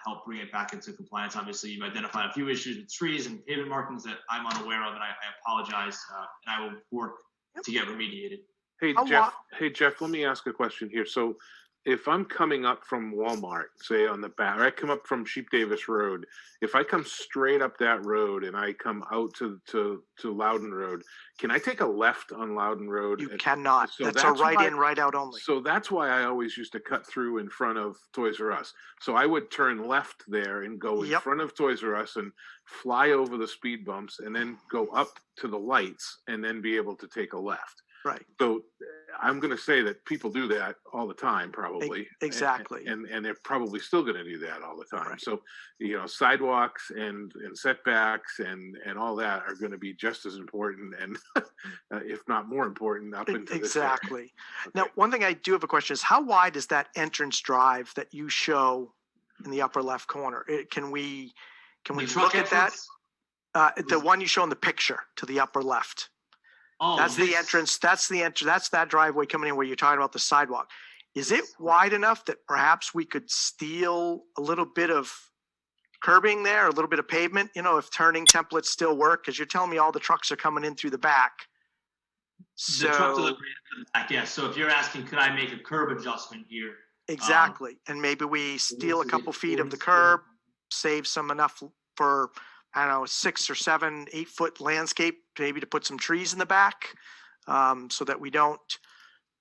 help bring it back into compliance. Obviously, you've identified a few issues with trees and pavement markings that I'm unaware of, and I apologize, and I will work to get remediated. Hey, Jeff, let me ask a question here. So if I'm coming up from Walmart, say on the back, or I come up from Sheep Davis Road, if I come straight up that road and I come out to Loudon Road, can I take a left on Loudon Road? You cannot. So That's a right why- in, right out only. So that's why I always used to cut through in front of Toys R Us. So I would turn left there and go in front of Toys R Us and fly over the speed bumps and then go up to the lights and then be able to take a left. Right. So I'm going to say that people do that all the time, probably. Exactly. And they're probably still going to do that all the time. Right. So, you know, sidewalks and setbacks and all that are going to be just as important and if not more important up into this area. Exactly. Okay. Now, one thing I do have a question is how wide is that entrance drive that you show in the upper left corner? Can we look at that? The one you show in the picture to the upper left. Oh, that's the entrance. That's the entrance. That's that driveway coming in where you're talking about the sidewalk. Is it wide enough that perhaps we could steal a little bit of curbing there, a little bit of pavement? You know, if turning templates still work, because you're telling me all the trucks are coming in through the back. So, the truck delivery in the back, yes. So if you're asking, could I make a curb adjustment here? Exactly. And maybe we steal a couple feet of the curb, save some enough for, I don't know, 6 or 7, 8 foot landscape, maybe to put some trees in the back, so that we don't,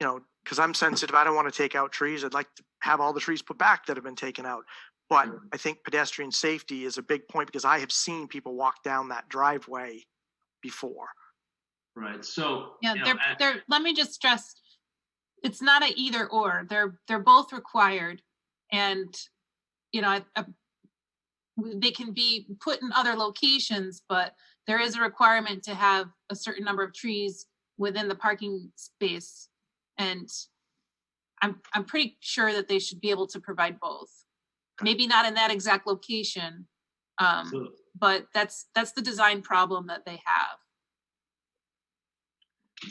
you know, because I'm sensitive. I don't want to take out trees. I'd like to have all the trees put back that have been taken out. But I think pedestrian safety is a big point because I have seen people walk down that driveway before. Right. So yeah, they're let me just stress, it's not a either or. They're both required, and you know, they can be put in other locations, but there is a requirement to have a certain number of trees within the parking space. And I'm pretty sure that they should be able to provide both. Maybe not in that exact location, but that's the design problem that they have.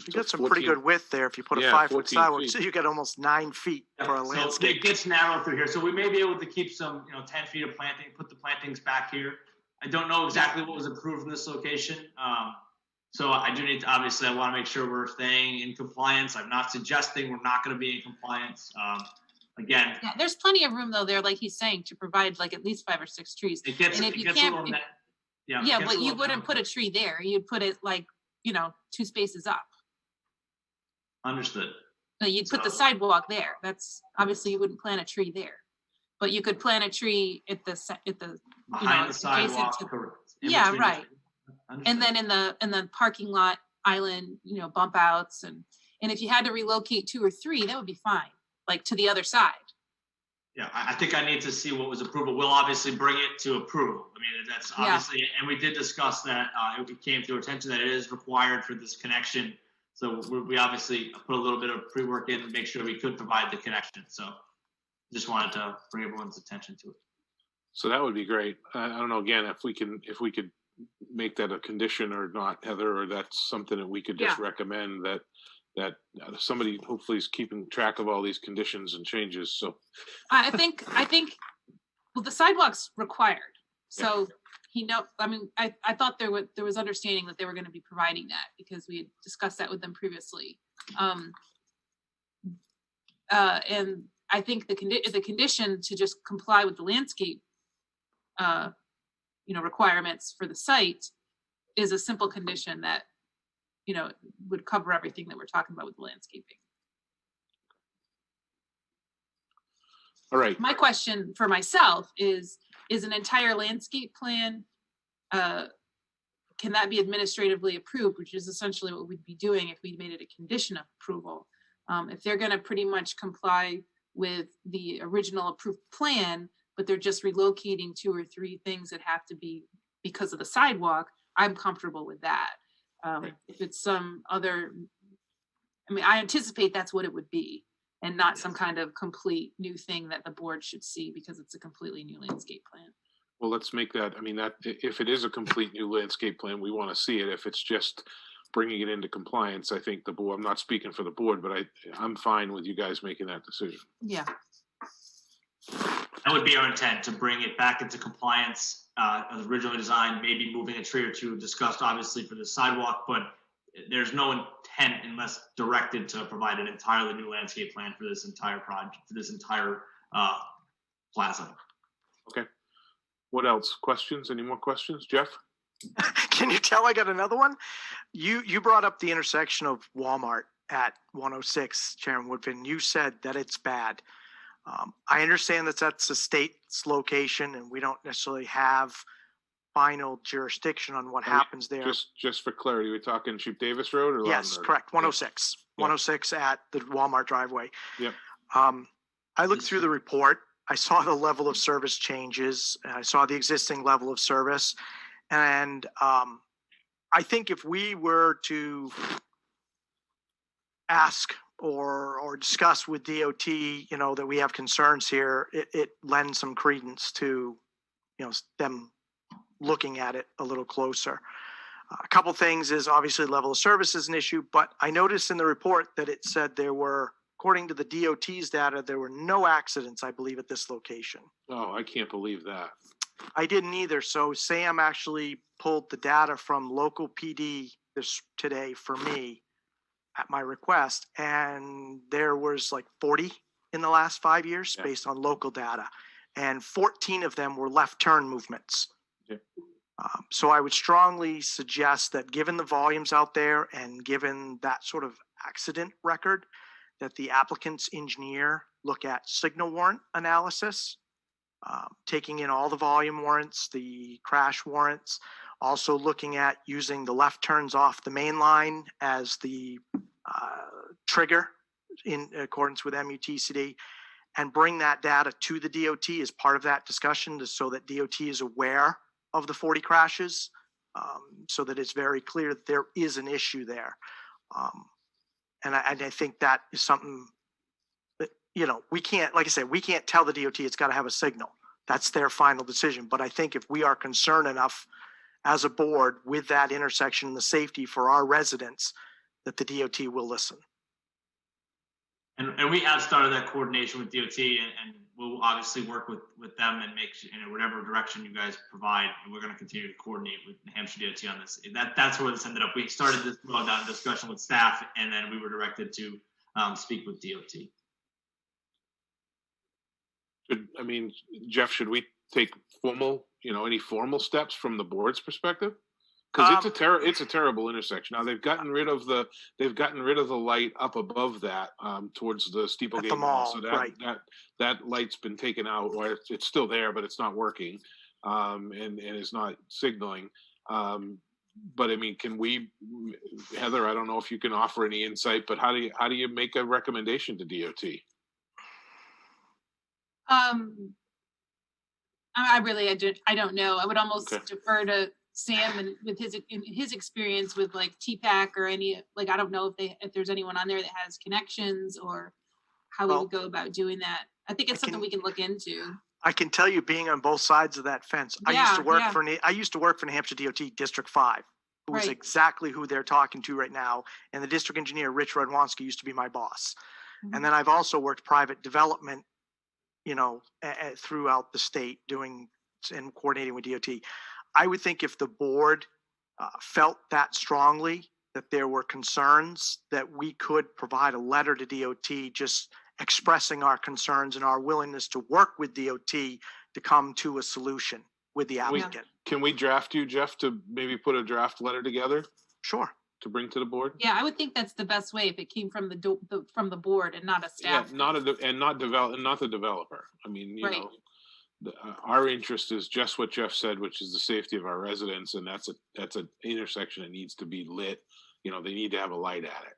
You got some pretty good width there if you put a 5 foot sidewalk. So you got almost 9 feet for a landscape. It gets narrow through here. So we may be able to keep some, 10 feet of planting, put the plantings back here. I don't know exactly what was approved in this location. So I do need to, obviously, I want to make sure we're staying in compliance. I'm not suggesting we're not going to be in compliance. Again. Yeah, there's plenty of room though there, like he's saying, to provide like at least 5 or 6 trees. It gets, and if it you gets can't, a little yeah, but you wouldn't put a tree there. You'd put it like, 2 spaces up. Understood. So you'd put the sidewalk there. That's obviously you wouldn't plant a tree there, but you could plant a tree at the behind the sidewalk. Yeah, right. And then in the parking lot island, bump outs and if you had to relocate 2 or 3, that would be fine. Like to the other side. Yeah, I think I need to see what was approved. We'll obviously bring it to approval. I mean, that's obviously, and we did discuss that. It came to our attention that it is required for this connection. So we obviously put a little bit of pre-work in to make sure we could provide the connection. So just wanted to bring everyone's attention to it. So that would be great. I don't know, again, if we could make that a condition or not, Heather, or that's something that we could just recommend that somebody hopefully is keeping track of all these conditions and changes. So I think well, the sidewalk's required. So I thought there was understanding that they were going to be providing that because we had discussed that with them previously. And I think the condition to just comply with the landscape requirements for the site is a simple condition that would cover everything that we're talking about with the landscaping. All right. My question for myself is an entire landscape plan, can that be administratively approved, which is essentially what we'd be doing if we made it a condition of approval. If they're going to pretty much comply with the original approved plan, but they're just relocating 2 or 3 things that have to be because of the sidewalk, I'm comfortable with that. If it's some other, I anticipate that's what it would be and not some kind of complete new thing that the board should see because it's a completely new landscape plan. Well, let's make that, that if it is a complete new landscape plan, we want to see it. If it's just bringing it into compliance, I think the board, I'm not speaking for the board, but I'm fine with you guys making that decision. Yeah. That would be our intent, to bring it back into compliance as originally designed, maybe moving a tree or 2 discussed obviously for the sidewalk, but there's no intent unless directed to provide an entirely new landscape plan for this entire project, for this entire plaza. Okay. What else? Questions? Any more questions? Jeff? Can you tell I got another one? You brought up the intersection of Walmart at 106, Chairman Woodfin. You said that it's bad. I understand that that's a state's location and we don't necessarily have final jurisdiction on what happens there. Just for clarity, we're talking Chief Davis Road or Yes, Loudon Road? correct. 106. Yeah. 106 at the Walmart driveway. Yep. I looked through the report. I saw the level of service changes. And I saw the existing level of service. And I think if we were to ask or discuss with DOT, that we have concerns here, it lends some credence to, them looking at it a little closer. A couple things is obviously level of service is an issue, but I noticed in the report that it said there were, according to the DOT's data, there were no accidents, I believe, at this location. Oh, I can't believe that. I didn't either. So Sam actually pulled the data from local PD today for me at my request, and there was like 40 in the last 5 years based on local data, and 14 of them were left turn movements. Yeah. So I would strongly suggest that given the volumes out there and given that sort of accident record, that the applicant's engineer look at signal warrant analysis, taking in all the volume warrants, the crash warrants, also looking at using the left turns off the main line as the trigger in accordance with MUTCD, and bring that data to the DOT as part of that discussion so that DOT is aware of the 40 crashes, so that it's very clear that there is an issue there. And I think that is something that, we can't, like I said, we can't tell the DOT it's got to have a signal. That's their final decision. But I think if we are concerned enough as a board with that intersection and the safety for our residents, that the DOT will listen. And we have started that coordination with DOT, and we'll obviously work with them and make whatever direction you guys provide. And we're going to continue to coordinate with New Hampshire DOT on this. That's where this ended up. We started this down discussion with staff, and then we were directed to speak with DOT. Jeff, should we take any formal steps from the board's perspective? Because it's a terrible intersection. Now they've gotten rid of the light up above that towards the Steeplegate Mall. So that light's been taken out, or it's still there, but it's not working, and it's not signaling. But can we, Heather? I don't know if you can offer any insight, but how do you make a recommendation to DOT? I don't know. I would almost defer to Sam and with his experience with like TPAC or any, I don't know if there's anyone on there that has connections or how we would go about doing that. I think it's something we can look into. I can tell you, being on both sides of that fence, I used to work for New Hampshire DOT District 5, who is exactly who they're talking to right now. And the district engineer, Rich Rodwanski, used to be my boss. Mm-hmm. And then I've also worked private development, throughout the state doing and coordinating with DOT. I would think if the board felt that strongly that there were concerns, that we could provide a letter to DOT just expressing our concerns and our willingness to work with DOT to come to a solution with the applicant. Can we draft you, Jeff, to maybe put a draft letter together? Sure. To bring to the board? Yeah, I would think that's the best way if it came from the board and not a staff. Yeah, not the developer. Our interest is just what Jeff said, which is the safety of our residents, and that's an intersection that needs to be lit. They need to have a light at it.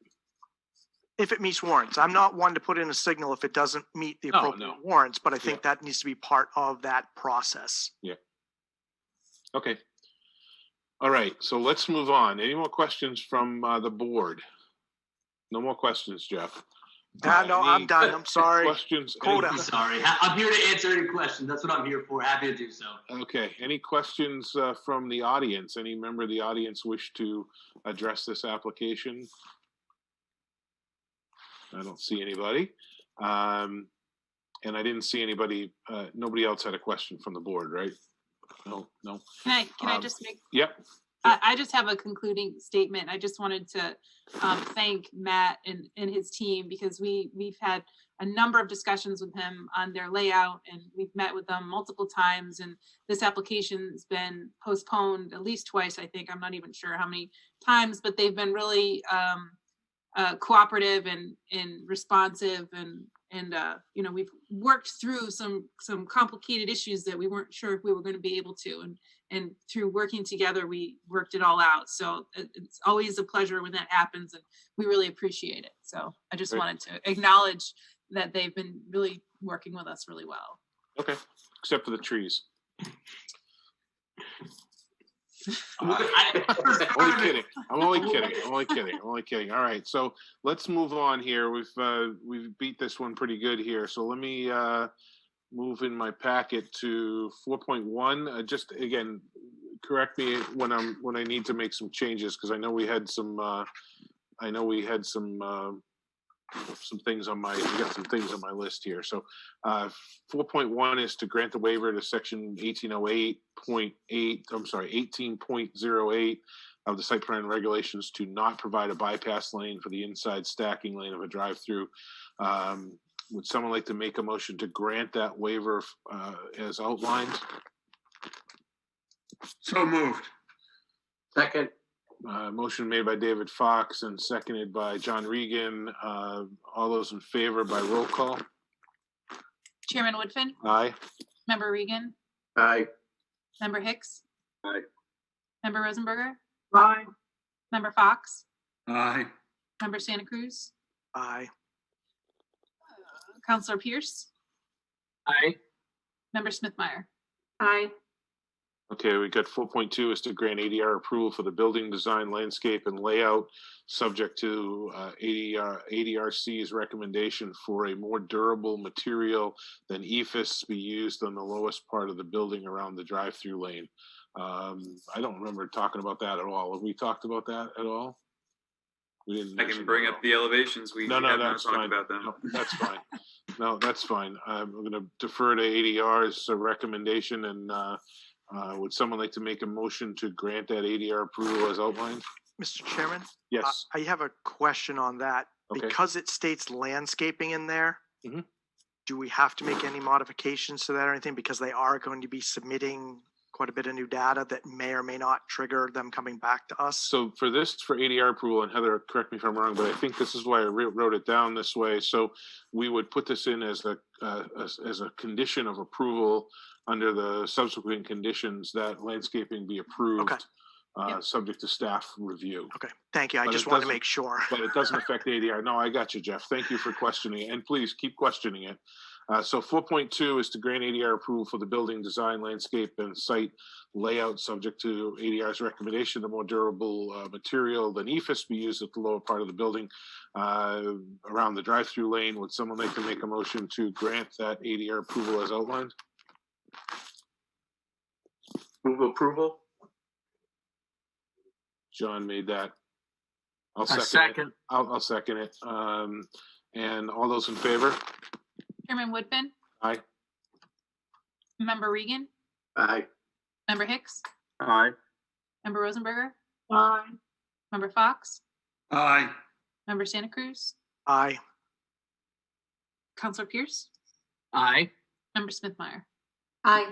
If it meets warrants. I'm not one to put in a signal if it doesn't meet the appropriate warrants, but I think that needs to be part of that process. Yeah. Okay. All right, so let's move on. Any more questions from the board? No more questions, Jeff. No, I'm done. I'm sorry. Questions? I'm sorry. I'm here to answer any questions. That's what I'm here for. Happy to do so. Okay. Any questions from the audience? Any member of the audience wish to address this application? I don't see anybody. And I didn't see anybody. Nobody else had a question from the board, right? No. Can I just make? Yep. I just have a concluding statement. I just wanted to thank Matt and his team because we've had a number of discussions with him on their layout, and we've met with them multiple times, and this application's been postponed at least twice, I think. I'm not even sure how many times, but they've been really cooperative and responsive, and you know, we've worked through some complicated issues that we weren't sure if we were going to be able to, and through working together we worked it all out. So it's always a pleasure when that happens, and we really appreciate it. So I just wanted to acknowledge that they've been really working with us really well. Okay, except for the trees. Only kidding. I'm only kidding. All right, so let's move on here. We've beat this one pretty good here. So let me move in my packet to 4.1. Just again, correct me when I need to make some changes, because I know we had some things on my list here. So 4.1 is to grant the waiver to section 1808 of the site plan regulations to not provide a bypass lane for the inside stacking lane of a drive-through. Would someone like to make a motion to grant that waiver as outlined? So moved. Second. Motion made by David Fox and seconded by John Regan. All those in favor by roll call? Chairman Woodfin? Aye. Member Regan? Aye. Member Hicks? Aye. Member Rosenberger? Aye. Member Fox? Aye. Member Santa Cruz? Aye. Counselor Pierce? Aye. Member Smithmeyer? Aye. Okay, we got 4.2 is to grant ADR approval for the building design, landscape, and layout, subject to ADRC's recommendation for a more durable material than EFIS be used on the lowest part of the building around the drive-through lane. I don't remember talking about that at all. Have we talked about that at all? We didn't. I can bring up the elevations. We have not talked about that. No, that's fine. No, that's fine. I'm going to defer to ADR's recommendation, and would someone like to make a motion to grant that ADR approval as outlined? Mr. Chairman? Yes. I have a question on that. Okay. Because it states landscaping in there, Mhm. do we have to make any modifications to that or anything? Because they are going to be submitting quite a bit of new data that may or may not trigger them coming back to us. So for ADR approval, and Heather, correct me if I'm wrong, but I think this is why I wrote it down this way. So we would put this in as a condition of approval under the subsequent conditions that landscaping be approved, subject to staff review. Okay, thank you. I But just it wanted to doesn't- make sure. But it doesn't affect ADR. No, I got you, Jeff. Thank you for questioning it, and please keep questioning it. So 4.2 is to grant ADR approval for the building design, landscape, and site layout, subject to ADR's recommendation. The more durable material than EFIS be used at the lower part of the building around the drive-through lane. Would someone like to make a motion to grant that ADR approval as outlined? Move approval. John made that. I'll A second. I'll second it. And all those in favor? Chairman Woodfin? Aye. Member Regan? Aye. Member Hicks? Aye. Member Rosenberger? Aye. Member Fox? Aye. Member Santa Cruz? Aye. Counselor Pierce? Aye. Member Smithmeyer? Aye.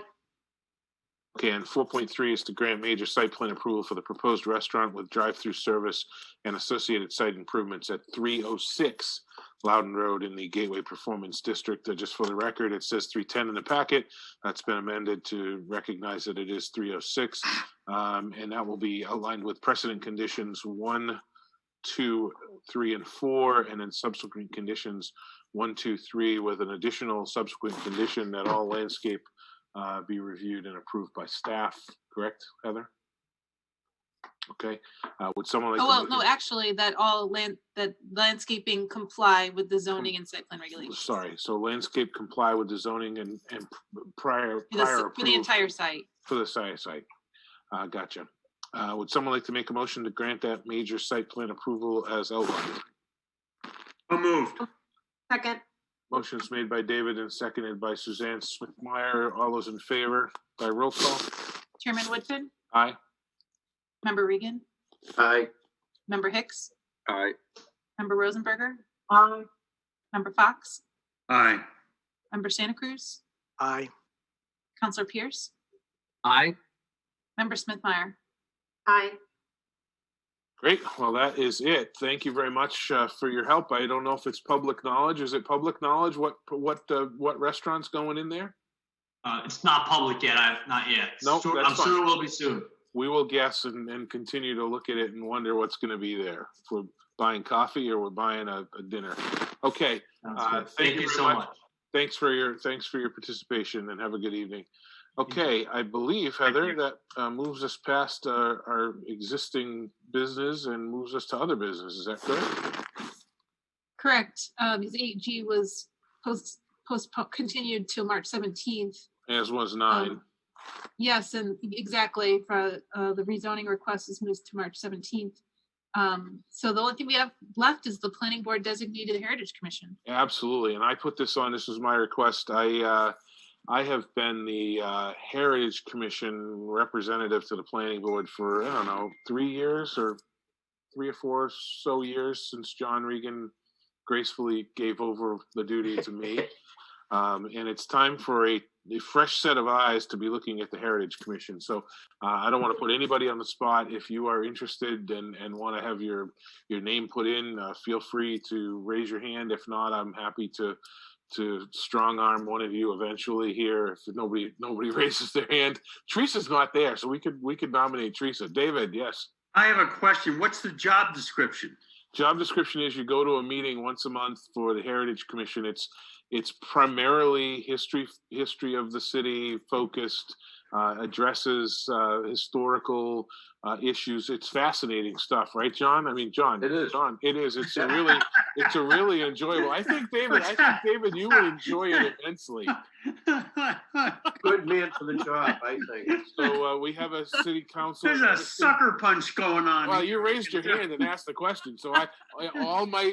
Okay, and 4.3 is to grant major site plan approval for the proposed restaurant with drive-through service and associated site improvements at 306 Loudon Road in the Gateway Performance District. Just for the record, it says 310 in the packet. That's been amended to recognize that it is 306. And that will be outlined with precedent conditions 1, 2, 3, and 4, and then subsequent conditions 1, 2, 3, with an additional subsequent condition that all landscape be reviewed and approved by staff. Correct, Heather? Okay. Would someone like Oh, to well, make no, actually, that landscaping comply with the zoning and site plan regulations. Sorry, so landscape comply with the zoning and prior For the approval entire site. for the site. Gotcha. Would someone like to make a motion to grant that major site plan approval as outlined? So moved. Second. Motion's made by David and seconded by Suzanne Smithmeyer. All those in favor by roll call? Chairman Woodfin? Aye. Member Regan, Aye. Member Hicks, Aye. Member Rosenberger, Aye. Member Fox, Aye. Member Santa Cruz, Aye. Counselor Pierce, Aye. Member Smith-Meyer. Aye. Great. Well, that is it. Thank you very much for your help. I don't know if it's public knowledge. Is it public knowledge what restaurant's going in there? It's not public yet. Not yet. Nope, Sure, that's I'm fine. sure it will be soon. We will guess and continue to look at it and wonder what's going to be there. If we're buying coffee or we're buying a dinner. Okay. Thank you very so much. Thanks for your participation and have a good evening. Okay, I believe, Heather, that moves us past our existing business and moves us to other business. Is that correct? Correct. Because 8G was continued till March 17th. As was 9. Yes, and exactly. For the rezoning request is moved to March 17th. So the only thing we have left is the planning board designated Heritage Commission. Absolutely, and I put this on. This was my request. I have been the Heritage Commission representative to the planning board for, I don't know, 3 years or 3 or 4 so years since John Regan gracefully gave over the duty to me. And it's time for a fresh set of eyes to be looking at the Heritage Commission. So I don't want to put anybody on the spot. If you are interested and want to have your name put in, feel free to raise your hand. If not, I'm happy to strong arm one of you eventually here. If nobody raises their hand. Teresa's not there, so we could nominate Teresa. David, yes. I have a question. What's the job description? Job description is you go to a meeting once a month for the Heritage Commission. It's primarily history of the city focused, addresses historical issues. It's fascinating stuff, right, John? I mean, John. It is. John, it is. It's a really enjoyable. I think David, you would enjoy it immensely. Good man for the job, I think. So we have a city council. There's a sucker punch going on. Well, you raised your hand and asked the question, so all my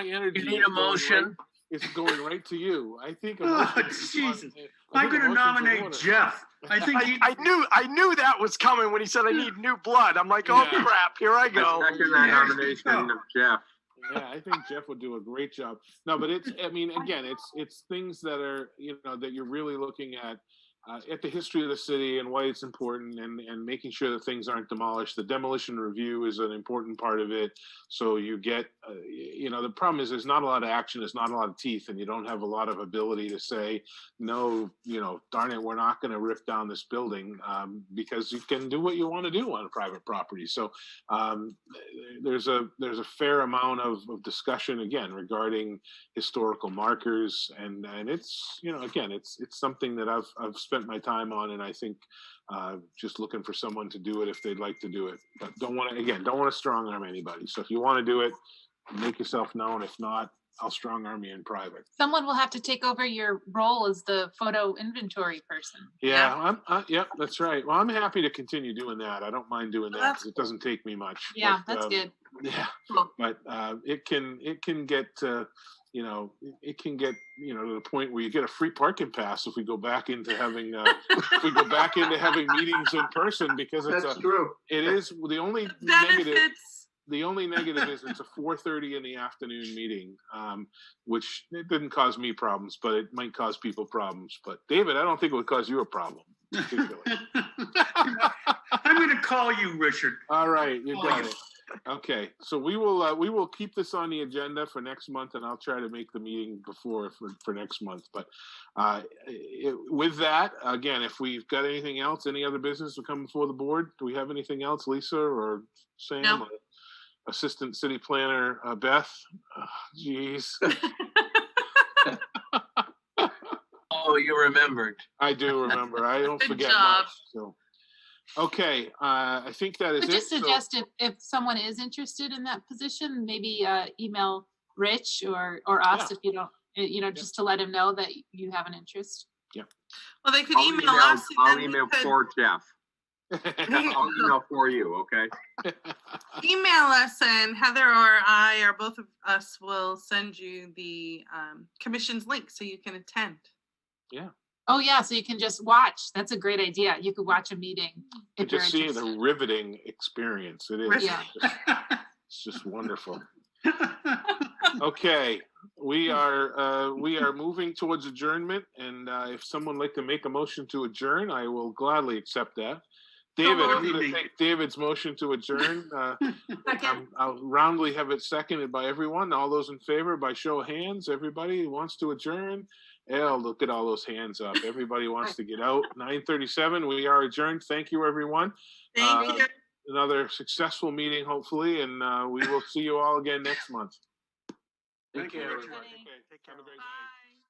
energy. You need a motion. It's going right to you. I think. Oh, Jesus! I'm going to nominate Jeff. I think I knew that was coming when he said I need new blood. I'm like, oh crap, here I go. I second that nomination of Jeff. Yeah, I think Jeff would do a great job. No, but it's things that are, that you're really looking at the history of the city and why it's important and making sure that things aren't demolished. The demolition review is an important part of it. So you get, the problem is there's not a lot of action, there's not a lot of teeth, and you don't have a lot of ability to say, no, darn it, we're not going to rip down this building because you can do what you want to do on a private property. So there's a fair amount of discussion, again, regarding historical markers. And it's, again, it's something that I've spent my time on, and I think just looking for someone to do it if they'd like to do it, but don't want to strong arm anybody. So if you want to do it, make yourself known. If not, I'll strong arm you in private. Someone will have to take over your role as the photo inventory person. Yeah, that's right. Well, I'm happy to continue doing that. I don't mind doing that because it doesn't take me much. Yeah, but, that's good. Yeah, but it can get it can get to the point where you get a free parking pass if we go back into having meetings in person, because it's true. It is the only negative. The only negative is it's a 4:30 in the afternoon meeting, which it didn't cause me problems, but it might cause people problems. But David, I don't think it would cause you a problem. I'm going to call you, Richard. All right, you got it. Okay, so we will keep this on the agenda for next month, and I'll try to make the meeting before for next month. But with that, again, if we've got anything else, any other business to come before the board, do we have anything else, Lisa or Sam? No. Or Assistant City Planner Beth? Jeez. Oh, you remembered. I do remember. I don't Good forget job. much. So. Okay, I think that is But it. just suggest if someone is interested in that position, maybe email Rich or us if you don't, just to let him know that you have an interest. Yeah. Well, they could email us. I'll email for Jeff. I'll email for you, okay? Email us, and Heather or I or both of us will send you the commission's link so you can attend. Yeah. Oh, yeah, so you can just watch. That's a great idea. You could watch a meeting To if you're just see interested. the riveting experience. It is. Yeah. It's just wonderful. Okay, we are moving towards adjournment, and if someone would like to make a motion to adjourn, I will gladly accept that. David, I'm going to take David's motion to adjourn. I'll roundly have it seconded by everyone. All those in favor, by show of hands. Everybody who wants to adjourn. Oh, look at all those hands up. Everybody wants to get out. 9:37. We are adjourned. Thank you, everyone. Thank you. Another successful meeting, hopefully, and we will see you all again next month. Thank you, everyone. everybody. Okay, have a great night.